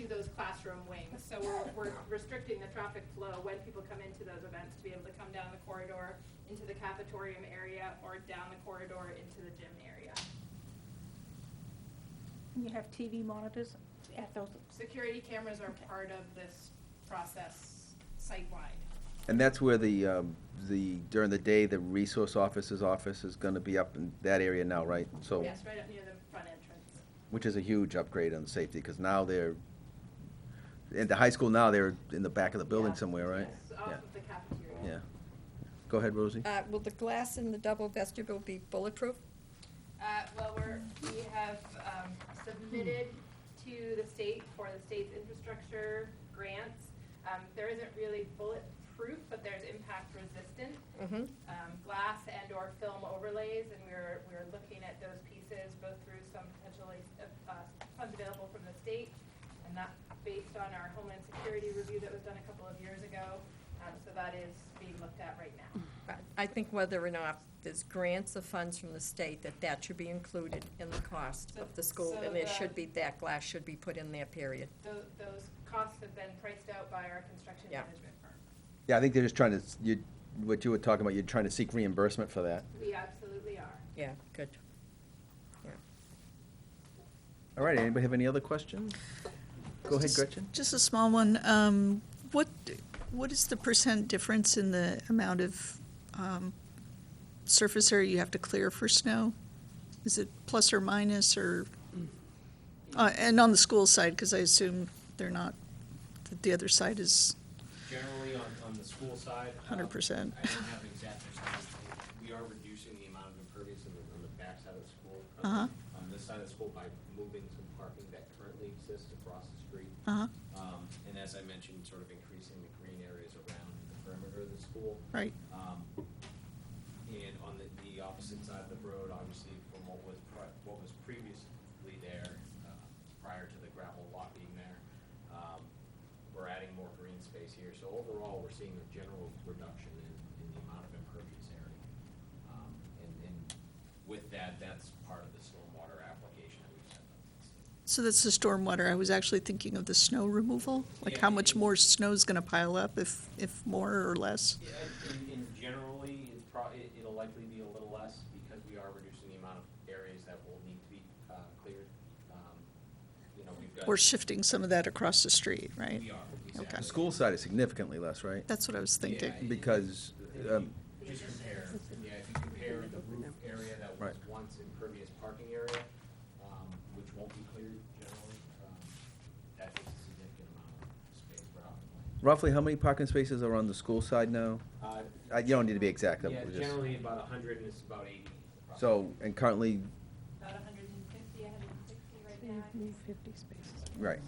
those classroom wings. So we're restricting the traffic flow when people come into those events to be able to come down the corridor into the cafetorium area or down the corridor into the gym area. You have TV monitors at those. Security cameras are part of this process site-wide. And that's where during the day, the resource officer's office is gonna be up in that area now, right? So, Yes, right up near the front entrance. which is a huge upgrade on safety, because now in the high school now, they're in the back of the building Yeah. somewhere, right? Yes, off Yeah. of the cafeteria. Yeah. Go ahead, Rosie. Will the glass in the double vestibule be bulletproof? Well, we have submitted to the state for the state's infrastructure grants. There isn't really bulletproof, but there's impact resistant. Glass and or film overlays, and we're looking at those pieces both through some potentially funds available from the state and that based on our Homeland Security review that was done a couple of years ago. So that is being looked at right now. I think whether or not there's grants of funds from the state, that should be included in the cost of the school, So and there the- should be, that glass should be put in there, period. Those costs have been priced out by our construction Yeah. management firm. Yeah, I think they're just trying to, what you were talking about, you're trying to seek reimbursement for that. We absolutely are. Yeah, good. Yeah. All right, anybody have any other questions? Go ahead, Gretchen. Just a small one. What is the % difference in the amount of surface area you have to clear for snow? Is it plus or minus, or, and on the school side, because I assume they're not, that the other side is Generally, on the school side. 100%. I don't have an exact percentage. We are reducing the amount of impervious on the back side of the school. Uh-huh. On this side of the school by moving some parking that currently exists across the street. Uh-huh. And as I mentioned, sort of increasing the green areas around the perimeter of the school. Right. And on the opposite side of the road, obviously, from what was previously there, prior to the gravel lot being there, we're adding more green space here. So overall, we're seeing a general reduction in the amount of impervious area. And with that, that's part of the stormwater application that we've sent up. So that's the stormwater. I was actually thinking of the snow removal, like how much more snow's gonna pile up, if more or less? Yeah, in generally, it'll likely be a little less because we are reducing the amount of areas that will need to be cleared. We've got. Or shifting some of that across the street, right? We are, Okay. exactly. The school side is significantly less, right? That's what I was thinking. Yeah. Because, Just compare, if you compare the roof area that was Right. once impervious parking area, which won't be cleared generally, that takes a significant amount of space right off the plan. roughly how many parking spaces are on the school side now? You don't need to be exact. Yeah, just- generally about 100 and it's about 80. So, and currently, About 150, 160 right now. I think. 50 spaces. right.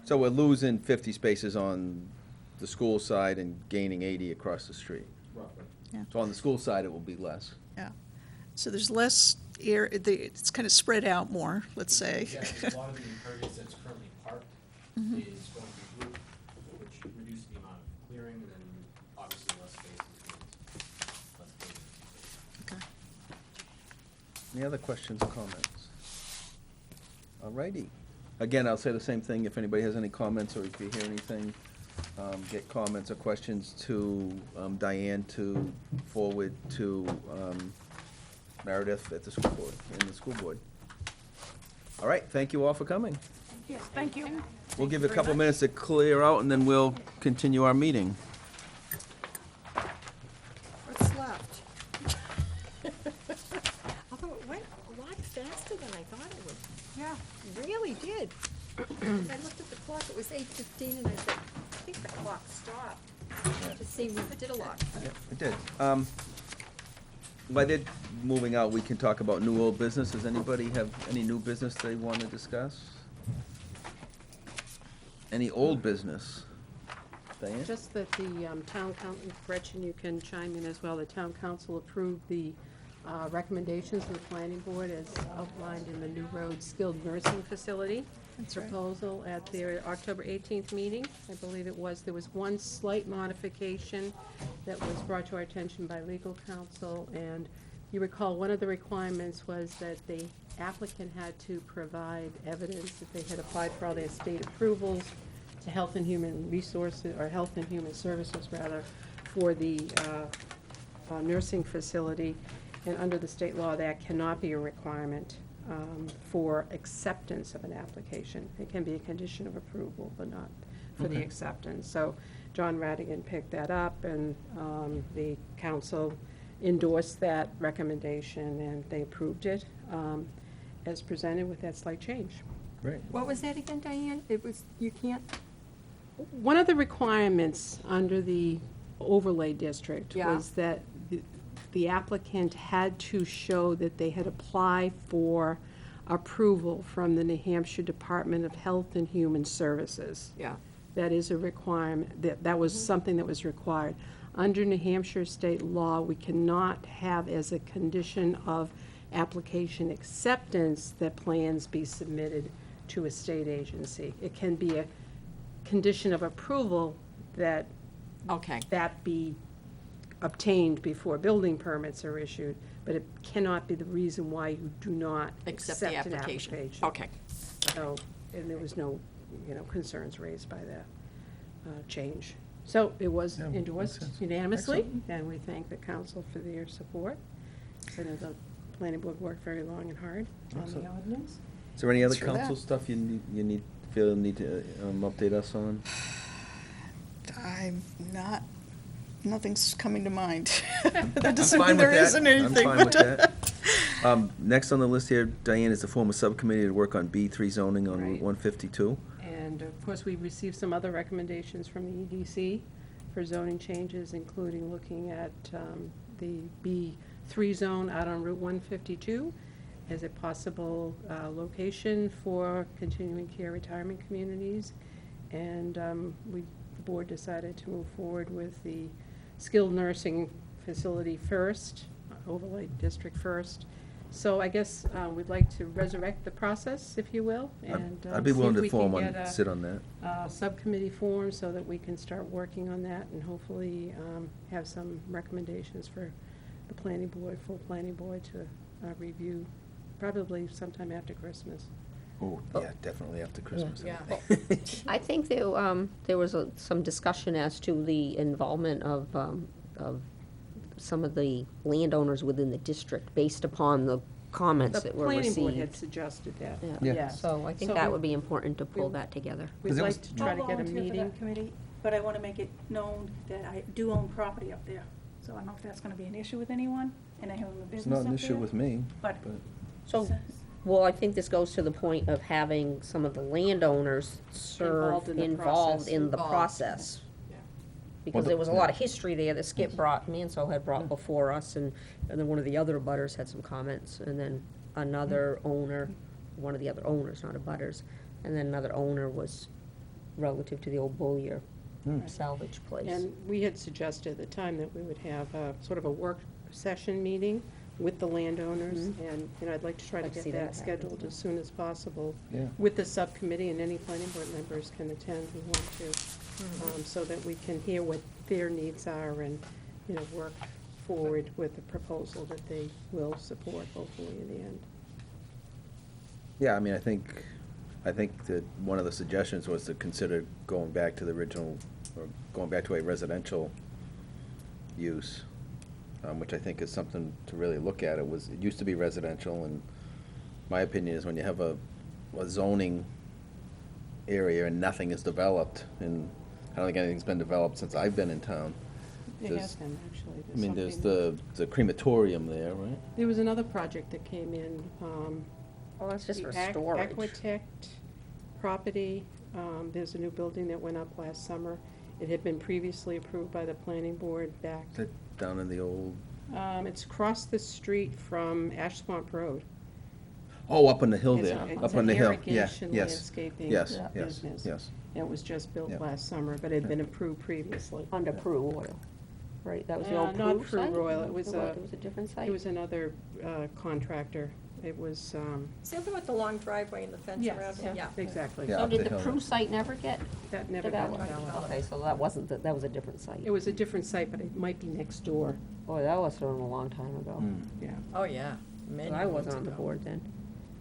So we're losing 50 spaces on the school side and gaining 80 across the street. Roughly. Yeah. So on the school side, it will be less. Yeah. So there's less air, it's kind of spread out more, let's say. Yeah, 'cause a lot of the impervious that's currently parked is going to be roofed, which reduces the amount of clearing, and then obviously less space means less pavement. Okay. Any other questions or comments? All righty. Again, I'll say the same thing, if anybody has any comments or if you hear anything, get comments or questions to Diane to forward to Meredith at the school board, in the school board. All right, thank you all for coming. Yes, thank you. We'll give you a couple minutes to clear out, and then we'll continue our meeting. What's left? Although it went a lot faster than I thought it would. Yeah. Really did. I looked at the clock, it was 8:15, and I said, I think the clock stopped. To see, we did a lot. Yeah, it did. While they're moving out, we can talk about new old business. Does anybody have any new business they want to discuss? Any old business? Diane? Just that the town council, Gretchen, you can chime in as well, the town council approved the recommendations of the planning board as outlined in the New Road Skilled Nursing Facility That's right. proposal at their October 18th meeting. I believe it was. There was one slight modification that was brought to our attention by legal counsel, and you recall one of the requirements was that the applicant had to provide evidence that they had applied for all their state approvals to Health and Human Resources, or Health and Human Services, rather, for the nursing facility. And under the state law, that cannot be a requirement for acceptance of an application. It can be a condition of approval, but not for the Okay. acceptance. So John Radigan picked that up, and the council endorsed that recommendation, and they approved it as presented with that slight change. Great. What was that again, Diane? It was, you can't, One of the requirements under the overlay district Yeah. was that the applicant had to show that they had applied for approval from the New Hampshire Department of Health and Human Services. yeah. That is a requirement, that was something that was required. Under New Hampshire state law, we cannot have as a condition of application acceptance that plans be submitted to a state agency. It can be a condition of approval that Okay. that be obtained before building permits are issued, but it cannot be the reason why you do not Accept the accept an application. application. Okay. So, and there was no, concerns raised by that change. So it was Yeah, makes endorsed sense. unanimously, Excellent. and we thank the council for their support. I know the planning board worked very long and hard on the Excellent. ordinance. Is there any other Thanks for council that. stuff feel you need to update us on? I'm not, nothing's coming to mind. That I'm doesn't fine mean with there that. isn't anything. I'm fine with but- that. Next on the list here, Diane, is to form a subcommittee to work on B3 zoning on Route Right. 152. And of course, we received some other recommendations from the EDC for zoning changes, including looking at the B3 zone out on Route 152 as a possible location for continuing care retirement communities. And the board decided to move forward with the skilled nursing facility first, overlay district first. So I guess we'd like to resurrect the process, if you will, and I'd be see willing if to we can form one, get a sit on that. subcommittee form so that we can start working on that and hopefully have some recommendations for the planning board, full planning board to review probably sometime after Christmas. Oh, yeah, definitely after Christmas. Yeah. I think there was some discussion as to the involvement of some of the landowners within the district based upon the comments The that were planning board had received. suggested that. Yeah. Yes. So I think So that we- would be important to pull we- that together. We'd 'Cause it like was- to try to get a I'll volunteer for meeting. that committee, but I want to make it known that I do own property up there. So I don't know if that's going to be an issue with anyone, and I have a business It's up not there. an issue with me, But, So, well, I think this goes to the point of having some of the landowners Involved in the process. in the Involved. process. Yeah. Because there was a lot of history there that Skip brought, Mansell had brought before us, and then one of the other abutters had some comments, and then another owner, one of the other owners, not abutters, and then another owner was relative to the old Bullier salvage place. And we had suggested at the time that we would have a sort of a work session meeting with the landowners, and, I'd like to try to Like to see get that that happen. scheduled as soon as possible Yeah. with the subcommittee, and any planning board members can attend who want to, so that we can hear what their needs are and, work forward with a proposal that they will support hopefully in the end. Yeah, I mean, I think that one of the suggestions was to consider going back to the original, or going back to a residential use, which I think is something to really look at. It used to be residential, and my opinion is when you have a zoning area and nothing is developed, and I don't think anything's been developed since I've been in town. It There's- has been, actually. I mean, there's something- the crematorium there, right? There was another project that came in, Well, that's just the for Ac- storage. Aquitect property, there's a new building that went up last summer. It had been previously approved by the planning board back, Is that down in the old, it's across the street from Ash Swamp Road. oh, up on the hill It's there, a- up on the hill, yeah, It's an irrigation yes. landscaping Yes, business. yes, yes. It was just built Yeah. last summer, but it had been approved previously. Under Prue Oil, right, that was the old Prue Not site? Prue Royal, it was It was a different site? It was another contractor. It was, Is that the one with the long driveway and the fence yes, around it? Yeah. exactly. Yeah, So up did the the hill. Prue site never get That never got developed? developed. Okay, so that wasn't, that was a different site. It was a different site, but it might be next door, Boy, that was from a long time ago. yeah. Oh, yeah. Many So I wasn't moons on the ago. board then.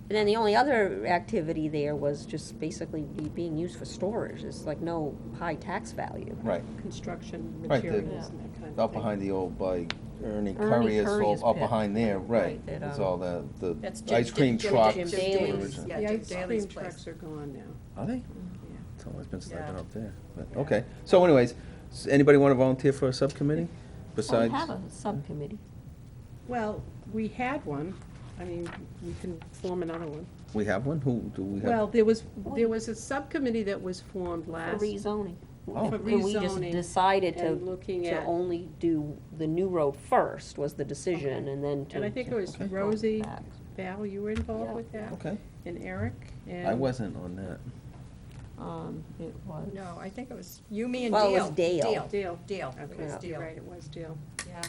And then the only other activity there was just basically being used for storage. It's like no high tax value. Right, Construction Right, the- materials and that kind of thing. out behind the old, by Ernie Ernie Currier's, Currier's up pit. behind there, right. Right, that, It's um, all the That's ice cream Jim trucks. Jim were Daly's. original. Yeah, The Jim ice Daly's cream place. trucks are gone now. Are they? Yeah. It's always been slapping Yeah. up there, but, okay. So anyways, anybody want to volunteer for a subcommittee We besides? have a subcommittee. Well, we had one. I mean, we can form another one. We have one? Who, do we have? Well, there was a subcommittee that was formed For last. rezoning. Oh. For And we just rezoning decided and looking to at- only do the new road first was the decision, and then to. And I think it was Okay. Rosie, back. Val, you were involved Yeah. with that? Okay, And Eric, and. I wasn't on that. It was. No, I think it was you, me, and Well, Dale. it was Dale. Dale. Dale. It Okay, was you're Dale. right, it was Dale. Yeah.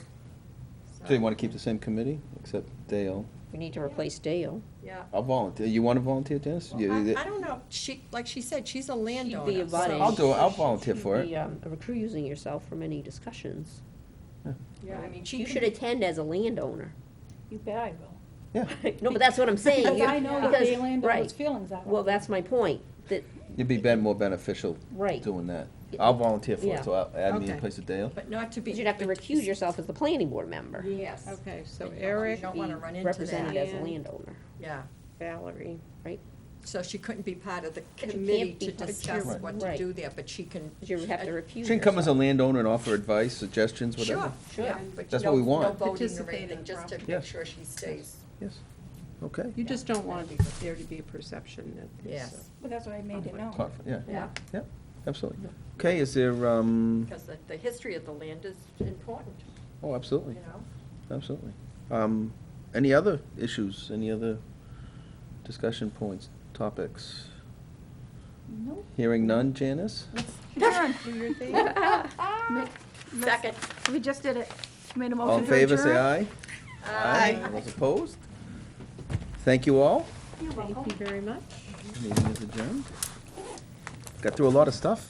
So you want to keep the same committee, except Dale? We need to replace Dale. Yeah. I'll volunteer. You want to volunteer, Janice? I don't know, like she said, she's a landowner. She'd be abutting. I'll do it. I'll She- volunteer she'd for it. be, recusing yourself from any discussions. Yeah, I mean, she You can- should attend as a landowner. You bet I will. Yeah. No, but that's what I'm saying. Because You- I know that because- the landowner's right. feelings are. Well, that's my point, that, You'd be more beneficial Right. doing that. I'll volunteer for Yeah. it, so I'll add me in Okay. place of Dale. But not to be. you'd have to recuse yourself as the planning board member. Yes. Okay, so But you Eric, don't wanna run into Represented that. as a landowner, Yeah, Valerie, right? so she couldn't be part of the But you committee can't be to part- discuss Right. what to Right. do there, but she can. Because you would have to recuse She can come as a yourself. landowner and offer advice, suggestions, whatever. Sure, yeah, Sure. but That's no- what we want. No voting or Participate in anything, the just to process. make Yes. sure she stays. Yes. Okay. you just don't want there to be a perception that this, Yes. But that's why I made it known. Yeah. Yeah. Yeah. Absolutely. Okay. Is there? Because the history of the land is important, Oh, absolutely. you know? Absolutely. Any other issues? Any other discussion points, topics? Nope. Hearing none, Janice? Adjourn. do your thing. Second. We just did it. Made a motion All to in favor, say adjourn. aye. All those opposed? Thank you all. Thank you very much. Meeting is adjourned. Got through a lot of stuff.